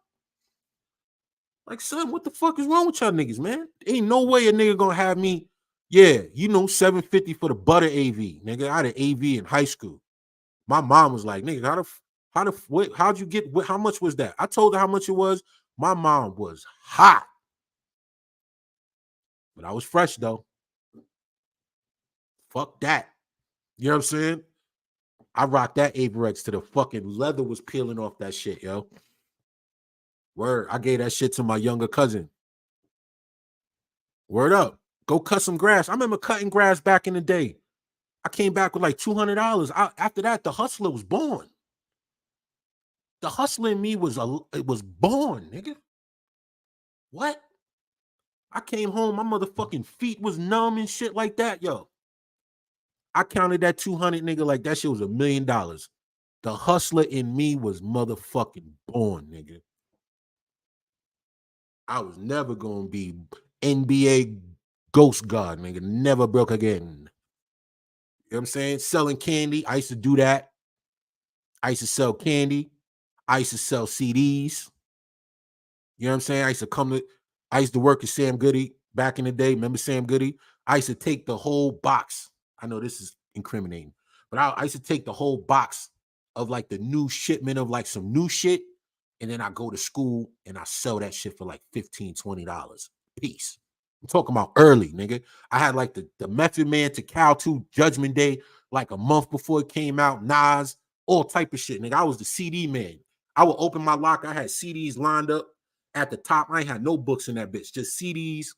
Like, son, what the fuck is wrong with y'all niggas, man? Ain't no way a nigga gonna have me. Yeah, you know, $750 for the butter AV, nigga. I had an AV in high school. My mom was like, nigga, how'd you get, how much was that? I told her how much it was. My mom was hot. But I was fresh, though. Fuck that. You know what I'm saying? I rocked that Averex to the fucking leather was peeling off that shit, yo. Word. I gave that shit to my younger cousin. Word up. Go cut some grass. I remember cutting grass back in the day. I came back with like $200. After that, the hustler was born. The hustler in me it was born, nigga. What? I came home, my motherfucking feet was numb and shit like that, yo. I counted that 200, nigga, like that shit was $1 million. The hustler in me was motherfucking born, nigga. I was never gonna be NBA ghost god, nigga. Never broke again. You know what I'm saying? Selling candy. I used to do that. I used to sell candy. I used to sell CDs. You know what I'm saying? I used to work at Sam Goody back in the day. Remember Sam Goody? I used to take the whole box. I know this is incriminating, but I used to take the whole box of like the new shipment of like some new shit. And then I go to school and I sell that shit for like $15, $20. Peace. I'm talking about early, nigga. I had like the Method Man to Cal 2 Judgment Day, like a month before it came out, Nas, all type of shit, nigga. I was the CD man. I would open my locker. I had CDs lined up at the top. I ain't had no books in that bitch, just CDs.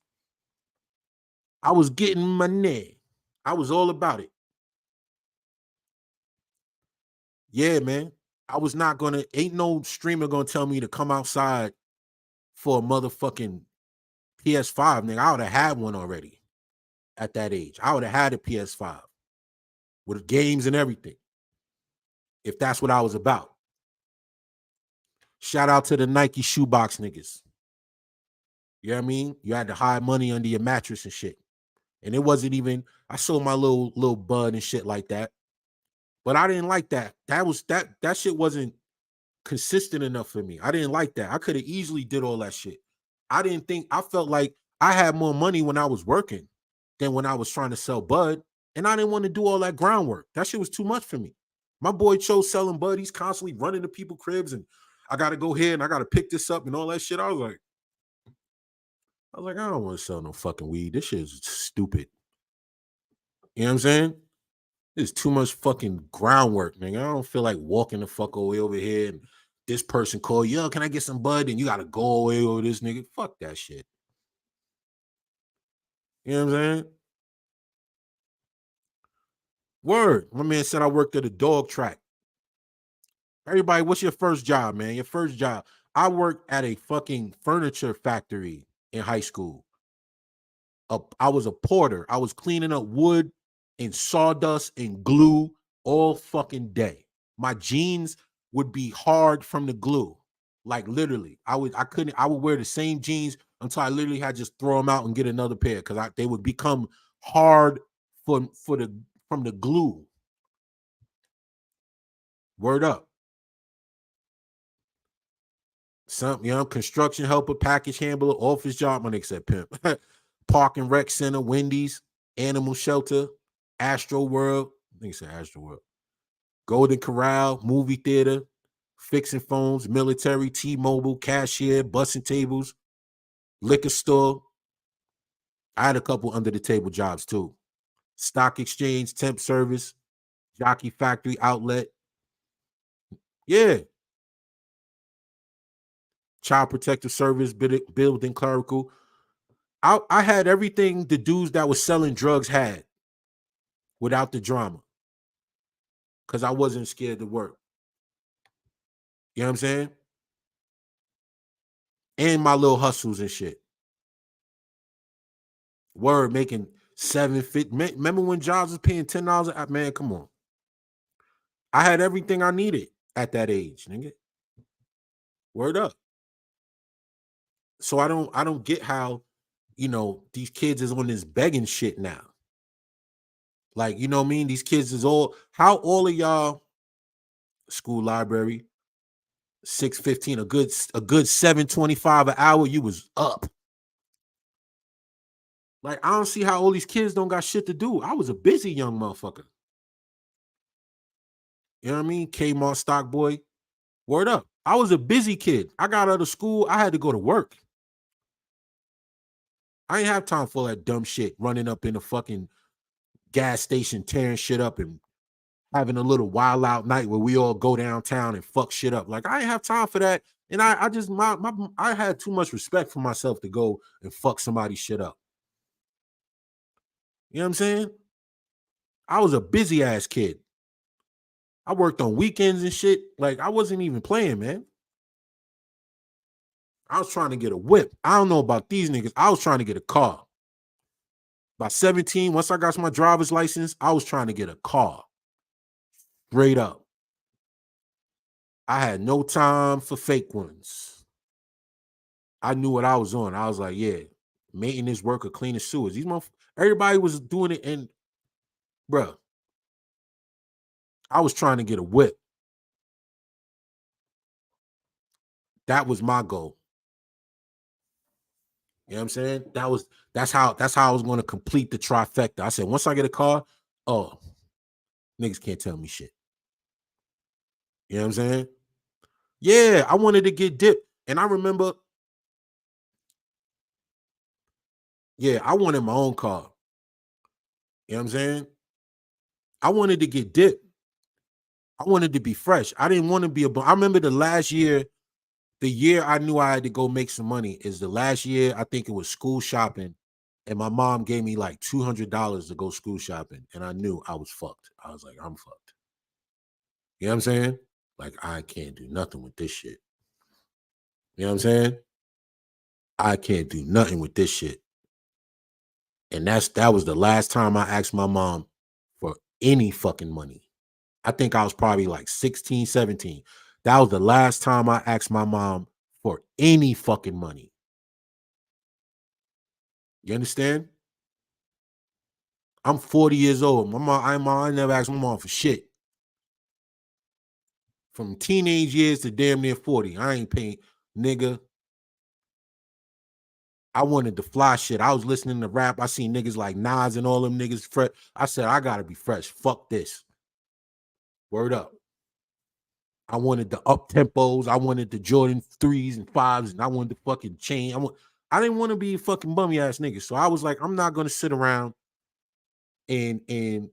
I was getting money. I was all about it. Yeah, man. I was not gonna, ain't no streamer gonna tell me to come outside for a motherfucking PS5, nigga. I would have had one already at that age. I would have had a PS5 with games and everything, if that's what I was about. Shout out to the Nike shoebox niggas. You know what I mean? You had to hide money under your mattress and shit. And it wasn't even, I sold my little bud and shit like that. But I didn't like that. That shit wasn't consistent enough for me. I didn't like that. I could have easily did all that shit. I felt like I had more money when I was working than when I was trying to sell bud. And I didn't want to do all that groundwork. That shit was too much for me. My boy chose selling bud. He's constantly running to people cribs and I got to go here and I got to pick this up and all that shit. I was like, I don't want to sell no fucking weed. This shit is stupid. You know what I'm saying? There's too much fucking groundwork, nigga. I don't feel like walking the fuck away over here and this person call, yo, can I get some bud? And you gotta go away over this nigga. Fuck that shit. You know what I'm saying? Word. My man said I worked at a dog track. Everybody, what's your first job, man? Your first job. I worked at a fucking furniture factory in high school. I was a porter. I was cleaning up wood and sawdust and glue all fucking day. My jeans would be hard from the glue. Like literally. I would wear the same jeans until I literally had to just throw them out and get another pair because they would become hard from the glue. Word up. Construction helper, package handler, office job. My nigga said pimp. Park and rec center, Wendy's, animal shelter. Astro World. I think it's Astro World. Golden Corral, movie theater, fixing phones, military, T-Mobile, cashier, bussing tables, liquor store. I had a couple under the table jobs too. Stock exchange, temp service, jockey factory outlet. Yeah. Child protective service, building clerical. I had everything the dudes that was selling drugs had without the drama because I wasn't scared to work. You know what I'm saying? And my little hustles and shit. Word making 750. Remember when jobs was paying $10? Man, come on. I had everything I needed at that age, nigga. Word up. So I don't get how, these kids is on this begging shit now. Like, you know what I mean? These kids is all of y'all school library, 615, a good 725 an hour, you was up. Like, I don't see how all these kids don't got shit to do. I was a busy young motherfucker. You know what I mean? Kmart stock boy. Word up. I was a busy kid. I got out of school. I had to go to work. I ain't have time for that dumb shit, running up in the fucking gas station, tearing shit up and having a little wild out night where we all go downtown and fuck shit up. Like, I ain't have time for that. And I just, I had too much respect for myself to go and fuck somebody's shit up. You know what I'm saying? I was a busy ass kid. I worked on weekends and shit. Like, I wasn't even playing, man. I was trying to get a whip. I don't know about these niggas. I was trying to get a car. By 17, once I got my driver's license, I was trying to get a car. Straight up. I had no time for fake ones. I knew what I was on. I was like, yeah, maintenance worker, cleaning sewers. Everybody was doing it, and bruh, I was trying to get a whip. That was my goal. You know what I'm saying? That's how I was going to complete the trifecta. I said, once I get a car, oh, niggas can't tell me shit. You know what I'm saying? Yeah, I wanted to get dipped. And I remember, yeah, I wanted my own car. You know what I'm saying? I wanted to get dipped. I wanted to be fresh. I didn't want to be I remember the year I knew I had to go make some money is the last year. I think it was school shopping. And my mom gave me like $200 to go school shopping. And I knew I was fucked. I was like, I'm fucked. You know what I'm saying? Like, I can't do nothing with this shit. You know what I'm saying? I can't do nothing with this shit. And that was the last time I asked my mom for any fucking money. I think I was probably like 16, 17. That was the last time I asked my mom for any fucking money. You understand? I'm 40 years old. My mom, I never asked my mom for shit. From teenage years to damn near 40. I ain't paying, nigga. I wanted the fly shit. I was listening to rap. I seen niggas like Nas and all them niggas fresh. I said, I gotta be fresh. Fuck this. Word up. I wanted the up tempos. I wanted the Jordan 3s and 5s, and I wanted the fucking chain. I didn't want to be a fucking bummy ass nigga. So I was like, I'm not gonna sit around and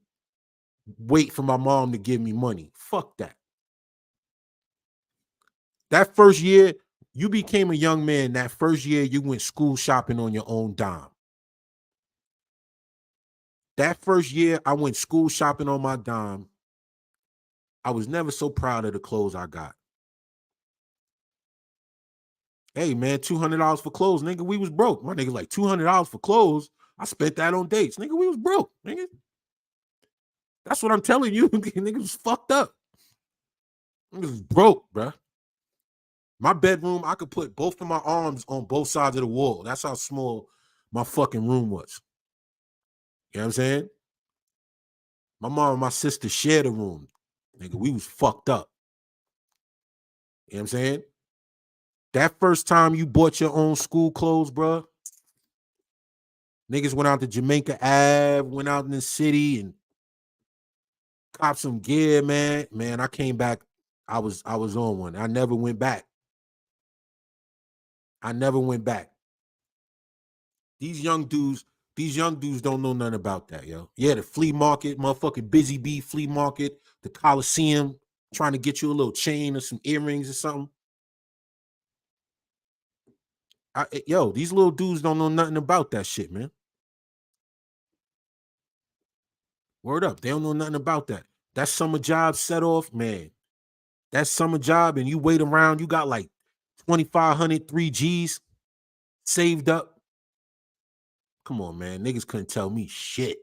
wait for my mom to give me money. Fuck that. That first year, you became a young man. That first year, you went school shopping on your own dime. That first year, I went school shopping on my dime. I was never so proud of the clothes I got. Hey, man, $200 for clothes, nigga. We was broke. My nigga like $200 for clothes. I spent that on dates. Nigga, we was broke, nigga. That's what I'm telling you. Niggas was fucked up. Niggas was broke, bruh. My bedroom, I could put both of my arms on both sides of the wall. That's how small my fucking room was. You know what I'm saying? My mom and my sister shared a room. Nigga, we was fucked up. You know what I'm saying? That first time you bought your own school clothes, bruh, niggas went out to Jamaica Ave, went out in the city and Cop some gear, man. Man, I came back. I was on one. I never went back. I never went back. These young dudes don't know nothing about that, yo. Yeah, the flea market, motherfucking Busy Bee flea market, the Coliseum, trying to get you a little chain or some earrings or something. Yo, these little dudes don't know nothing about that shit, man. Word up. They don't know nothing about that. That summer job set off, man. That summer job, and you wait around, you got like 2,500, 3 G's saved up. Come on, man. Niggas couldn't tell me shit.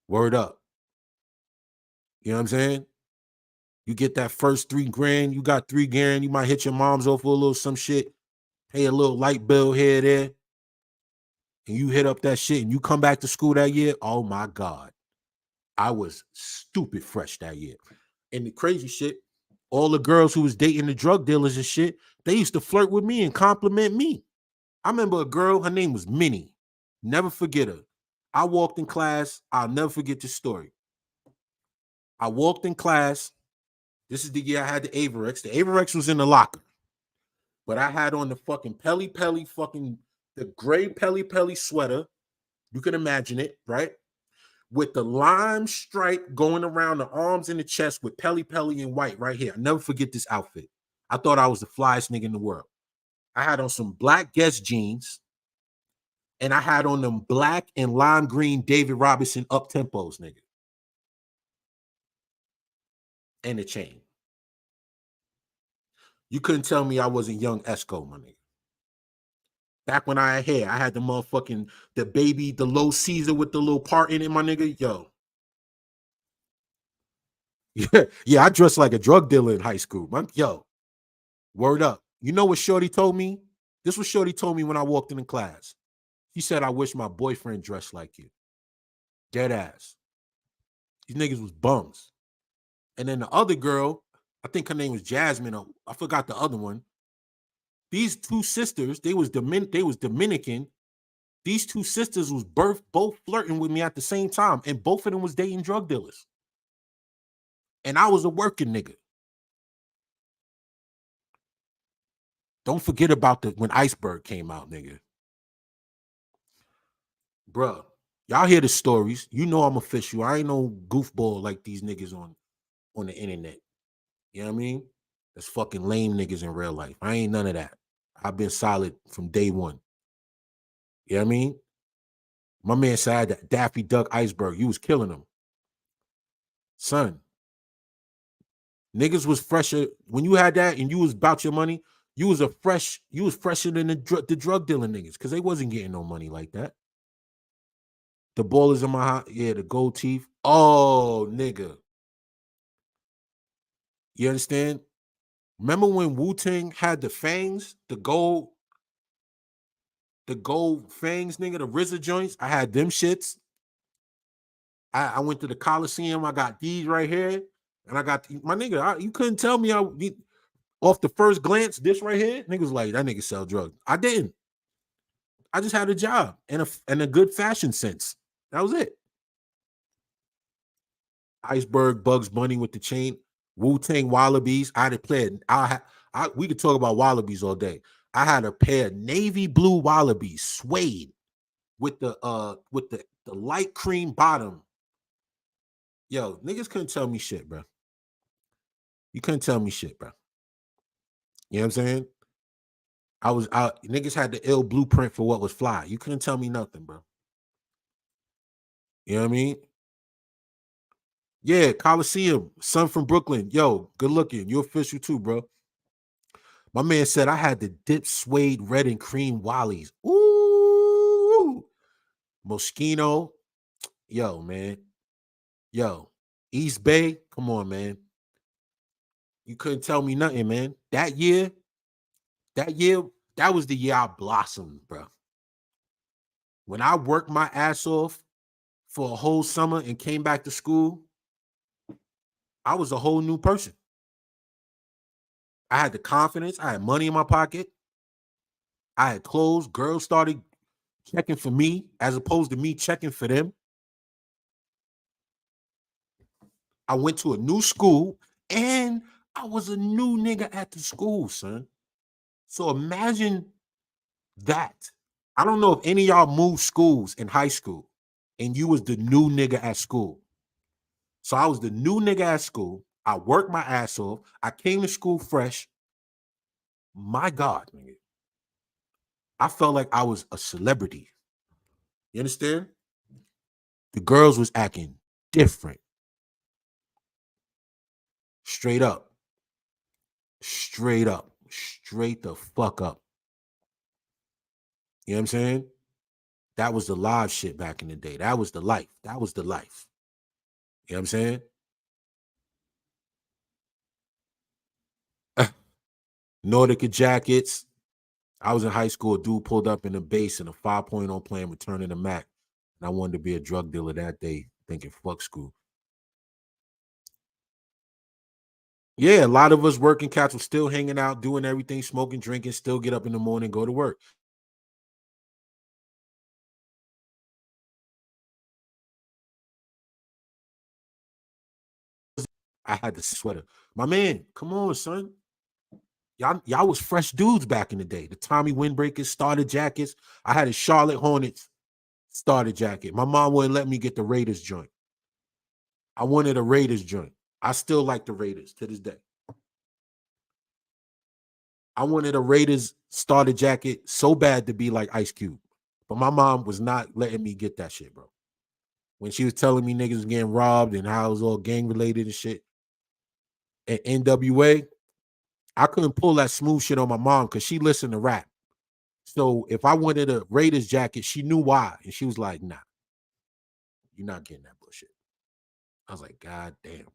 Word up. You know what I'm saying? You get that first 3 grand, you got 3 grand, you might hit your mom's off for a little some shit, pay a little light bill here, there, and you hit up that shit and you come back to school that year. Oh my God. I was stupid fresh that year. And the crazy shit, all the girls who was dating the drug dealers and shit, they used to flirt with me and compliment me. I remember a girl, her name was Minnie. Never forget her. I walked in class. I'll never forget this story. I walked in class. This is the year I had the Averex. The Averex was in the locker, but I had on the fucking Pelly Pelly fucking the gray Pelly Pelly sweater. You can imagine it, right? With the lime stripe going around the arms and the chest with Pelly Pelly in white right here. I never forget this outfit. I thought I was the flyest nigga in the world. I had on some black Guess jeans, and I had on them black and lime green David Robinson up tempos, nigga, and a chain. You couldn't tell me I wasn't young Esco, my nigga. Back when I had hair, I had the motherfucking the baby, the low Caesar with the little part in it, my nigga. Yo, yeah, I dressed like a drug dealer in high school. Yo, word up. You know what Shorty told me? This was Shorty told me when I walked in the class. She said, I wish my boyfriend dressed like you. Dead ass. These niggas was bums. And then the other girl, I think her name was Jasmine. I forgot the other one. These two sisters, they was Dominican. These two sisters was both flirting with me at the same time, and both of them was dating drug dealers. And I was a working nigga. Don't forget about when Iceberg came out, nigga. Bruh, y'all hear the stories. You know I'm official. I ain't no goofball like these niggas on the internet. You know what I mean? That's fucking lame niggas in real life. I ain't none of that. I've been solid from day one. You know what I mean? My man said that Daffy Duck Iceberg, you was killing him. Son, niggas was fresher. When you had that and you was about your money, you was fresher than the drug dealing niggas because they wasn't getting no money like that. The ballers in my house, yeah, the gold teeth. Oh, nigga. You understand? Remember when Wu-Tang had the fangs, the gold fangs, nigga, the RZA joints? I had them shits. I went to the Coliseum. I got these right here. And I got my nigga. You couldn't tell me off the first glance, this right here, niggas like that nigga sell drugs. I didn't. I just had a job and a good fashion sense. That was it. Iceberg, Bugs Bunny with the chain, Wu-Tang Wallabies. I had a pair. We could talk about Wallabies all day. I had a pair of navy blue Wallabies, suede, with the light cream bottom. Yo, niggas couldn't tell me shit, bro. You couldn't tell me shit, bro. You know what I'm saying? Niggas had the ill blueprint for what was fly. You couldn't tell me nothing, bro. You know what I mean? Yeah, Coliseum, son from Brooklyn. Yo, good looking. You official too, bro. My man said I had the dip suede red and cream Wallies. Ooh, Moschino. Yo, man. Yo, East Bay. Come on, man. You couldn't tell me nothing, man. That year, that was the year I blossomed, bro. When I worked my ass off for a whole summer and came back to school, I was a whole new person. I had the confidence. I had money in my pocket. I had clothes. Girls started checking for me as opposed to me checking for them. I went to a new school and I was a new nigga at the school, son. So imagine that. I don't know if any of y'all moved schools in high school and you was the new nigga at school. So I was the new nigga at school. I worked my ass off. I came to school fresh. My God, nigga. I felt like I was a celebrity. You understand? The girls was acting different. Straight up. Straight up. Straight the fuck up. You know what I'm saying? That was the live shit back in the day. That was the life. That was the life. You know what I'm saying? Nordica jackets. I was in high school. A dude pulled up in a base and a 5.0 playing Return of the Mac. And I wanted to be a drug dealer that day, thinking fuck school. Yeah, a lot of us working cats were still hanging out, doing everything, smoking, drinking, still get up in the morning, go to work. I had the sweater. My man, come on, son. Y'all was fresh dudes back in the day. The Tommy Windbreakers, starter jackets. I had a Charlotte Hornets starter jacket. My mom wouldn't let me get the Raiders joint. I wanted a Raiders joint. I still like the Raiders to this day. I wanted a Raiders starter jacket so bad to be like Ice Cube. But my mom was not letting me get that shit, bro. When she was telling me niggas was getting robbed and how it was all gang related and shit at NWA, I couldn't pull that smooth shit on my mom because she listened to rap. So if I wanted a Raiders jacket, she knew why. And she was like, nah, you're not getting that bullshit. I was like, God damn.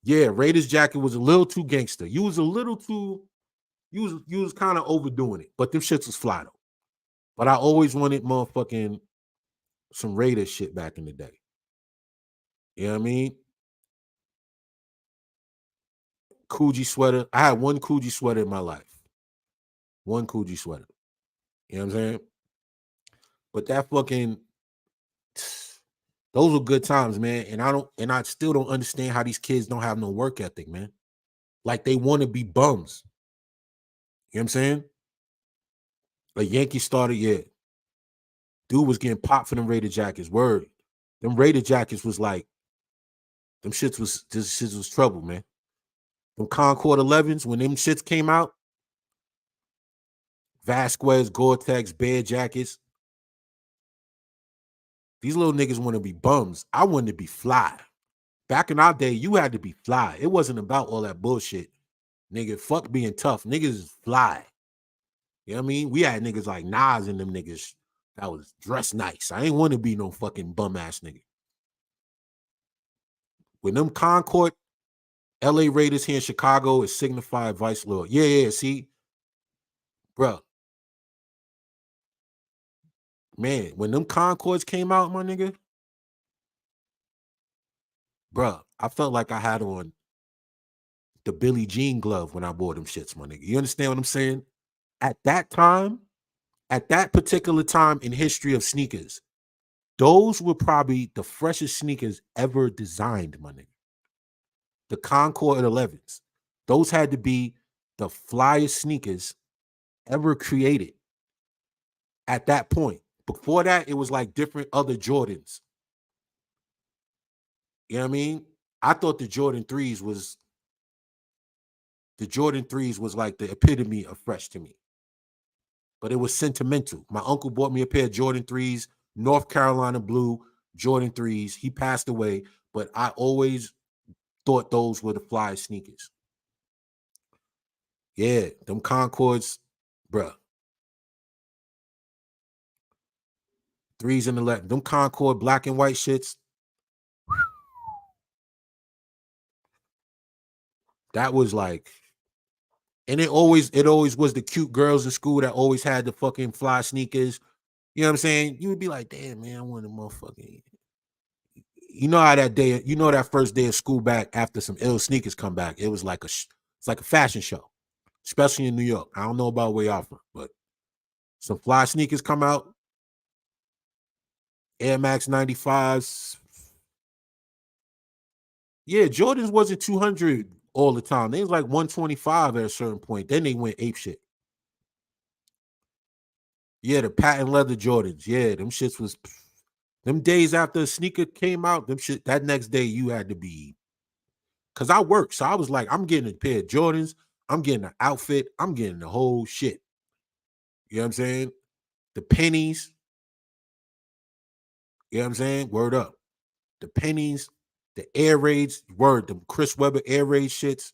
Yeah, Raiders jacket was a little too gangster. You was a little too, you was kind of overdoing it. But them shits was fly though. But I always wanted motherfucking some Raiders shit back in the day. You know what I mean? Coogee sweater. I had one Coogee sweater in my life. One Coogee sweater. You know what I'm saying? But that fucking those were good times, man. And I still don't understand how these kids don't have no work ethic, man. Like they want to be bums. You know what I'm saying? A Yankee starter, yeah. Dude was getting popped for them Raider jackets. Word. Them Raider jackets was like, them shits was this shits was trouble, man. Them Concord 11s, when them shits came out, Vasquez, Gore-Tex, Bear jackets. These little niggas want to be bums. I wanted to be fly. Back in our day, you had to be fly. It wasn't about all that bullshit. Nigga, fuck being tough. Niggas is fly. You know what I mean? We had niggas like Nas and them niggas that was dressed nice. I ain't want to be no fucking bum ass nigga. When them Concord LA Raiders here in Chicago is signified vice lord. Yeah, yeah, see, bro, man, when them Concords came out, my nigga, bro, I felt like I had on the Billie Jean glove when I wore them shits, my nigga. You understand what I'm saying? At that time, at that particular time in history of sneakers, those were probably the freshest sneakers ever designed, my nigga. The Concord 11s. Those had to be the flyest sneakers ever created at that point. Before that, it was like different other Jordans. You know what I mean? I thought the Jordan 3s was like the epitome of fresh to me. But it was sentimental. My uncle bought me a pair of Jordan 3s, North Carolina blue Jordan 3s. He passed away, but I always thought those were the fly sneakers. Yeah, them Concords, bruh. 3s and 11. Them Concord black and white shits, that was like, and it always was the cute girls in school that always had the fucking fly sneakers. You know what I'm saying? You would be like, damn, man, I want a motherfucking. You know how that day, you know that first day of school back after some ill sneakers come back, it was like it's like a fashion show, especially in New York. I don't know about where y'all from, but some fly sneakers come out, Air Max 95s, Yeah, Jordans wasn't 200 all the time. They was like 125 at a certain point. Then they went ape shit. Yeah, the patent leather Jordans. Yeah, them shits was them days after a sneaker came out, them shit that next day you had to be because I worked. So I was like, I'm getting a pair of Jordans, I'm getting an outfit, I'm getting the whole shit. You know what I'm saying? The pennies, you know what I'm saying? Word up. The pennies, the air raids, word, the Chris Webber air raid shits.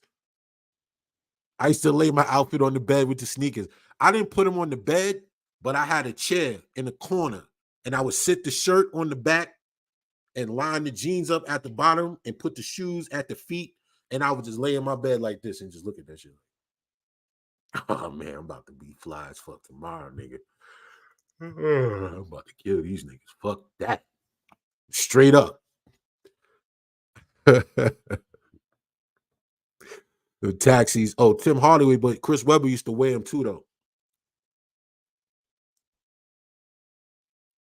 I used to lay my outfit on the bed with the sneakers. I didn't put them on the bed, but I had a chair in the corner and I would sit the shirt on the back and line the jeans up at the bottom and put the shoes at the feet. And I would just lay in my bed like this and just look at that shit. Oh man, I'm about to be fly as fuck tomorrow, nigga. I'm about to kill these niggas. Fuck that. Straight up. The taxis. Oh, Tim Hardaway, but Chris Webber used to wear them too, though.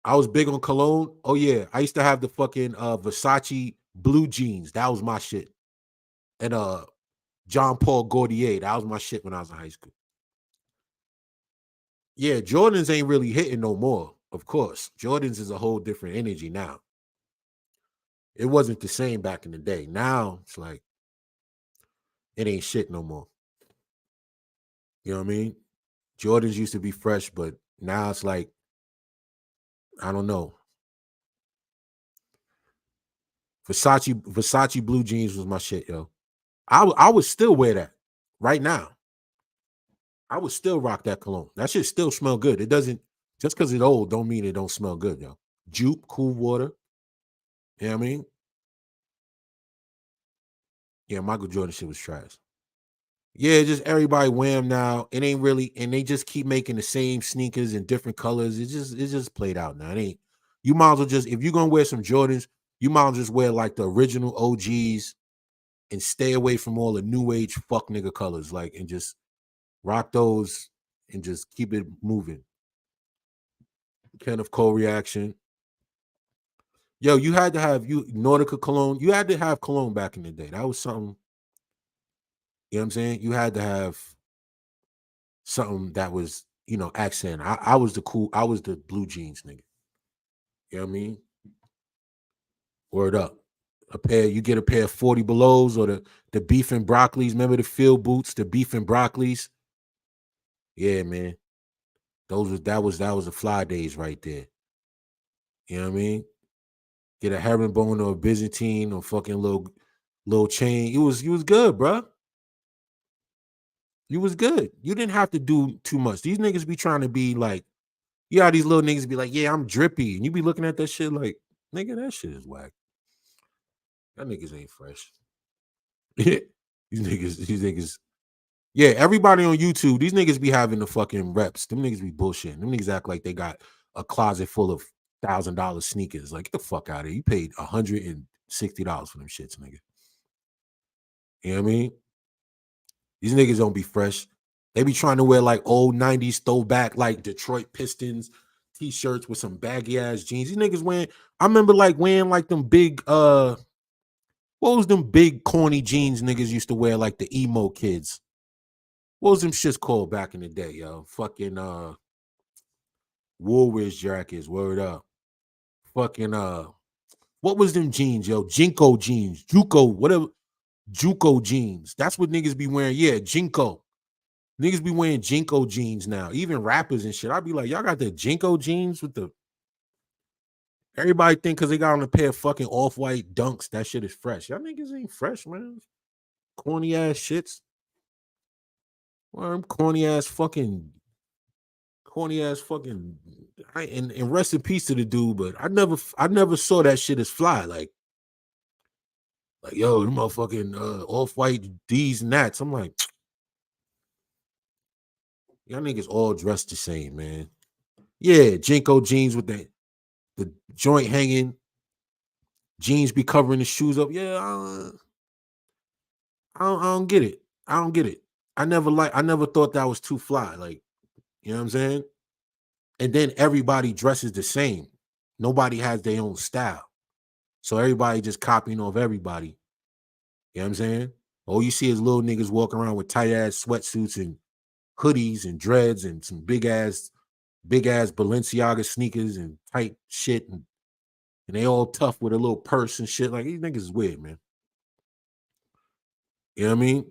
I was big on cologne. Oh yeah, I used to have the fucking Versace blue jeans. That was my shit. And John Paul Gaultier. That was my shit when I was in high school. Yeah, Jordans ain't really hitting no more. Of course, Jordans is a whole different energy now. It wasn't the same back in the day. Now it's like it ain't shit no more. You know what I mean? Jordans used to be fresh, but now it's like I don't know. Versace blue jeans was my shit, yo. I would still wear that right now. I would still rock that cologne. That shit still smell good. It doesn't just because it's old don't mean it don't smell good, yo. Jupe, cool water. You know what I mean? Yeah, Michael Jordan shit was trash. Yeah, just everybody wham now. It ain't really, and they just keep making the same sneakers in different colors. It's just played out now. It ain't. You might as well just if you're gonna wear some Jordans, you might as well just wear like the original OGs and stay away from all the new age fuck nigga colors, like and just rock those and just keep it moving. Kenneth Cole reaction. Yo, you had to have you Nordica cologne. You had to have cologne back in the day. That was something. You know what I'm saying? You had to have something that was, accent. I was the cool, I was the blue jeans nigga. You know what I mean? Word up. You get a pair of 40 belows or the beef and broccolis. Remember the field boots, the beef and broccolis? Yeah, man. That was the fly days right there. You know what I mean? Get a herringbone or a Byzantine or fucking little chain. You was good, bro. You was good. You didn't have to do too much. These niggas be trying to be like, these little niggas be like, yeah, I'm drippy. And you be looking at that shit like, nigga, that shit is whack. That niggas ain't fresh. these niggas. Yeah, everybody on YouTube, these niggas be having the fucking reps. Them niggas be bullshitting. Them niggas act like they got a closet full of $1,000 sneakers. Like, get the fuck out of here. You paid $160 for them shits, nigga. You know what I mean? These niggas don't be fresh. They be trying to wear like old 90s throwback, like Detroit Pistons t-shirts with some baggy ass jeans. These niggas I remember like wearing like them big what was them big corny jeans niggas used to wear, like the emo kids? What was them shits called back in the day, yo? Fucking Woolworths jackets, word up. Fucking what was them jeans, yo? Jinko jeans, Juco, whatever. Juco jeans. That's what niggas be wearing. Yeah, Jinko. Niggas be wearing Jinko jeans now. Even rappers and shit. I'd be like, y'all got the Jinko jeans with the everybody think because they got on a pair of fucking off-white dunks, that shit is fresh. Y'all niggas ain't fresh, man. Corny ass shits. Well, I'm corny ass fucking and rest in peace to the dude, but I never saw that shit as fly. Like yo, the motherfucking off-white D's and that's. I'm like, y'all niggas all dressed the same, man. Yeah, Jinko jeans with the joint hanging, jeans be covering the shoes up. Yeah, I don't get it. I don't get it. I never thought that was too fly. Like, you know what I'm saying? And then everybody dresses the same. Nobody has their own style. So everybody just copying off everybody. You know what I'm saying? All you see is little niggas walking around with tight ass sweatsuits and hoodies and dreads and some big ass Balenciaga sneakers and tight shit, and they all tough with a little purse and shit. Like, these niggas is weird, man. You know what I mean?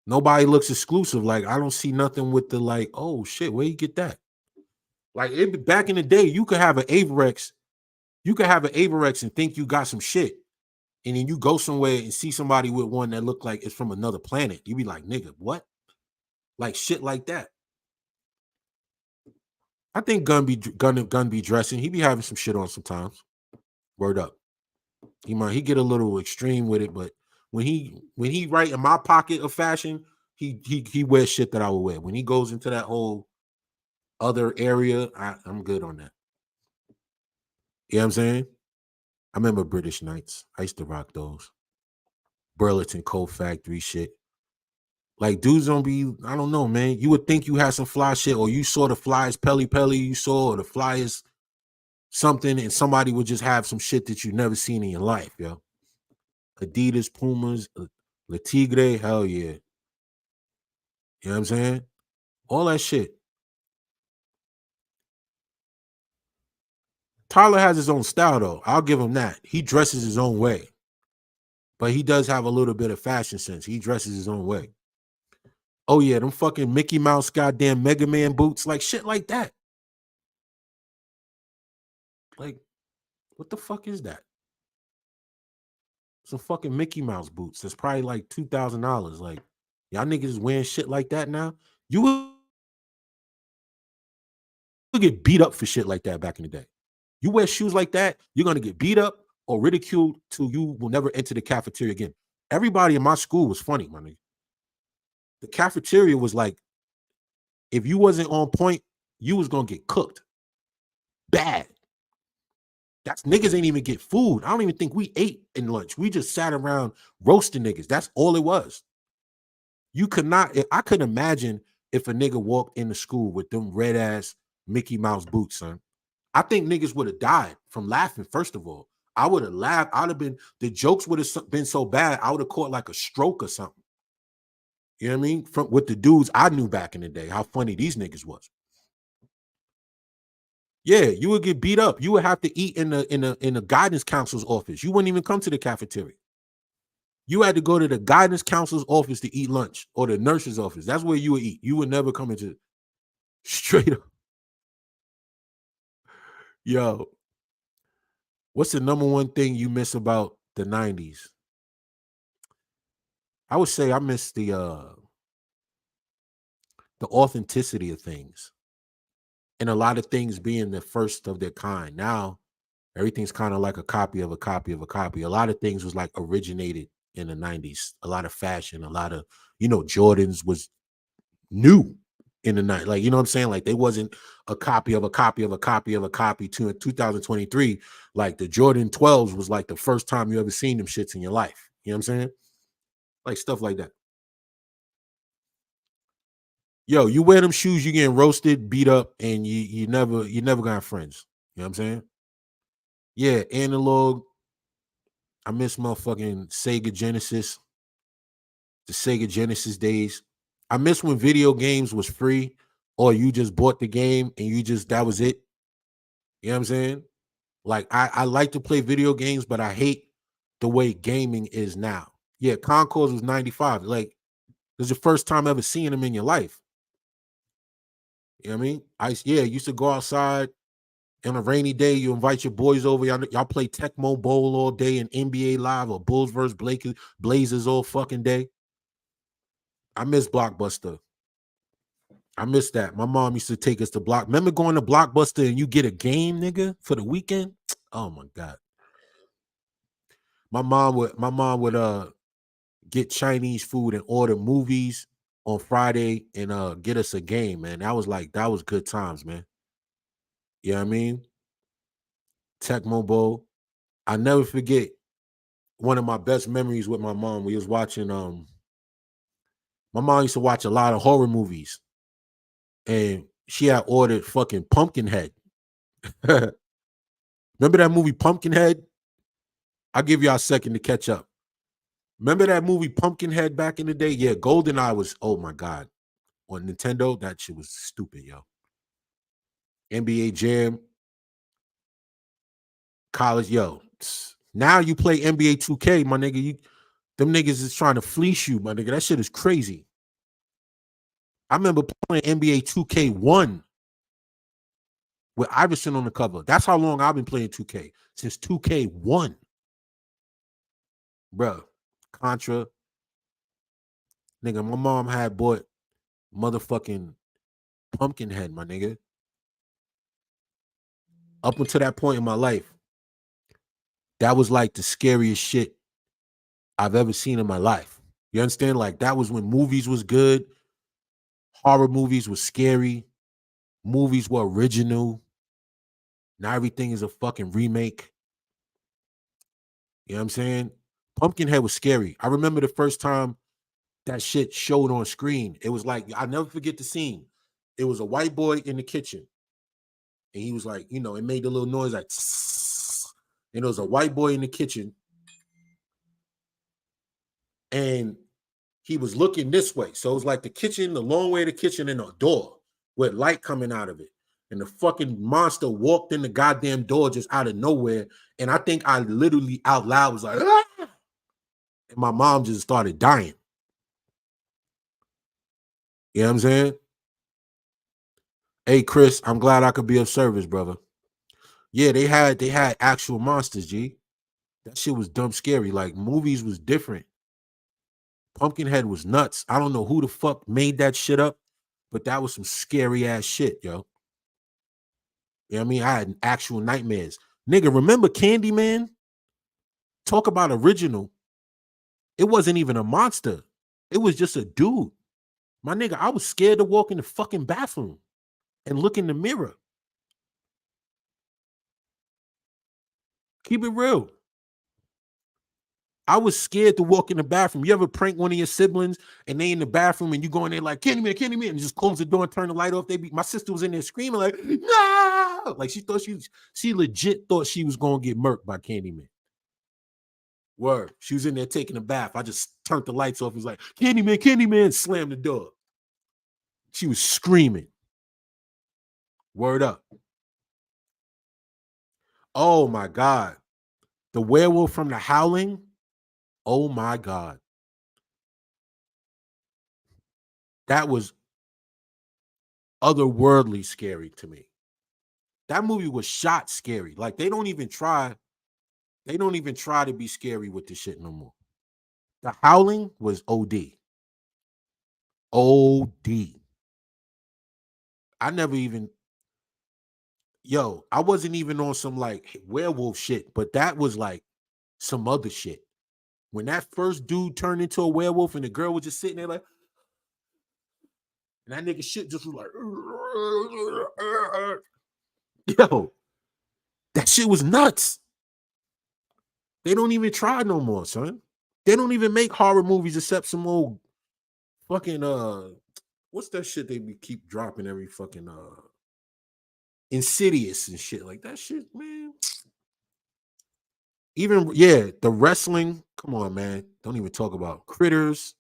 Nobody looks exclusive. Like, I don't see nothing with the like, oh shit, where you get that? Like, back in the day, you could have an Averex, and think you got some shit. And then you go somewhere and see somebody with one that look like it's from another planet. You be like, nigga, what? Like shit like that. I think Gun be dressing. He be having some shit on sometimes. Word up. He get a little extreme with it, but when he right in my pocket of fashion, he wears shit that I would wear. When he goes into that whole other area, I'm good on that. You know what I'm saying? I remember British Knights. I used to rock those. Burlington Coat Factory shit. Like, dudes don't be, I don't know, man. You would think you had some fly shit, or you saw the flyest Pelly you saw, or the flyest something, and somebody would just have some shit that you never seen in your life, yo. Adidas, Pumas, Le Tigre, hell yeah. You know what I'm saying? All that shit. Tyler has his own style, though. I'll give him that. He dresses his own way. But he does have a little bit of fashion sense. He dresses his own way. Oh, yeah, them fucking Mickey Mouse goddamn Mega Man boots, like shit like that. Like, what the fuck is that? Some fucking Mickey Mouse boots. That's probably like $2,000. Like, y'all niggas is wearing shit like that now. You would get beat up for shit like that back in the day. You wear shoes like that, you're gonna get beat up or ridiculed till you will never enter the cafeteria again. Everybody in my school was funny, my nigga. The cafeteria was like, if you wasn't on point, you was gonna get cooked bad. That's niggas ain't even get food. I don't even think we ate in lunch. We just sat around roasting niggas. That's all it was. You could not, I could imagine if a nigga walked into school with them red ass Mickey Mouse boots, son. I think niggas would have died from laughing, first of all. I would have laughed. I'd have been, the jokes would have been so bad, I would have caught like a stroke or something. You know what I mean? From with the dudes I knew back in the day, how funny these niggas was. Yeah, you would get beat up. You would have to eat in the guidance counselor's office. You wouldn't even come to the cafeteria. You had to go to the guidance counselor's office to eat lunch, or the nurse's office. That's where you would eat. You would never come into straight up. Yo, what's the number one thing you miss about the 90s? I would say I miss the authenticity of things, and a lot of things being the first of their kind. Now everything's kind of like a copy of a copy of a copy. A lot of things was like originated in the 90s. A lot of fashion, a lot of, Jordans was new in the night. Like, you know what I'm saying? Like, they wasn't a copy of a copy of a copy of a copy to 2023. Like, the Jordan 12s was like the first time you ever seen them shits in your life. You know what I'm saying? Like, stuff like that. Yo, you wear them shoes, you getting roasted, beat up, and you never got friends. You know what I'm saying? Yeah, analog. I miss motherfucking Sega Genesis, the Sega Genesis days. I miss when video games was free, or you just bought the game and that was it. You know what I'm saying? Like, I like to play video games, but I hate the way gaming is now. Yeah, Concourse was 95. Like, this is the first time ever seeing them in your life. You know what I mean? Used to go outside on a rainy day. You invite your boys over. Y'all play Tecmo Bowl all day and NBA Live or Bulls versus Blazers all fucking day. I miss Blockbuster. I miss that. My mom used to take us to Remember going to Blockbuster and you get a game, nigga, for the weekend? Oh my God. My mom would get Chinese food and order movies on Friday and get us a game, man. That was good times, man. You know what I mean? Tecmo Bowl. I never forget one of my best memories with my mom. We was watching my mom used to watch a lot of horror movies, and she had ordered fucking Pumpkinhead. Remember that movie Pumpkinhead? I'll give y'all a second to catch up. Remember that movie Pumpkinhead back in the day? Yeah, GoldenEye was, oh my God. On Nintendo, that shit was stupid, yo. NBA Jam, college, yo. Now you play NBA 2K, my nigga. Them niggas is trying to fleece you, my nigga. That shit is crazy. I remember playing NBA 2K1 with Iverson on the cover. That's how long I've been playing 2K. Since 2K1. Bro. Contra. Nigga, my mom had bought motherfucking Pumpkinhead, my nigga. Up until that point in my life, that was like the scariest shit I've ever seen in my life. You understand? Like that was when movies was good, horror movies was scary, movies were original. Now everything is a fucking remake. You know what I'm saying? Pumpkinhead was scary. I remember the first time that shit showed on screen. It was like, I'll never forget the scene. It was a white boy in the kitchen. And he was like, you know, it made a little noise like, and it was a white boy in the kitchen. And he was looking this way. So it was like the kitchen, the long way to the kitchen and a door with light coming out of it. And the fucking monster walked in the goddamn door just out of nowhere. And I think I literally out loud was like, ah! And my mom just started dying. You know what I'm saying? Hey, Chris, I'm glad I could be of service, brother. Yeah, they had actual monsters, G. That shit was dumb scary. Like movies was different. Pumpkinhead was nuts. I don't know who the fuck made that shit up, but that was some scary ass shit, yo. You know what I mean? I had actual nightmares. Nigga, remember Candyman? Talk about original. It wasn't even a monster. It was just a dude. My nigga, I was scared to walk in the fucking bathroom and look in the mirror. Keep it real. I was scared to walk in the bathroom. You ever prank one of your siblings and they in the bathroom and you go in there like, Candyman, and just close the door and turn the light off? My sister was in there screaming like, no! Like she legit thought she was going to get murked by Candyman. Word. She was in there taking a bath. I just turned the lights off. It was like, Candyman, slammed the door. She was screaming. Word up. Oh my God. The werewolf from the Howling. Oh my God. That was otherworldly scary to me. That movie was shot scary. Like they don't even try to be scary with this shit no more. The Howling was OD. OD. I never even, I wasn't even on some like werewolf shit, but that was like some other shit. When that first dude turned into a werewolf and the girl was just sitting there like, and that nigga shit just was like, yo, that shit was nuts. They don't even try no more, son. They don't even make horror movies except some old fucking what's that shit they keep dropping every fucking Insidious and shit like that shit, man. Even the wrestling. Come on, man. Don't even talk about Critters,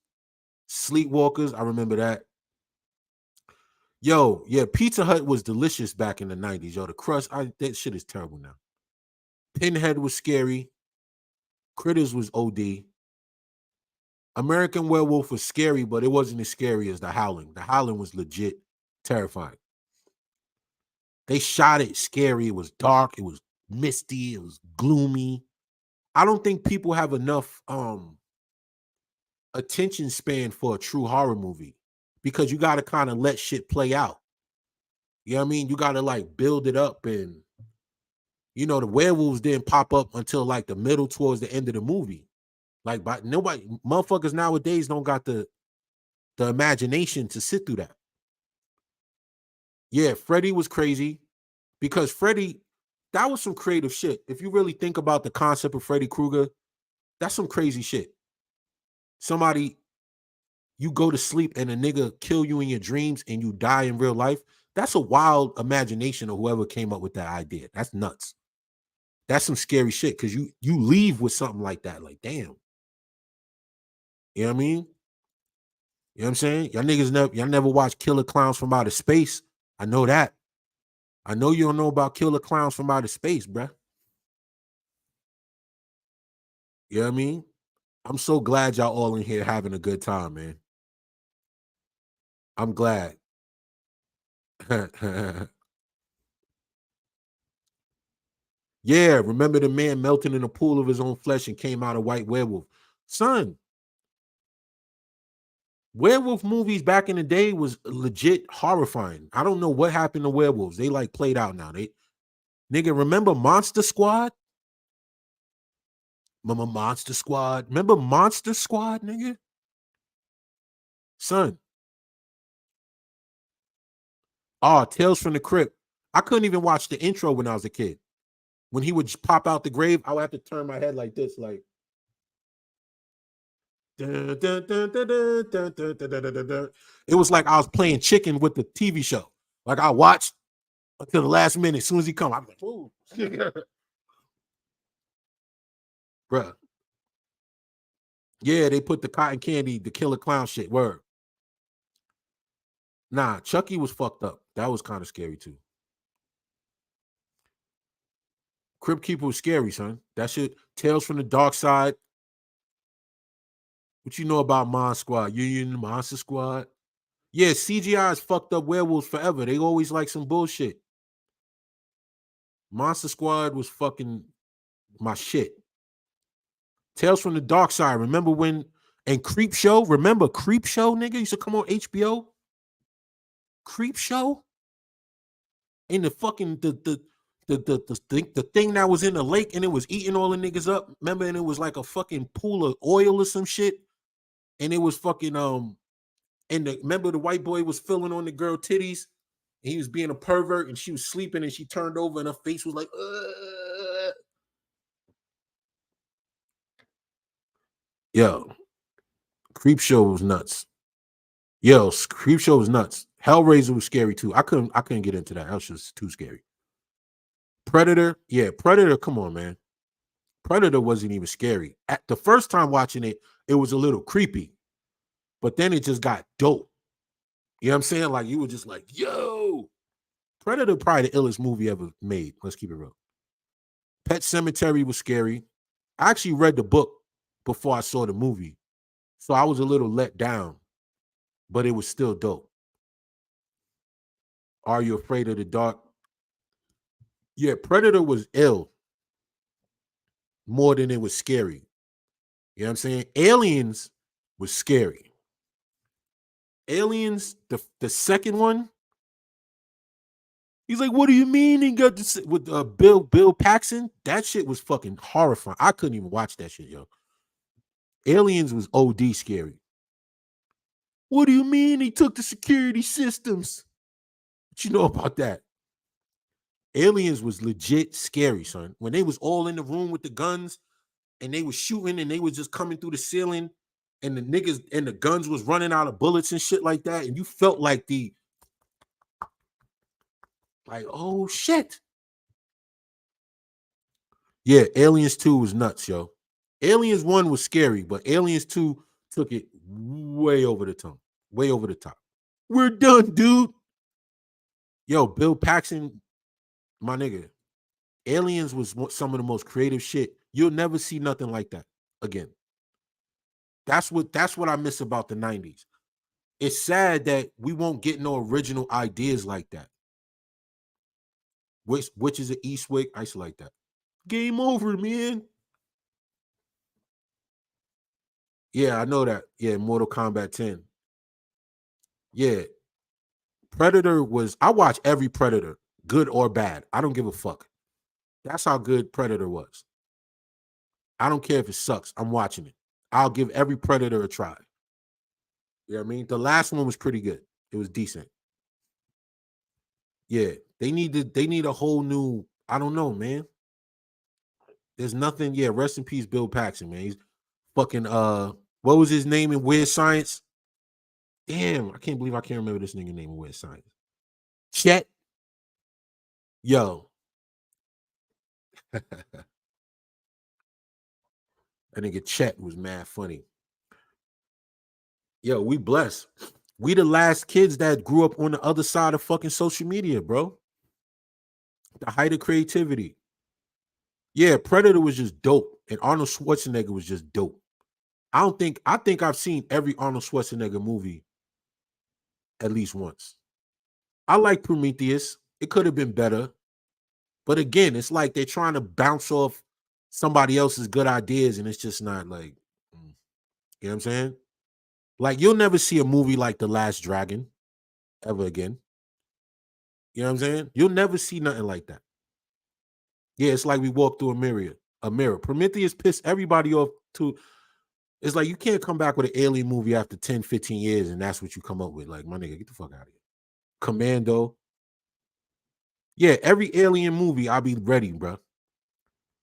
Sleepwalkers. I remember that. Yo, yeah, Pizza Hut was delicious back in the 90s. Yo, the crust, that shit is terrible now. Pinhead was scary. Critters was OD. American Werewolf was scary, but it wasn't as scary as The Howling. The Howling was legit terrifying. They shot it scary. It was dark. It was misty. It was gloomy. I don't think people have enough attention span for a true horror movie because you got to kind of let shit play out. You know what I mean? You got to like build it up, and the werewolves didn't pop up until like the middle towards the end of the movie. Like, but nobody, motherfuckers nowadays don't got the imagination to sit through that. Yeah, Freddy was crazy because Freddy, that was some creative shit. If you really think about the concept of Freddy Krueger, that's some crazy shit. Somebody, you go to sleep and a nigga kill you in your dreams and you die in real life. That's a wild imagination of whoever came up with that idea. That's nuts. That's some scary shit because you leave with something like that. Like, damn. You know what I mean? You know what I'm saying? Y'all never watch Killer Clowns from Outer Space. I know that. I know you don't know about Killer Clowns from Outer Space, bruh. You know what I mean? I'm so glad y'all all in here having a good time, man. I'm glad. Yeah, remember the man melting in a pool of his own flesh and came out a white werewolf. Son, werewolf movies back in the day was legit horrifying. I don't know what happened to werewolves. They like played out now. They nigga, remember Monster Squad? Remember Monster Squad? Remember Monster Squad, nigga? Son. Oh, Tales from the Crypt. I couldn't even watch the intro when I was a kid. When he would just pop out the grave, I would have to turn my head like this, like dun, dun, dun, dun, dun, dun, dun, dun, dun, dun, dun. It was like I was playing chicken with the TV show. Like I watched until the last minute. As soon as he come, I'm like, ooh, bruh. Yeah, they put the cotton candy, the killer clown shit. Word. Nah, Chucky was fucked up. That was kind of scary too. Crypt Keeper was scary, son. That shit. Tales from the Dark Side. What you know about Mon Squad? Union Monster Squad? Yeah, CGI is fucked up werewolves forever. They always like some bullshit. Monster Squad was fucking my shit. Tales from the Dark Side. Remember when and Creep Show? Remember Creep Show, nigga? Used to come on HBO. Creep Show? In the fucking the thing that was in the lake and it was eating all the niggas up. Remember, and it was like a fucking pool of oil or some shit. And it was fucking and remember the white boy was filling on the girl titties. And he was being a pervert and she was sleeping and she turned over and her face was like, ugh. Yo, Creep Show was nuts. Yo, Creep Show was nuts. Hellraiser was scary too. I couldn't get into that. That was just too scary. Predator, yeah, Predator. Come on, man. Predator wasn't even scary. At the first time watching it, it was a little creepy, but then it just got dope. You know what I'm saying? Like you were just like, yo, Predator probably the illest movie ever made. Let's keep it real. Pet Cemetery was scary. I actually read the book before I saw the movie, so I was a little let down, but it was still dope. Are You Afraid of the Dark? Yeah, Predator was ill more than it was scary. You know what I'm saying? Aliens was scary. Aliens, the second one, he's like, "What do you mean?" He got this with Bill Paxton. That shit was fucking horrifying. I couldn't even watch that shit, yo. Aliens was OD scary. What do you mean he took the security systems? What you know about that? Aliens was legit scary, son. When they was all in the room with the guns and they was shooting and they was just coming through the ceiling and the niggas and the guns was running out of bullets and shit like that, and you felt like oh shit. Yeah, Aliens 2 was nuts, yo. Aliens 1 was scary, but Aliens 2 took it way over the top. Way over the top. We're done, dude. Yo, Bill Paxton, my nigga. Aliens was some of the most creative shit. You'll never see nothing like that again. That's what I miss about the 90s. It's sad that we won't get no original ideas like that. Which is an Eastwick. I used to like that. Game over, man. Yeah, I know that. Yeah, Mortal Kombat 10. Yeah, Predator was. I watch every Predator, good or bad. I don't give a fuck. That's how good Predator was. I don't care if it sucks. I'm watching it. I'll give every Predator a try. You know what I mean? The last one was pretty good. It was decent. Yeah, they need a whole new. I don't know, man. There's nothing. Yeah, rest in peace, Bill Paxton, man. He's fucking. What was his name in Weird Science? Damn, I can't believe I can't remember this nigga name in Weird Science. Chet. Yo, that nigga Chet was mad funny. Yo, we blessed. We the last kids that grew up on the other side of fucking social media, bro. The height of creativity. Yeah, Predator was just dope, and Arnold Schwarzenegger was just dope. I think I've seen every Arnold Schwarzenegger movie at least once. I like Prometheus. It could have been better, but again, it's like they're trying to bounce off somebody else's good ideas, and it's just not like, you know what I'm saying? Like you'll never see a movie like The Last Dragon ever again. You know what I'm saying? You'll never see nothing like that. Yeah, it's like we walked through a mirror. A mirror. Prometheus pissed everybody off too. It's like you can't come back with an alien movie after 10, 15 years, and that's what you come up with. Like, my nigga, get the fuck out of here. Commando. Yeah, every alien movie, I'll be ready, bro.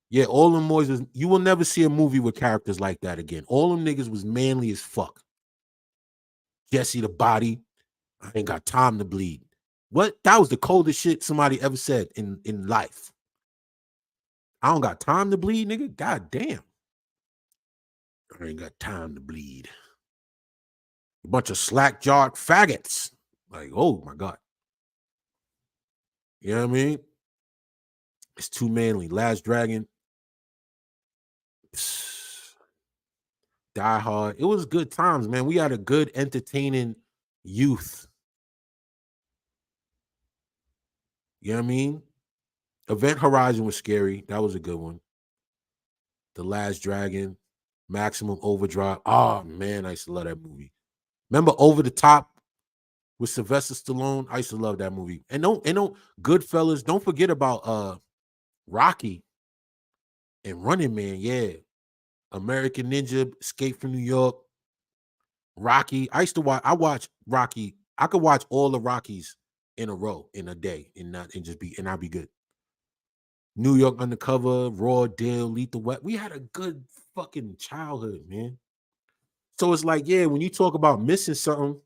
Yeah, all them boys was, you will never see a movie with characters like that again. All them niggas was manly as fuck. Jesse the Body. I ain't got time to bleed. What? That was the coldest shit somebody ever said in life. I don't got time to bleed, nigga. God damn. I ain't got time to bleed. A bunch of slack jawed faggots. Like, oh my God. You know what I mean? It's too manly. Last Dragon. Die Hard. It was good times, man. We had a good, entertaining youth. You know what I mean? Event Horizon was scary. That was a good one. The Last Dragon, Maximum Overdrive. Oh man, I used to love that movie. Remember Over the Top with Sylvester Stallone? I used to love that movie. And don't Goodfellas. Don't forget about Rocky and Running Man. Yeah, American Ninja, Escape from New York, Rocky. I used to watch. I watch Rocky. I could watch all the Rockies in a row in a day and not and just be and I'll be good. New York Undercover, Raw Deal, Lethal Weapon. We had a good fucking childhood, man. So it's like, yeah, when you talk about missing something,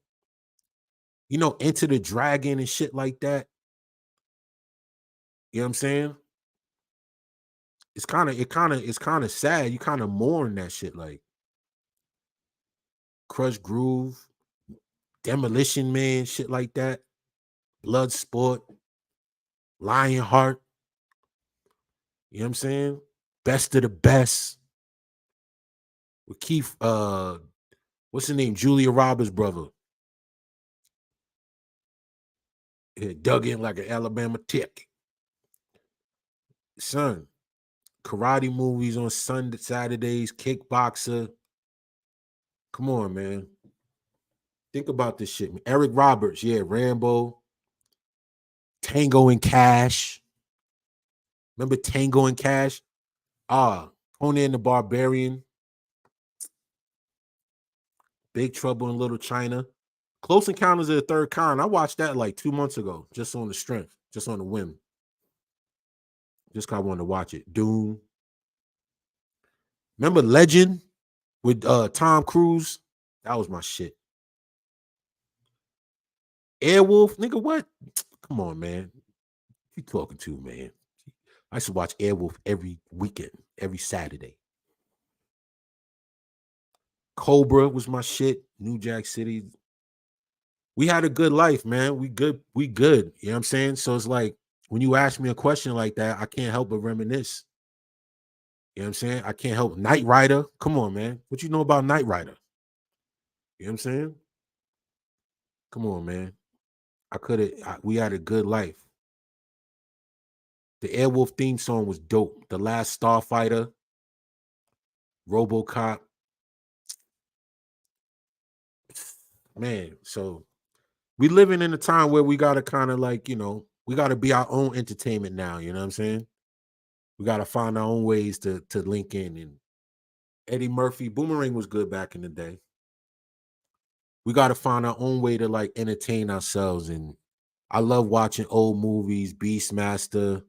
Enter the Dragon and shit like that. You know what I'm saying? It's kind of sad. You kind of mourn that shit, like Crush Groove, Demolition Man, shit like that. Bloodsport, Lionheart. You know what I'm saying? Best of the Best with Keith. What's his name? Julia Roberts' brother. Dug in like an Alabama tick. Son, karate movies on Sunday, Saturdays, kickboxer. Come on, man. Think about this shit. Eric Roberts, yeah, Rambo, Tango and Cash. Remember Tango and Cash? Conan the Barbarian, Big Trouble in Little China. Close Encounters of the Third Kind. I watched that like 2 months ago, just on the strength, just on the whim. Just cause I wanted to watch it. Doom. Remember Legend with Tom Cruise? That was my shit. Airwolf, nigga, what? Come on, man. You talking to, man? I used to watch Airwolf every weekend, every Saturday. Cobra was my shit. New Jack City. We had a good life, man. We good. We good. You know what I'm saying? So it's like when you ask me a question like that, I can't help but reminisce. You know what I'm saying? I can't help Knight Rider. Come on, man. What you know about Knight Rider? You know what I'm saying? Come on, man. We had a good life. The Airwolf theme song was dope. The Last Starfighter, RoboCop. Man, so we living in a time where we gotta kind of like, we gotta be our own entertainment now. You know what I'm saying? We gotta find our own ways to link in. And Eddie Murphy, Boomerang was good back in the day. We gotta find our own way to like entertain ourselves. And I love watching old movies, Beastmaster.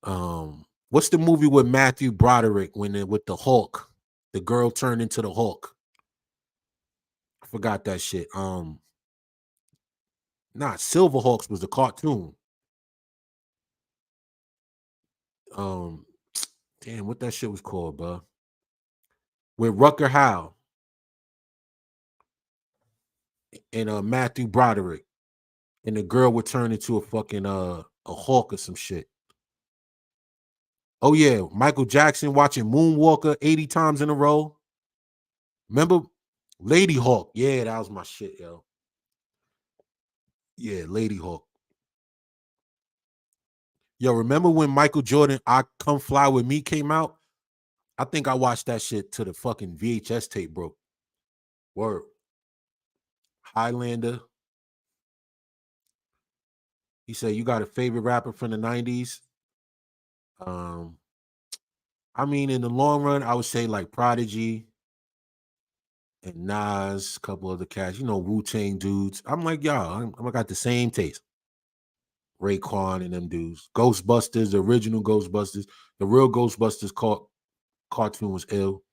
What's the movie with Matthew Broderick with the Hulk? The girl turned into the Hulk. I forgot that shit. Silverhawks was the cartoon. Um, damn, what that shit was called, bro? With Rucker Howe. and Matthew Broderick, and the girl would turn into a fucking a hawk or some shit. Oh yeah, Michael Jackson watching Moonwalker 80 times in a row. Remember Lady Hawk? Yeah, that was my shit, yo. Yeah, Lady Hawk. Yo, remember when Michael Jordan I Come Fly With Me came out? I think I watched that shit to the fucking VHS tape broke. Word. Highlander. He said, you got a favorite rapper from the 90s? Um, I mean, in the long run, I would say like Prodigy and Nas, a couple other cats, Wu-Tang dudes. I'm like, y'all, I got the same taste. Raekwon and them dudes. Ghostbusters, the original Ghostbusters. The real Ghostbusters cartoon was ill.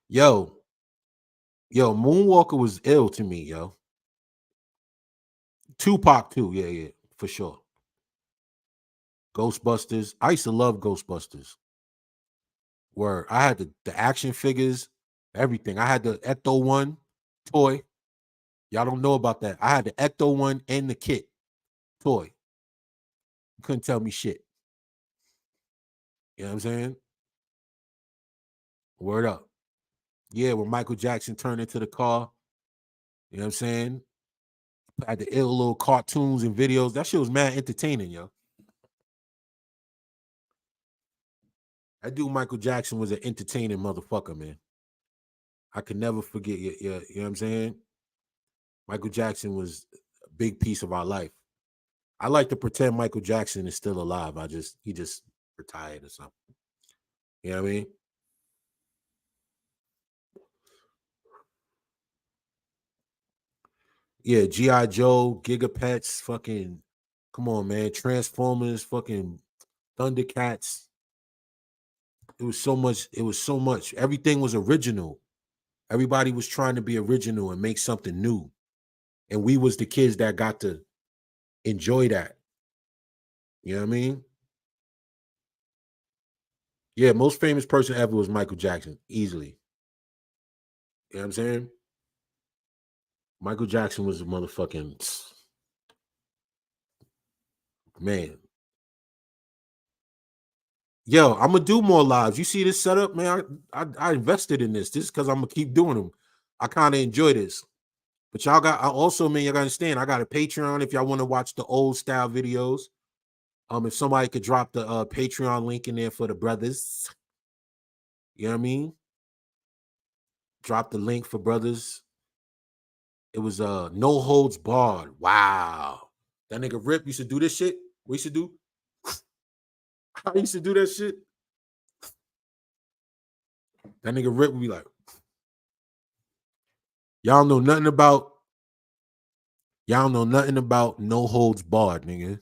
Yo, Moonwalker was ill to me, yo. Tupac too, yeah, for sure. Ghostbusters. I used to love Ghostbusters. Where I had the action figures, everything. I had the Ecto one toy. Y'all don't know about that. I had the Ecto one and the kit toy. You couldn't tell me shit. You know what I'm saying? Word up. Yeah, when Michael Jackson turned into the car, you know what I'm saying? I had the ill little cartoons and videos. That shit was mad entertaining, yo. That dude Michael Jackson was an entertaining motherfucker, man. I could never forget. You know what I'm saying? Michael Jackson was a big piece of our life. I like to pretend Michael Jackson is still alive. He just retired or something. You know what I mean? Yeah, G.I. Joe, Gigapets, fucking, come on, man. Transformers, fucking Thundercats. It was so much. It was so much. Everything was original. Everybody was trying to be original and make something new. And we was the kids that got to enjoy that. You know what I mean? Yeah, most famous person ever was Michael Jackson, easily. You know what I'm saying? Michael Jackson was a motherfucking man. Yo, I'm gonna do more lives. You see this setup, man? I invested in this. This is because I'm gonna keep doing them. I kind of enjoy this. But y'all got I also, man, y'all gotta understand. I got a Patreon if y'all want to watch the old style videos. If somebody could drop the Patreon link in there for the brothers, you know what I mean? Drop the link for brothers. It was no holds barred. Wow. That nigga Rip used to do this shit. We used to do. I used to do that shit. That nigga Rip would be like, y'all know nothing about no holds barred, nigga.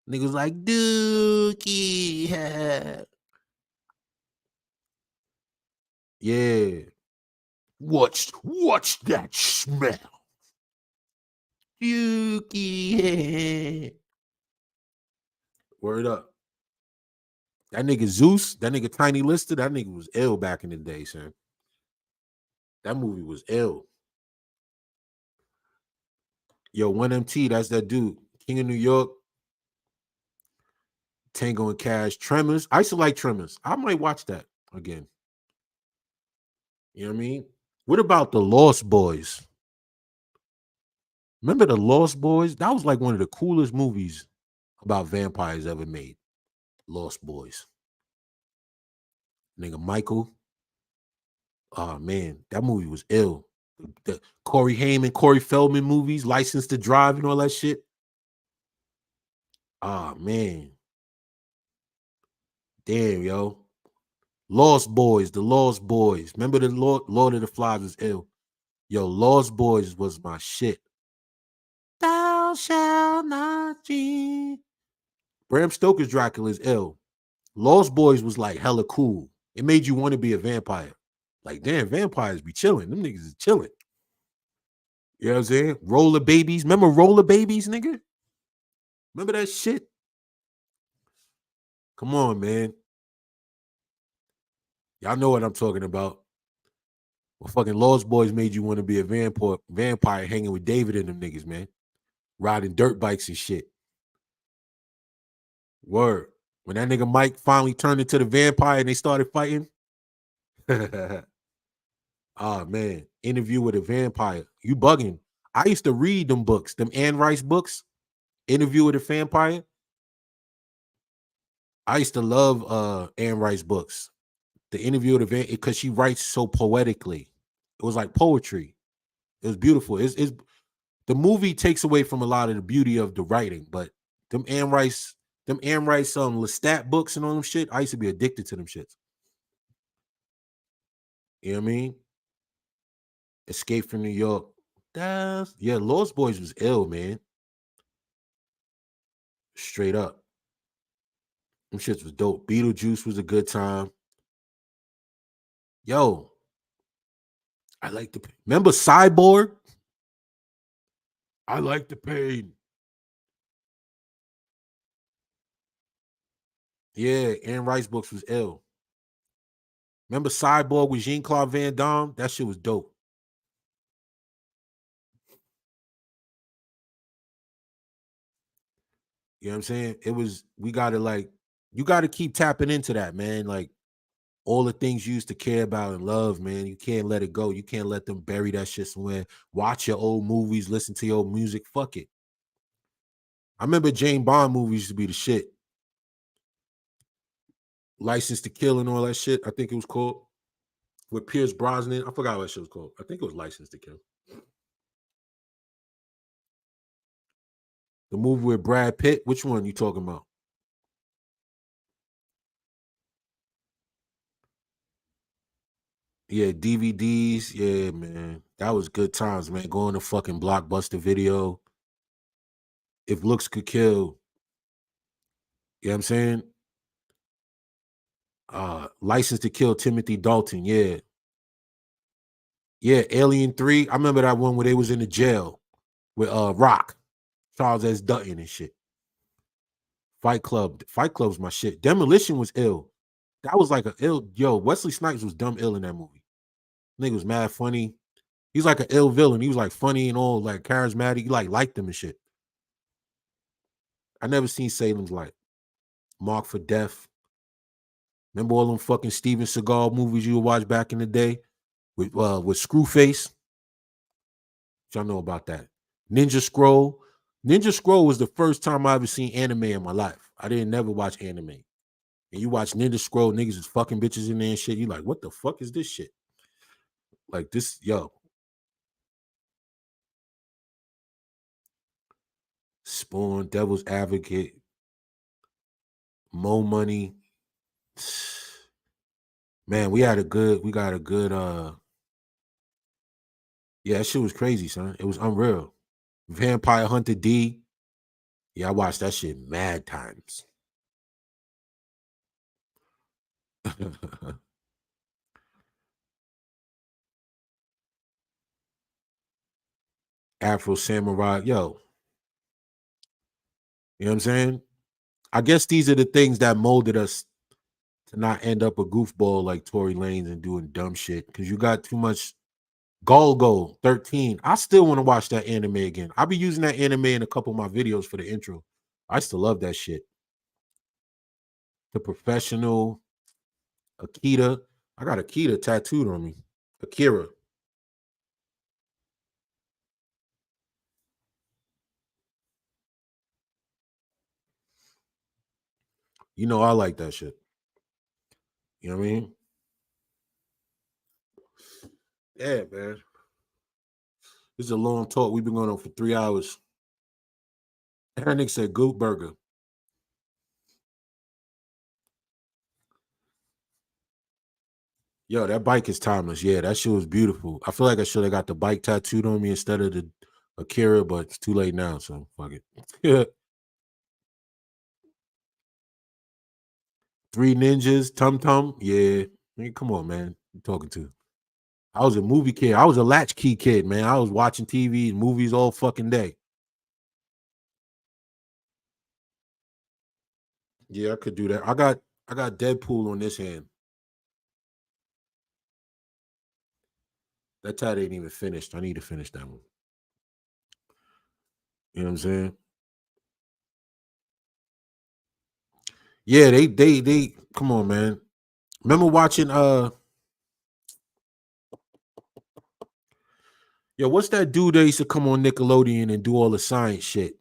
Niggas like Dookie. Yeah. Watch that smell. Dookie. Word up. That nigga Zeus, that nigga Tiny Lister, that nigga was ill back in the day, son. That movie was ill. Yo, 1MT, that's that dude. King of New York, Tango and Cash, Tremors. I used to like Tremors. I might watch that again. You know what I mean? What about the Lost Boys? Remember the Lost Boys? That was like one of the coolest movies about vampires ever made. Lost Boys. Nigga Michael. Oh man, that movie was ill. The Corey Haim, Corey Feldman movies, License to Drive and all that shit. Oh man. Damn, yo. Lost Boys, the Lost Boys. Remember the Lord of the Flies was ill. Yo, Lost Boys was my shit. Thou shalt not cheat. Bram Stoker's Dracula is ill. Lost Boys was like hella cool. It made you want to be a vampire. Like, damn, vampires be chilling. Them niggas is chilling. You know what I'm saying? Roller Babies. Remember Roller Babies, nigga? Remember that shit? Come on, man. Y'all know what I'm talking about. Fucking Lost Boys made you want to be a vampire hanging with David and them niggas, man. Riding dirt bikes and shit. Word. When that nigga Mike finally turned into the vampire and they started fighting. Oh man, Interview with a Vampire. You bugging. I used to read them books, them Anne Rice books, Interview with a Vampire. I used to love Anne Rice books. The Interview with a Vampire, because she writes so poetically. It was like poetry. It was beautiful. It's the movie takes away from a lot of the beauty of the writing, but them Anne Rice Lestat books and all them shit, I used to be addicted to them shits. You know what I mean? Escape from New York. Yeah, Lost Boys was ill, man. Straight up. Them shits was dope. Beetlejuice was a good time. Yo, I like the remember Cyborg? I like the pain. Yeah, Anne Rice books was ill. Remember Cyborg with Jean-Claude Van Damme? That shit was dope. You know what I'm saying? It was, we gotta like, you gotta keep tapping into that, man. Like all the things you used to care about and love, man. You can't let it go. You can't let them bury that shit somewhere. Watch your old movies, listen to your old music. Fuck it. I remember Jane Bond movies used to be the shit. License to Kill and all that shit. I think it was called with Pierce Brosnan. I forgot what shit was called. I think it was License to Kill. The movie with Brad Pitt. Which one you talking about? Yeah, DVDs. Yeah, man. That was good times, man. Going to fucking Blockbuster Video. If looks could kill. You know what I'm saying? License to Kill Timothy Dalton. Yeah. Yeah, Alien 3. I remember that one where they was in the jail with Rock, Charles S. Dutton and shit. Fight Club. Fight Club's my shit. Demolition was ill. That was like a ill. Yo, Wesley Snipes was dumb ill in that movie. Nigga was mad funny. He's like an ill villain. He was like funny and all, like charismatic. You like liked him and shit. I never seen Salem's Lot. Mark for Death. Remember all them fucking Steven Seagal movies you would watch back in the day with Screwface? Y'all know about that. Ninja Scroll. Ninja Scroll was the first time I ever seen anime in my life. I didn't never watch anime. And you watch Ninja Scroll, niggas is fucking bitches in there and shit. You like, what the fuck is this shit? Like this, yo. Spawn, Devil's Advocate, Mo Money. Man, we got a good yeah, that shit was crazy, son. It was unreal. Vampire Hunter D. Yeah, I watched that shit mad times. Afro Samurai. Yo, you know what I'm saying? I guess these are the things that molded us to not end up a goofball like Tory Lanez and doing dumb shit. Cause you got too much Golgo 13. I still want to watch that anime again. I'll be using that anime in a couple of my videos for the intro. I still love that shit. The Professional, Akita. I got Akita tattooed on me. Akira. You know I like that shit. You know what I mean? Yeah, man. This is a long talk. We've been going on for 3 hours. That said Goop Burger. Yo, that bike is timeless. Yeah, that shit was beautiful. I feel like I should have got the bike tattooed on me instead of the Akira, but it's too late now, so fuck it. Three Ninjas, Tum Tum. Yeah. Come on, man. You talking to? I was a movie kid. I was a latchkey kid, man. I was watching TV and movies all fucking day. Yeah, I could do that. I got Deadpool on this hand. That tat ain't even finished. I need to finish that one. You know what I'm saying? Yeah, they come on, man. Remember watching yo, what's that dude that used to come on Nickelodeon and do all the science shit?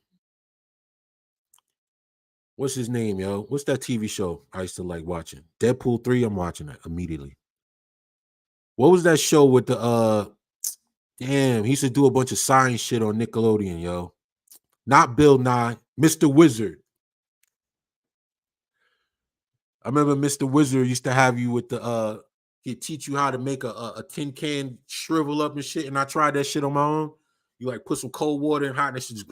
What's his name, yo? What's that TV show I used to like watching? Deadpool 3, I'm watching it immediately. What was that show with the damn, he used to do a bunch of science shit on Nickelodeon, yo. Not Bill Nye, Mr. Wizard. I remember Mr. Wizard used to have you with the he'd teach you how to make a tin can shrivel up and shit. And I tried that shit on my own. You like put some cold water and hot and that shit just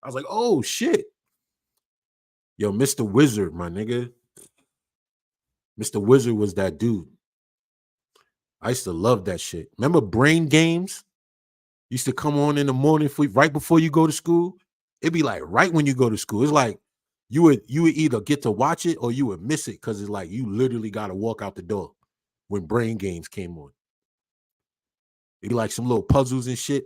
I was like, oh shit. Yo, Mr. Wizard, my nigga. Mr. Wizard was that dude. I used to love that shit. Remember Brain Games? Used to come on in the morning for right before you go to school. It'd be like right when you go to school. It's like you would either get to watch it or you would miss it because it's like you literally got to walk out the door when Brain Games came on. It'd be like some little puzzles and shit.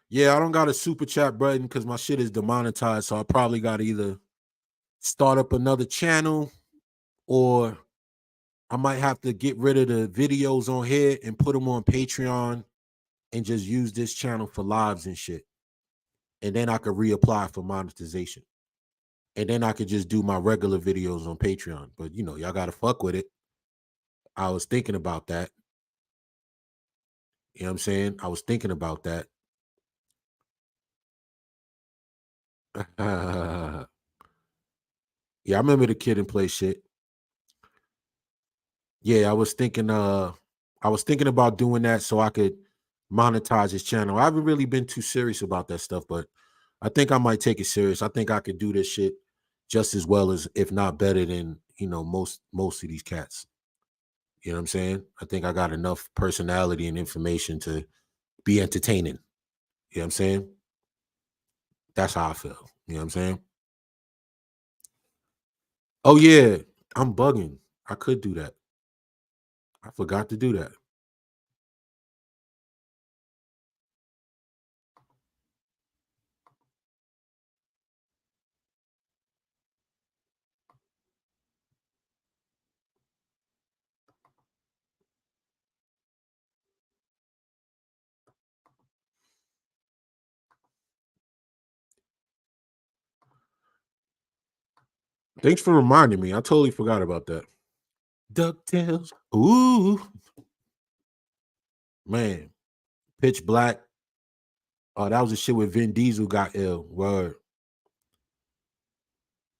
Yeah, I don't got a super chat button because my shit is demonetized, so I probably got to either start up another channel or I might have to get rid of the videos on here and put them on Patreon and just use this channel for lives and shit. And then I could reapply for monetization. And then I could just do my regular videos on Patreon. But you know, y'all gotta fuck with it. I was thinking about that. You know what I'm saying? I was thinking about that. Yeah, I remember the Kid and Play shit. Yeah, I was thinking about doing that so I could monetize his channel. I haven't really been too serious about that stuff, but I think I might take it serious. I think I could do this shit just as well as, if not better than, you know, most of these cats. You know what I'm saying? I think I got enough personality and information to be entertaining. You know what I'm saying? That's how I feel. You know what I'm saying? Oh yeah, I'm bugging. I could do that. I forgot to do that. Thanks for reminding me. I totally forgot about that. DuckTales. Ooh, man. Pitch Black. Oh, that was the shit with Vin Diesel got ill. Word.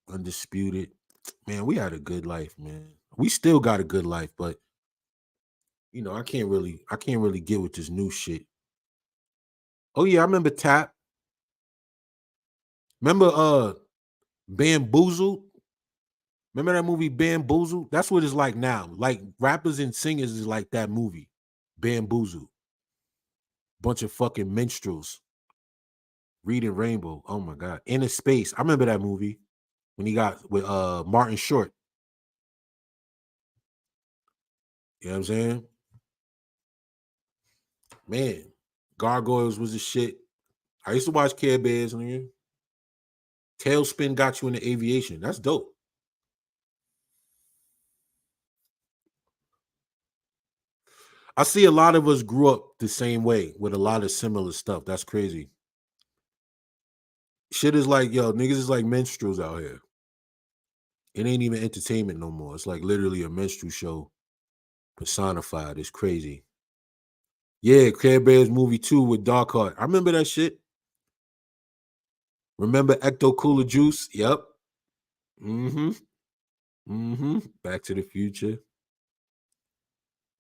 Undisputed. Man, we had a good life, man. We still got a good life, but you know, I can't really get with this new shit. Oh yeah, I remember Tap. Remember Bamboozled? Remember that movie Bamboozled? That's what it's like now. Like rappers and singers is like that movie. Bamboozled. Bunch of fucking minstrels reading Rainbow. Oh my god. Inner Space. I remember that movie when he got with Martin Short. You know what I'm saying? Man, Gargoyles was the shit. I used to watch Care Bears, nigga. Tailspin got you into aviation. That's dope. I see a lot of us grew up the same way with a lot of similar stuff. That's crazy. Shit is like, yo, niggas is like minstrels out here. It ain't even entertainment no more. It's like literally a minstrel show personified. It's crazy. Yeah, Care Bears movie 2 with Dark Heart. I remember that shit. Remember Ecto Cooler Juice? Yep. Mm-hmm. Mm-hmm. Back to the Future.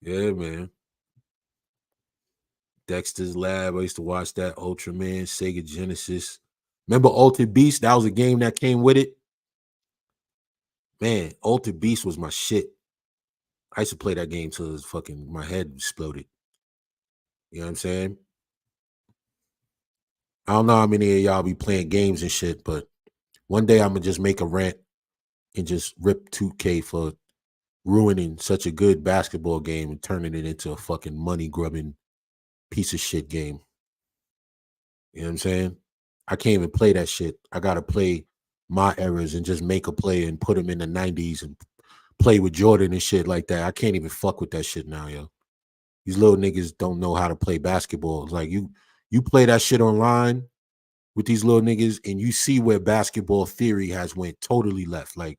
Yeah, man. Dexter's Lab. I used to watch that. Ultraman, Sega Genesis. Remember Altered Beast? That was a game that came with it. Man, Altered Beast was my shit. I used to play that game till fucking my head exploded. You know what I'm saying? I don't know how many of y'all be playing games and shit, but one day I'm gonna just make a rant and just rip 2K for ruining such a good basketball game and turning it into a fucking money grubbing piece of shit game. You know what I'm saying? I can't even play that shit. I gotta play my errors and just make a play and put them in the 90s and play with Jordan and shit like that. I can't even fuck with that shit now, yo. These little niggas don't know how to play basketball. It's like you play that shit online with these little niggas and you see where basketball theory has went totally left. Like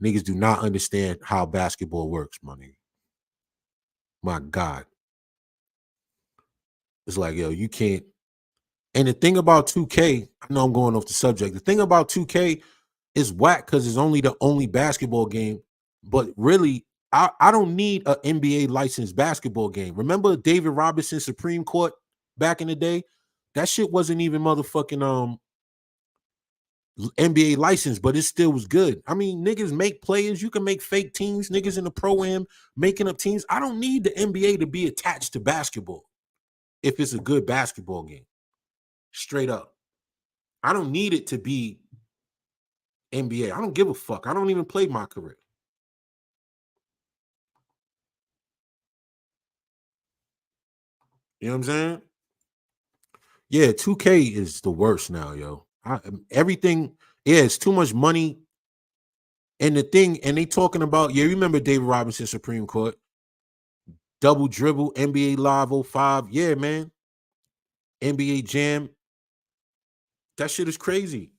niggas do not understand how basketball works, my nigga. My God. It's like, yo, you can't. And the thing about 2K, I know I'm going off the subject. The thing about 2K is whack because it's only the only basketball game. But really, I don't need an NBA licensed basketball game. Remember David Robinson Supreme Court back in the day? That shit wasn't even motherfucking NBA license, but it still was good. I mean, niggas make players. You can make fake teams. Niggas in the pro-am making up teams. I don't need the NBA to be attached to basketball if it's a good basketball game. Straight up. I don't need it to be NBA. I don't give a fuck. I don't even play my career. You know what I'm saying? Yeah, 2K is the worst now, yo. Everything, yeah, it's too much money. And the thing, and they talking about, yeah, remember David Robinson Supreme Court? Double dribble, NBA Live 05. Yeah, man. NBA Jam. That shit is crazy.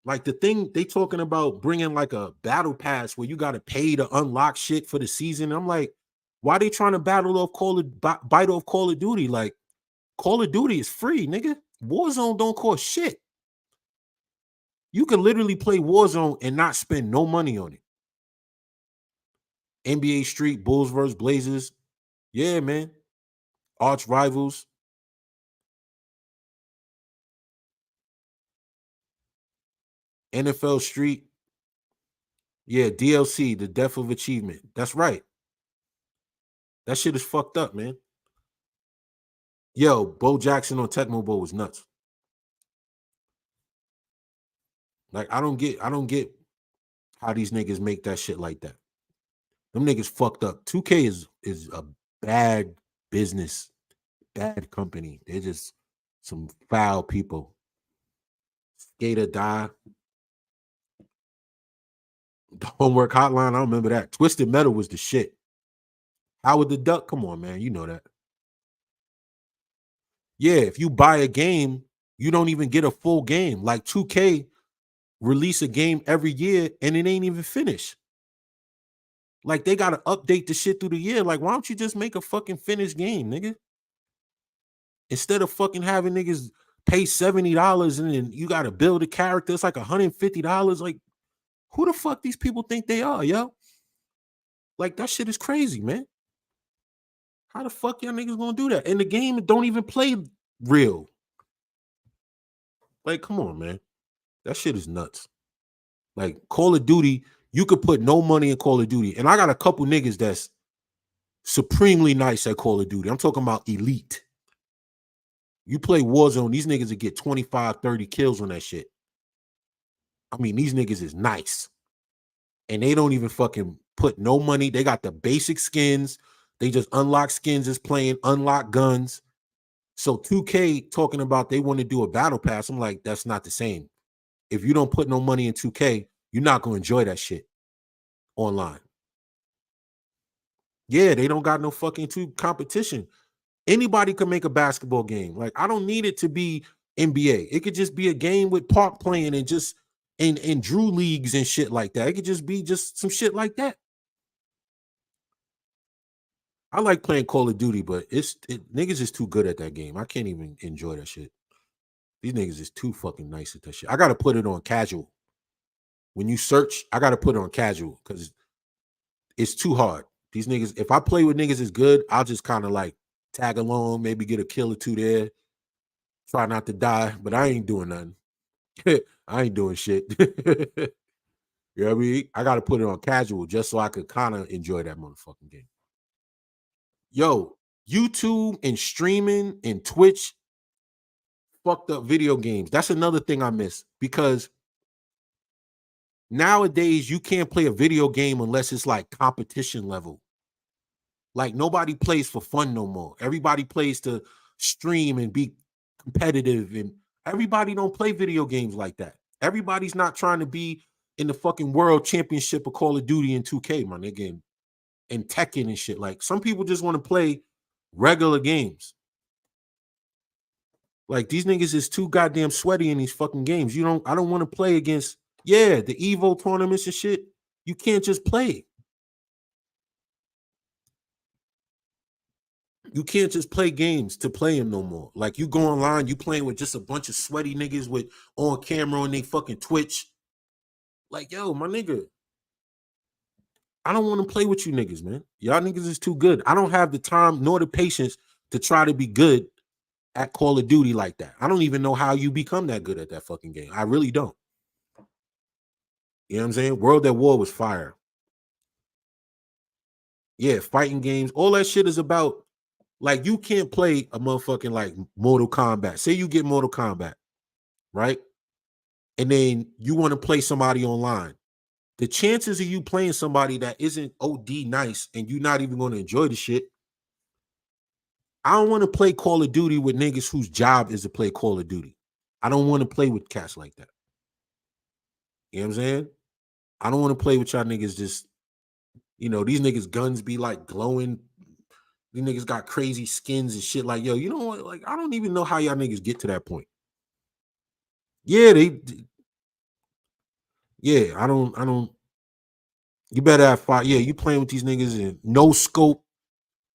Like the thing they talking about bringing like a battle pass where you got to pay to unlock shit for the season. I'm like, why they trying to battle off bite off Call of Duty? Like Call of Duty is free, nigga. Warzone don't cost shit. You can literally play Warzone and not spend no money on it. NBA Street, Bulls vs. Blazers. Yeah, man. Arch rivals. NFL Street. Yeah, DLC, the death of achievement. That's right. That shit is fucked up, man. Yo, Bo Jackson on Tecmo Bowl was nuts. Like, I don't get how these niggas make that shit like that. Them niggas fucked up. 2K is a bad business, bad company. They're just some foul people. Skater die. The homework hotline, I remember that. Twisted Metal was the shit. Howard the Duck, come on, man. You know that. Yeah, if you buy a game, you don't even get a full game. Like 2K release a game every year and it ain't even finished. Like they gotta update the shit through the year. Like, why don't you just make a fucking finished game, nigga? Instead of fucking having niggas pay $70 and then you gotta build a character, it's like $150. Like, who the fuck these people think they are, yo? Like that shit is crazy, man. How the fuck y'all niggas gonna do that? And the game don't even play real. Like, come on, man. That shit is nuts. Like Call of Duty, you could put no money in Call of Duty. And I got a couple niggas that's supremely nice at Call of Duty. I'm talking about elite. You play Warzone, these niggas will get 25, 30 kills on that shit. I mean, these niggas is nice. And they don't even fucking put no money. They got the basic skins. They just unlock skins as playing, unlock guns. So 2K talking about they want to do a battle pass. I'm like, that's not the same. If you don't put no money in 2K, you're not going to enjoy that shit online. Yeah, they don't got no fucking competition. Anybody can make a basketball game. Like, I don't need it to be NBA. It could just be a game with Park playing and just in Drew leagues and shit like that. It could just be just some shit like that. I like playing Call of Duty, but niggas is too good at that game. I can't even enjoy that shit. These niggas is too fucking nice at that shit. I gotta put it on casual. When you search, I gotta put it on casual because it's too hard. These niggas, if I play with niggas is good, I'll just kind of like tag along, maybe get a kill or two there, try not to die, but I ain't doing nothing. I ain't doing shit. You know what I mean? I gotta put it on casual just so I could kind of enjoy that motherfucking game. Yo, YouTube and streaming and Twitch fucked up video games. That's another thing I miss because Nowadays, you can't play a video game unless it's like competition level. Like nobody plays for fun no more. Everybody plays to stream and be competitive, and everybody don't play video games like that. Everybody's not trying to be in the fucking world championship of Call of Duty and 2K, my nigga, and Tekken and shit. Like some people just want to play regular games. Like these niggas is too goddamn sweaty in these fucking games. I don't want to play against, yeah, the Evo tournaments and shit. You can't just play. You can't just play games to play them no more. Like you go online, you playing with just a bunch of sweaty niggas with on camera on they fucking Twitch. Like, yo, my nigga, I don't want to play with you niggas, man. Y'all niggas is too good. I don't have the time nor the patience to try to be good at Call of Duty like that. I don't even know how you become that good at that fucking game. I really don't. You know what I'm saying? World at War was fire. Yeah, fighting games, all that shit is about, like, you can't play a motherfucking like Mortal Kombat. Say you get Mortal Kombat, right? And then you want to play somebody online. The chances of you playing somebody that isn't OD nice and you're not even going to enjoy the shit. I don't want to play Call of Duty with niggas whose job is to play Call of Duty. I don't want to play with cats like that. You know what I'm saying? I don't want to play with y'all niggas just, these niggas guns be like glowing. These niggas got crazy skins and shit. Like, yo, you know what? Like, I don't even know how y'all niggas get to that point. Yeah, I don't. You better have five. Yeah, you playing with these niggas and no scope.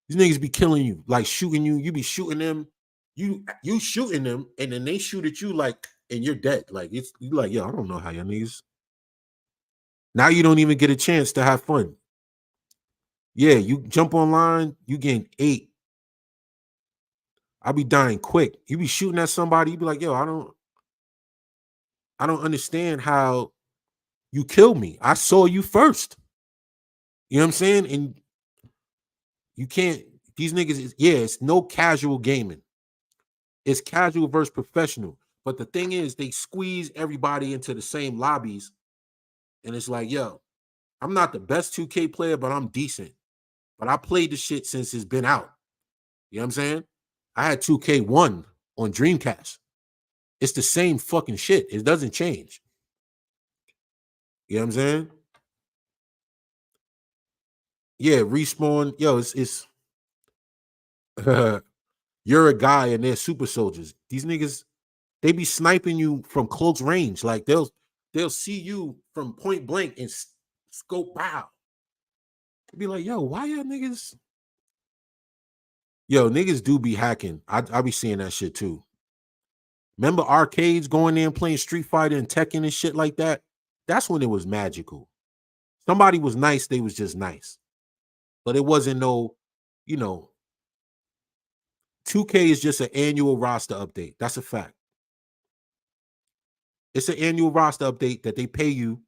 These niggas be killing you, like shooting you. You be shooting them. You shooting them, and then they shoot at you like, and you're dead. Like you like, yo, I don't know how y'all niggas. Now you don't even get a chance to have fun. Yeah, you jump online, you gain 8. I be dying quick. You be shooting at somebody, you be like, yo, I don't understand how you killed me. I saw you first. You know what I'm saying? And you can't, these niggas it's no casual gaming. It's casual versus professional. But the thing is, they squeeze everybody into the same lobbies. And it's like, yo, I'm not the best 2K player, but I'm decent. But I played the shit since it's been out. You know what I'm saying? I had 2K1 on Dreamcast. It's the same fucking shit. It doesn't change. You know what I'm saying? Yeah, respawn. Yo, it's you're a guy and they're super soldiers. These niggas, they be sniping you from close range. Like they'll see you from point blank and scope bow. Be like, yo, why y'all niggas? Yo, niggas do be hacking. I be seeing that shit too. Remember arcades going there and playing Street Fighter and Tekken and shit like that? That's when it was magical. Somebody was nice, they was just nice. But it wasn't no, you know, 2K is just an annual roster update. That's a fact. It's an annual roster update that they pay you.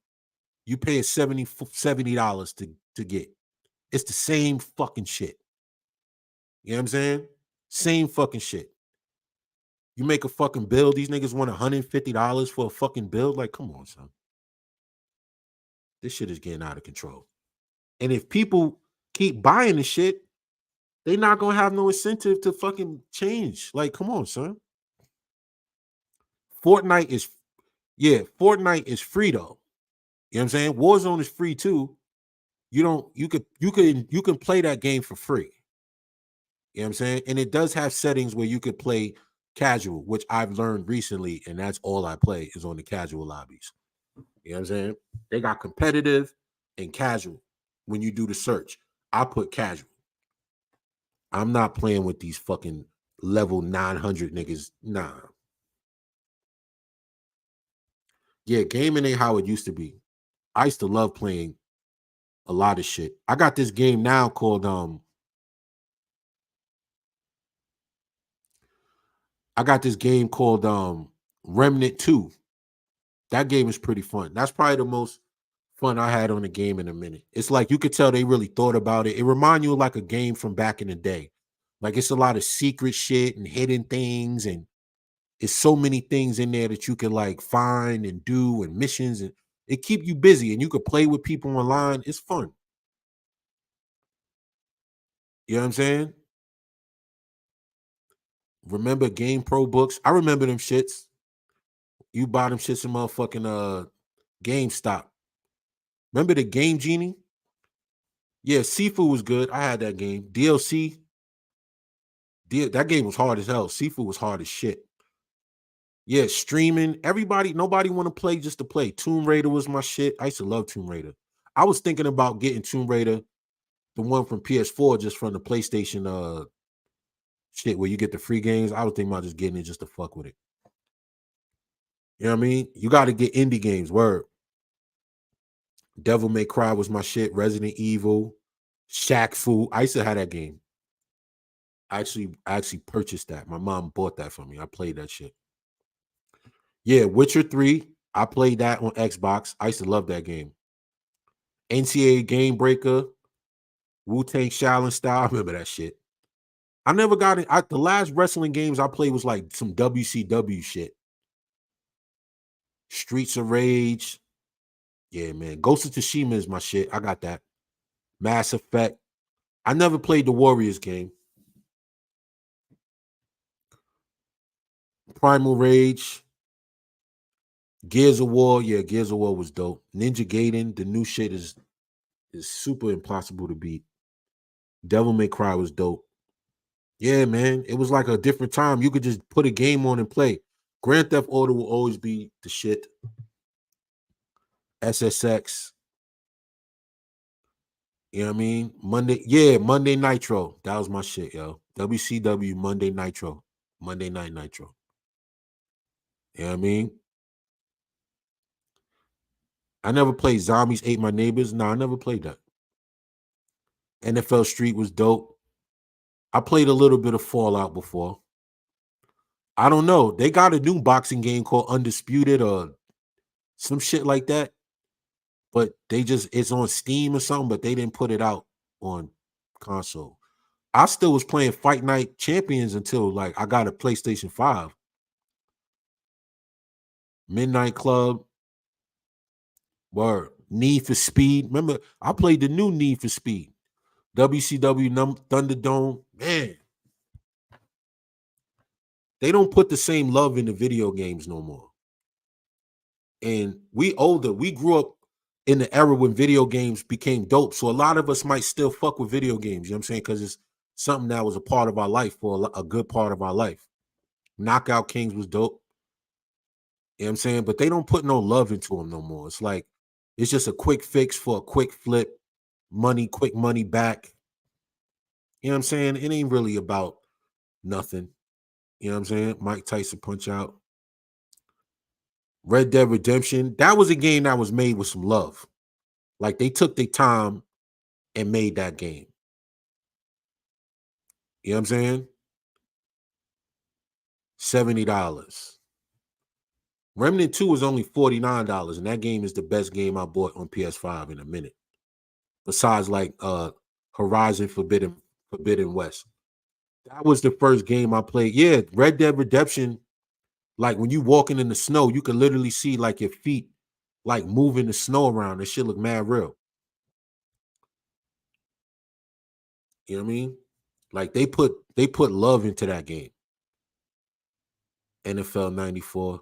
You pay $70 to get. It's the same fucking shit. You know what I'm saying? Same fucking shit. You make a fucking build. These niggas want $150 for a fucking build. Like, come on, son. This shit is getting out of control. And if people keep buying the shit, they not gonna have no incentive to fucking change. Like, come on, son. Fortnite is Fortnite is free though. You know what I'm saying? Warzone is free too. You can play that game for free. You know what I'm saying? And it does have settings where you could play casual, which I've learned recently, and that's all I play is on the casual lobbies. You know what I'm saying? They got competitive and casual. When you do the search, I put casual. I'm not playing with these fucking level 900 niggas. Nah. Yeah, gaming ain't how it used to be. I used to love playing a lot of shit. I got this game now called Remnant 2. That game is pretty fun. That's probably the most fun I had on a game in a minute. It's like you could tell they really thought about it. It reminds you of like a game from back in the day. Like it's a lot of secret shit and hidden things, and it's so many things in there that you can like find and do and missions. And It keep you busy, and you could play with people online. It's fun. You know what I'm saying? Remember Game Pro books? I remember them shits. You buy them shits in motherfucking GameStop. Remember the Game Genie? Yeah, Seafood was good. I had that game. DLC. That game was hard as hell. Seafood was hard as shit. Yeah, streaming. Nobody want to play just to play. Tomb Raider was my shit. I used to love Tomb Raider. I was thinking about getting Tomb Raider, the one from PS4, just from the PlayStation shit where you get the free games. I was thinking about just getting it just to fuck with it. You know what I mean? You got to get indie games. Word. Devil May Cry was my shit. Resident Evil, Shaq Fu. I used to have that game. I actually purchased that. My mom bought that for me. I played that shit. Yeah, Witcher 3. I played that on Xbox. I used to love that game. NCAA Game Breaker, Wu-Tang Shaolin Style. I remember that shit. I never got it. The last wrestling games I played was like some WCW shit. Streets of Rage. Yeah, man. Ghost of Tsushima is my shit. I got that. Mass Effect. I never played the Warriors game. Primal Rage. Gears of War. Yeah, Gears of War was dope. Ninja Gaiden. The new shit is super impossible to beat. Devil May Cry was dope. Yeah, man. It was like a different time. You could just put a game on and play. Grand Theft Auto will always be the shit. SSX. You know what I mean? Monday Nitro. That was my shit, yo. WCW Monday Nitro. Monday Night Nitro. You know what I mean? I never played Zombies Ate My Neighbors. No, I never played that. NFL Street was dope. I played a little bit of Fallout before. I don't know. They got a new boxing game called Undisputed or some shit like that. But it's on Steam or something, but they didn't put it out on console. I still was playing Fight Night Champions until like I got a PlayStation 5. Midnight Club. Word. Need for Speed. Remember, I played the new Need for Speed. WCW Thunderdome. Man, they don't put the same love in the video games no more. And we older. We grew up in the era when video games became dope. So a lot of us might still fuck with video games. You know what I'm saying? Because it's something that was a part of our life for a good part of our life. Knockout Kings was dope. You know what I'm saying? But they don't put no love into them no more. It's like, it's just a quick fix for a quick flip. Quick money back. You know what I'm saying? It ain't really about nothing. You know what I'm saying? Mike Tyson Punch Out. Red Dead Redemption. That was a game that was made with some love. Like they took their time and made that game. You know what I'm saying? $70. Remnant 2 was only $49, and that game is the best game I bought on PS5 in a minute. Besides like Horizon Forbidden West. That was the first game I played. Yeah, Red Dead Redemption. Like when you walking in the snow, you can literally see like your feet like moving the snow around. That shit look mad real. You know what I mean? Like they put love into that game. NFL 94.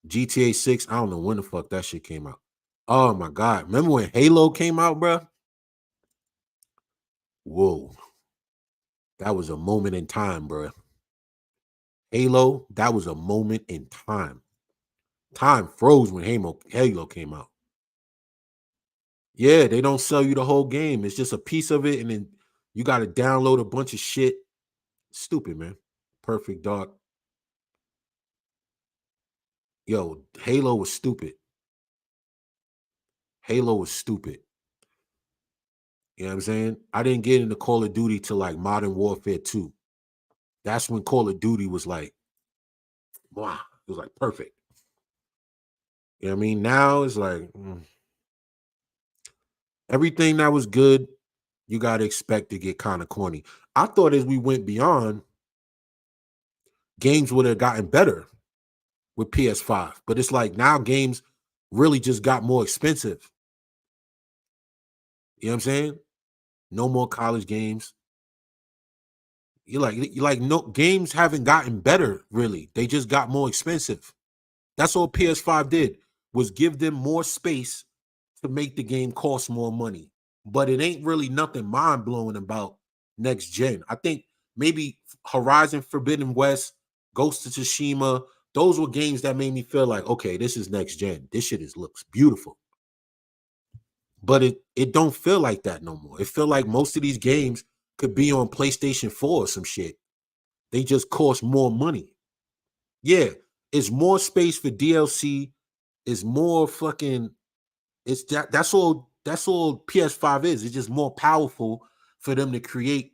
GTA 6. I don't know when the fuck that shit came out. Oh my God. Remember when Halo came out, bro? Whoa. That was a moment in time, bro. Halo, that was a moment in time. Time froze when Halo came out. Yeah, they don't sell you the whole game. It's just a piece of it, and then you got to download a bunch of shit. Stupid, man. Perfect Dark. Yo, Halo was stupid. Halo was stupid. You know what I'm saying? I didn't get into Call of Duty till like Modern Warfare 2. That's when Call of Duty was like, wow, it was like perfect. You know what I mean? Now it's like everything that was good, you got to expect to get kind of corny. I thought as we went beyond, games would have gotten better with PS5. But it's like now games, really just got more expensive. You know what I'm saying? No more college games. You like no games haven't gotten better, really. They just got more expensive. That's all PS5 did, was give them more space to make the game cost more money. But it ain't really nothing mind-blowing about next gen. I think maybe Horizon Forbidden West, Ghost of Tsushima, those were games that made me feel like, okay, this is next gen. This shit looks beautiful. But it don't feel like that no more. It feel like most of these games could be on PlayStation 4 or some shit. They just cost more money. Yeah, it's more space for DLC. It's more fucking. It's that. That's all. That's all PS5 is. It's just more powerful for them to create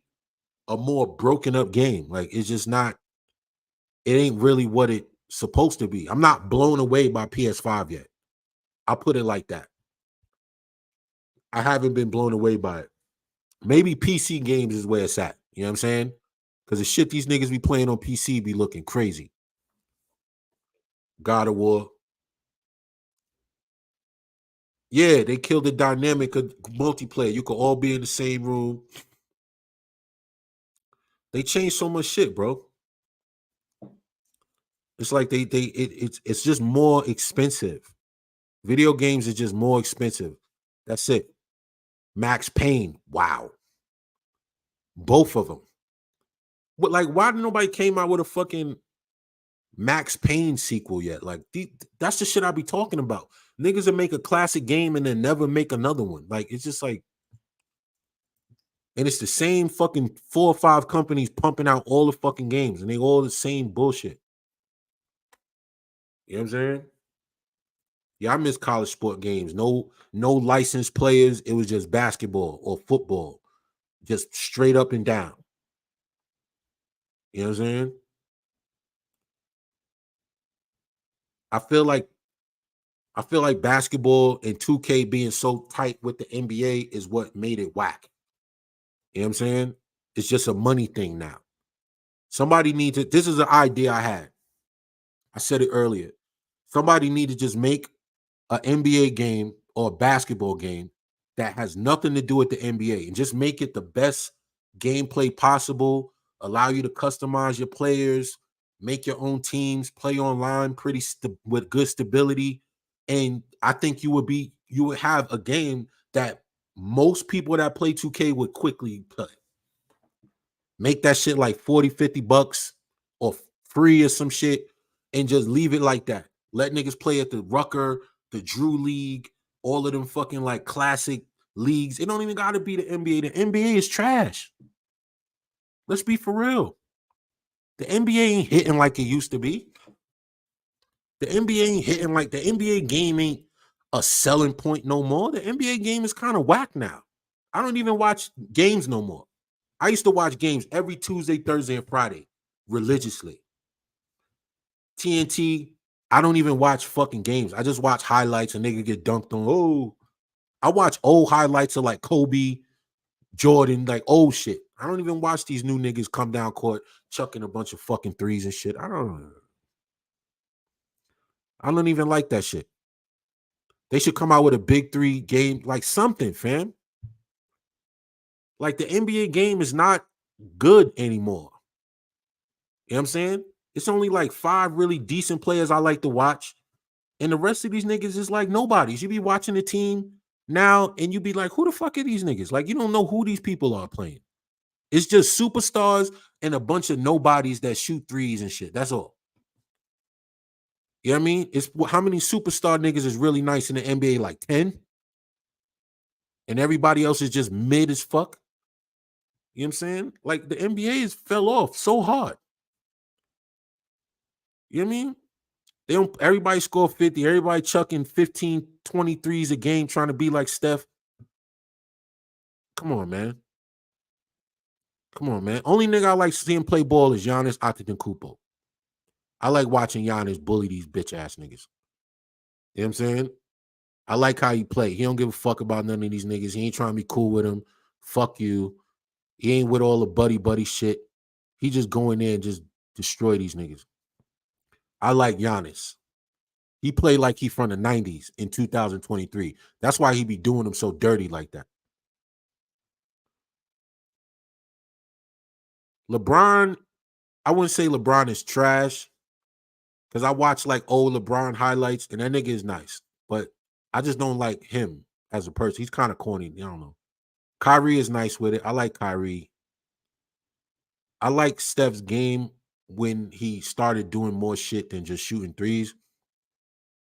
a more broken up game. Like it's just not. It ain't really what it's supposed to be. I'm not blown away by PS5 yet. I'll put it like that. I haven't been blown away by it. Maybe PC games is where it's at. You know what I'm saying? Because the shit these niggas be playing on PC be looking crazy. God of War. Yeah, they killed the dynamic of multiplayer. You could all be in the same room. They changed so much shit, bro. It's like it's just more expensive. Video games are just more expensive. That's it. Max Payne. Wow. Both of them. But like, why did nobody came out with a fucking Max Payne sequel yet? Like, that's the shit I be talking about. Niggas will make a classic game and then never make another one. Like, it's just like, and it's the same fucking 4 or 5 companies pumping out all the fucking games, and they all the same bullshit. You know what I'm saying? Yeah, I miss college sport games. No licensed players. It was just basketball or football, just straight up and down. You know what I'm saying? I feel like I feel like basketball and 2K being so tight with the NBA is what made it whack. You know what I'm saying? It's just a money thing now. Somebody needs to. This is an idea I had. I said it earlier. Somebody need to just make an NBA game or a basketball game that has nothing to do with the NBA and just make it the best gameplay possible. Allow you to customize your players, make your own teams, play online with good stability. And I think you would have a game that most people that play 2K would quickly play. Make that shit like 40, $50 or free or some shit and just leave it like that. Let niggas play at the Rucker, the Drew League, all of them fucking like classic leagues. It don't even gotta be the NBA. The NBA is trash. Let's be for real. The NBA ain't hitting like it used to be. The NBA ain't hitting like the NBA game ain't a selling point no more. The NBA game is kind of whack now. I don't even watch games no more. I used to watch games every Tuesday, Thursday, and Friday religiously. TNT, I don't even watch fucking games. I just watch highlights and nigga get dunked on. Oh, I watch old highlights of like Kobe, Jordan, like old shit. I don't even watch these new niggas come down court chucking a bunch of fucking threes and shit. I don't even like that shit. They should come out with a big three game, like something, fam. Like the NBA game is not good anymore. You know what I'm saying? It's only like 5 really decent players I like to watch. And the rest of these niggas is like nobodies. You be watching the team now and you be like, who the fuck are these niggas? Like, you don't know who these people are playing. It's just superstars and a bunch of nobodies that shoot threes and shit. That's all. You know what I mean? It's how many superstar niggas is really nice in the NBA? Like 10? And everybody else is just mid as fuck. You know what I'm saying? Like the NBA is fell off so hard. You know what I mean? They don't everybody score 50, everybody chucking 15, 23s a game trying to be like Steph. Come on, man. Come on, man. Only nigga I like seeing play ball is Giannis Antetokounmpo. I like watching Giannis bully these bitch ass niggas. You know what I'm saying? I like how he play. He don't give a fuck about none of these niggas. He ain't trying to be cool with them. Fuck you. He ain't with all the buddy shit. He just go in there and just destroy these niggas. I like Giannis. He played like he from the 90s in 2023. That's why he be doing them so dirty like that. LeBron, I wouldn't say LeBron is trash because I watch like old LeBron highlights and that nigga is nice, but I just don't like him as a person. He's kind of corny. I don't know. Kyrie is nice with it. I like Kyrie. I like Steph's game when he started doing more shit than just shooting threes,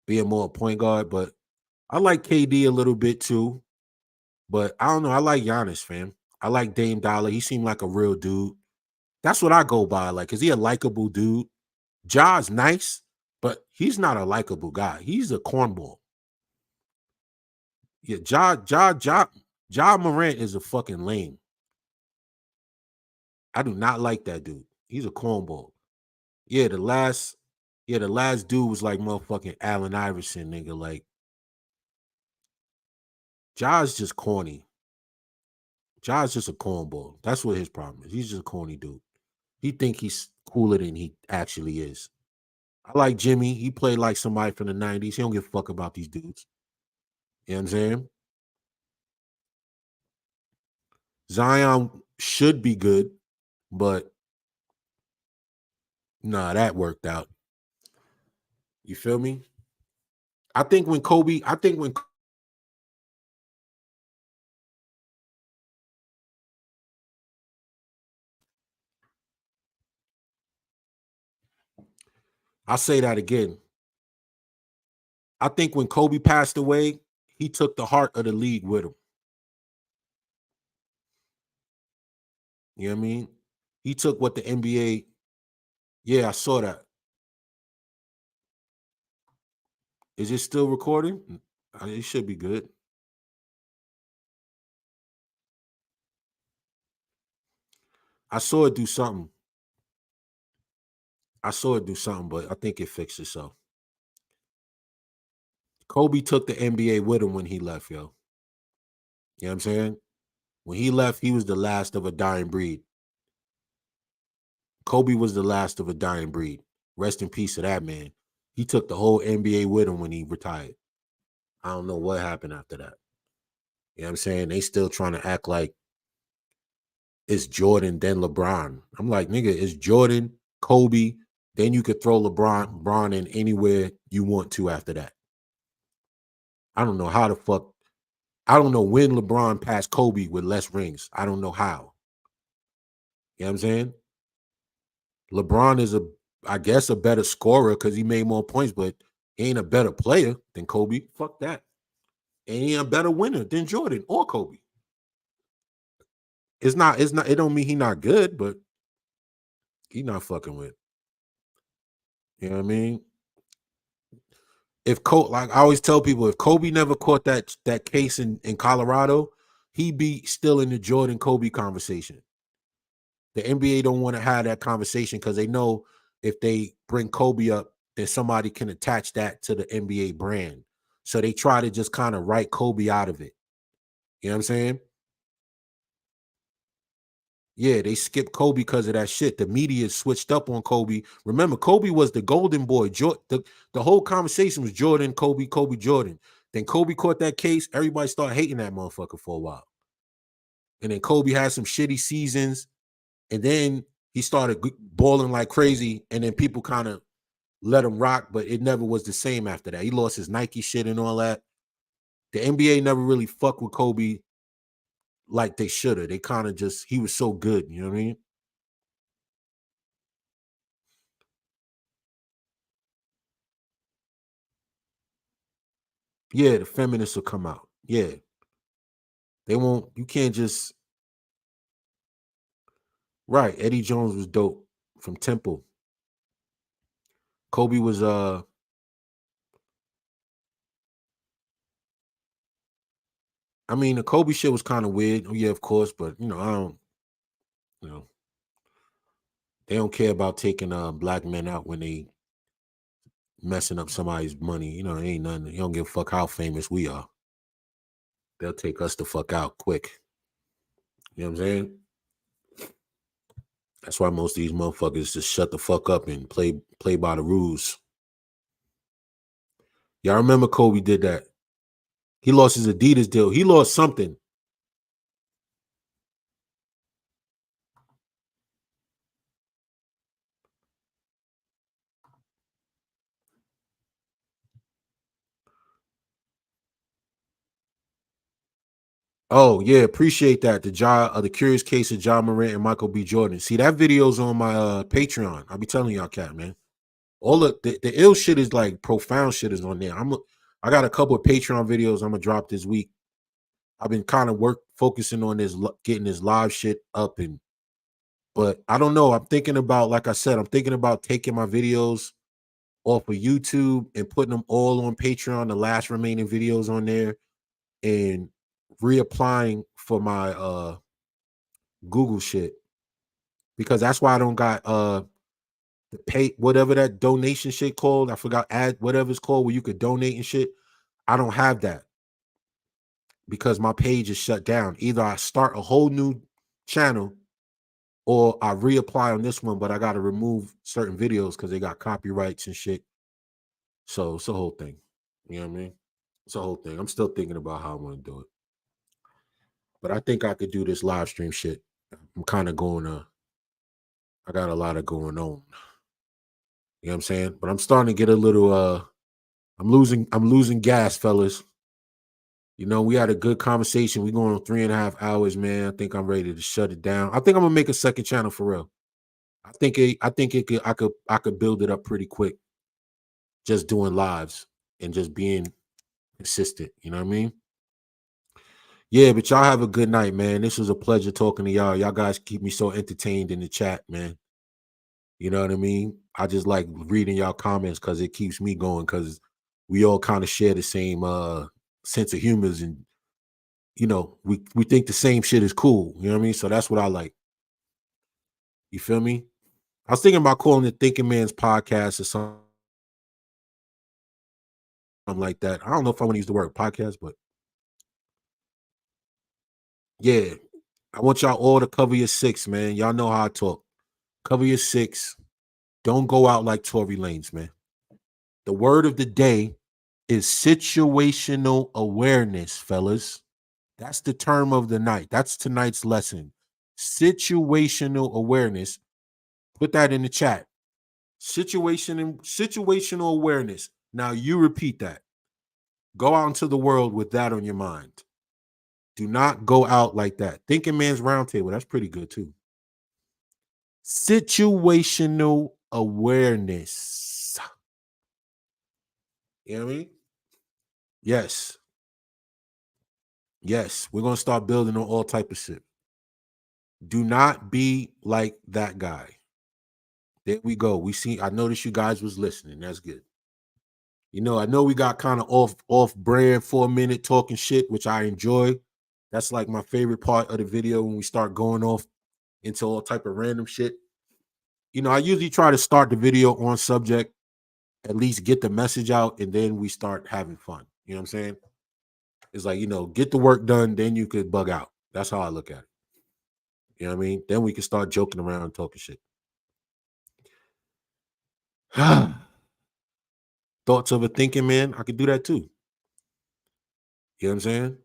being more a point guard. But I like KD a little bit too. But I don't know. I like Giannis, fam. I like Dame Dollar. He seemed like a real dude. That's what I go by. Like, is he a likable dude? Ja's nice, but he's not a likable guy. He's a cornball. Yeah, Ja Morant is a fucking lame. I do not like that dude. He's a cornball. Yeah, the last dude was like motherfucking Allen Iverson, nigga. Like, Ja's just corny. Ja's just a cornball. That's what his problem is. He's just a corny dude. He think he's cooler than he actually is. I like Jimmy. He played like somebody from the 90s. He don't give a fuck about these dudes. You know what I'm saying? Zion should be good, but nah, that worked out. You feel me? I think when I say that again. I think when Kobe passed away, he took the heart of the league with him. You know what I mean? He took what the NBA, yeah, I saw that. Is it still recording? It should be good. I saw it do something. I saw it do something, but I think it fixed itself. Kobe took the NBA with him when he left, yo. You know what I'm saying? When he left, he was the last of a dying breed. Kobe was the last of a dying breed. Rest in peace to that man. He took the whole NBA with him when he retired. I don't know what happened after that. You know what I'm saying? They still trying to act like it's Jordan, then LeBron. I'm like, nigga, it's Jordan, Kobe, then you could throw LeBron in anywhere you want to after that. I don't know how the fuck. I don't know when LeBron passed Kobe with less rings. I don't know how. You know what I'm saying? LeBron is I guess, a better scorer because he made more points, but he ain't a better player than Kobe. Fuck that. And he ain't a better winner than Jordan or Kobe. It don't mean he not good, but he not fucking with. You know what I mean? If Kobe, like I always tell people, if Kobe never caught that case in Colorado, he'd be still in the Jordan Kobe conversation. The NBA don't want to have that conversation because they know if they bring Kobe up, then somebody can attach that to the NBA brand. So they try to just kind of write Kobe out of it. You know what I'm saying? Yeah, they skipped Kobe because of that shit. The media switched up on Kobe. Remember, Kobe was the golden boy. The whole conversation was Jordan, Kobe, Kobe, Jordan. Then Kobe caught that case. Everybody started hating that motherfucker for a while. And then Kobe had some shitty seasons. And then he started balling like crazy. And then people kind of let him rock, but it never was the same after that. He lost his Nike shit and all that. The NBA never really fucked with Kobe like they should have. They kind of just, he was so good. You know what I mean? Yeah, the feminists will come out. Yeah. They won't, you can't just, right. Eddie Jones was dope from Temple. Kobe was, I mean, the Kobe shit was kind of weird. Oh, yeah, of course, but, I don't, you know, they don't care about taking black men out when they messing up somebody's money. It ain't nothing. They don't give a fuck how famous we are. They'll take us the fuck out quick. You know what I'm saying? That's why most of these motherfuckers just shut the fuck up and play by the rules. Yeah, I remember Kobe did that. He lost his Adidas deal. He lost something. Oh yeah, appreciate that. The Curious Case of John Morant and Michael B. Jordan. See, that video's on my Patreon. I'll be telling y'all, cat man. All the ill shit is like profound shit is on there. I got a couple of Patreon videos I'm gonna drop this week. I've been kind of focusing on this, getting this live shit up, but I don't know. I'm thinking about, like I said, I'm thinking about taking my videos off of YouTube and putting them all on Patreon, the last remaining videos on there, and reapplying for my Google shit, because that's why I don't got the pay, whatever that donation shit called. I forgot, add whatever it's called, where you could donate and shit. I don't have that because my page is shut down. Either I start a whole new channel or I reapply on this one, but I got to remove certain videos because they got copyrights and shit. So it's a whole thing. You know what I mean? It's a whole thing. I'm still thinking about how I want to do it, but I think I could do this live stream shit. I'm kind of going I got a lot of going on. You know what I'm saying? But I'm starting to get a little I'm losing gas, fellas. You know, we had a good conversation. We going on 3.5 hours, man. I think I'm ready to shut it down. I think I'm gonna make a second channel for real. I think it could I could build it up pretty quick, just doing lives and just being consistent. You know what I mean? Yeah, but y'all have a good night, man. This was a pleasure talking to y'all. Y'all guys keep me so entertained in the chat, man. You know what I mean? I just like reading y'all comments because it keeps me going, because we all kind of share the same sense of humors, and you know, we think the same shit is cool. You know what I mean? So that's what I like. You feel me? I was thinking about calling it Thinking Man's Podcast or something like that. I don't know if I want to use the word podcast, but yeah. I want y'all all to cover your six, man. Y'all know how I talk. Cover your six. Don't go out like Tory Lanez, man. The word of the day is situational awareness, fellas. That's the term of the night. That's tonight's lesson. Situational awareness. Put that in the chat. Situational awareness. Now you repeat that. Go out into the world with that on your mind. Do not go out like that. Thinking Man's Roundtable. That's pretty good too. Situational awareness. You know what I mean? Yes. Yes. We're gonna start building on all type of shit. Do not be like that guy. There we go. I noticed you guys was listening. That's good. You know, I know we got kind of off brand for a minute talking shit, which I enjoy. That's like my favorite part of the video, when we start going off into all type of random shit. You know, I usually try to start the video on subject, at least get the message out, and then we start having fun. You know what I'm saying? It's like, you know, get the work done, then you could bug out. That's how I look at it. You know what I mean? Then we can start joking around and talking shit. Thoughts of a thinking man, I could do that too. You know what I'm saying?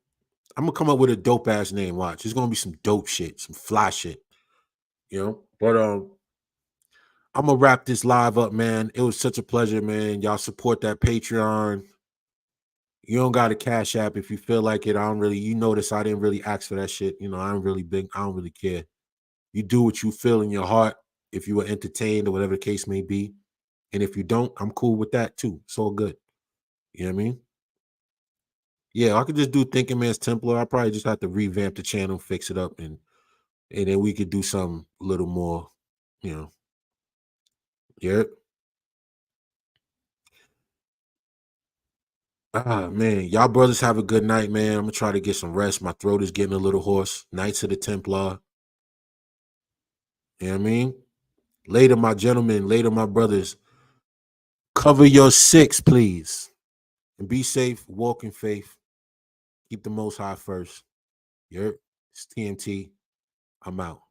I'm gonna come up with a dope ass name. Watch, it's gonna be some dope shit, some fly shit. You know, but I'm gonna wrap this live up, man. It was such a pleasure, man. Y'all support that Patreon. You don't got a Cash App if you feel like it. I don't really, you notice I didn't really ask for that shit. You know, I don't really care. You do what you feel in your heart, if you were entertained or whatever the case may be. And if you don't, I'm cool with that too. It's all good. You know what I mean? Yeah, I could just do Thinking Man's Templar. I probably just have to revamp the channel, fix it up, and then we could do something a little more, you know. Yeah. Ah man, y'all brothers have a good night, man. I'm gonna try to get some rest. My throat is getting a little hoarse. Knights of the Templar. You know what I mean? Later, my gentlemen, later, my brothers. Cover your six, please. And be safe, walk in faith. Keep the most high first. Yep. It's TMT. I'm out.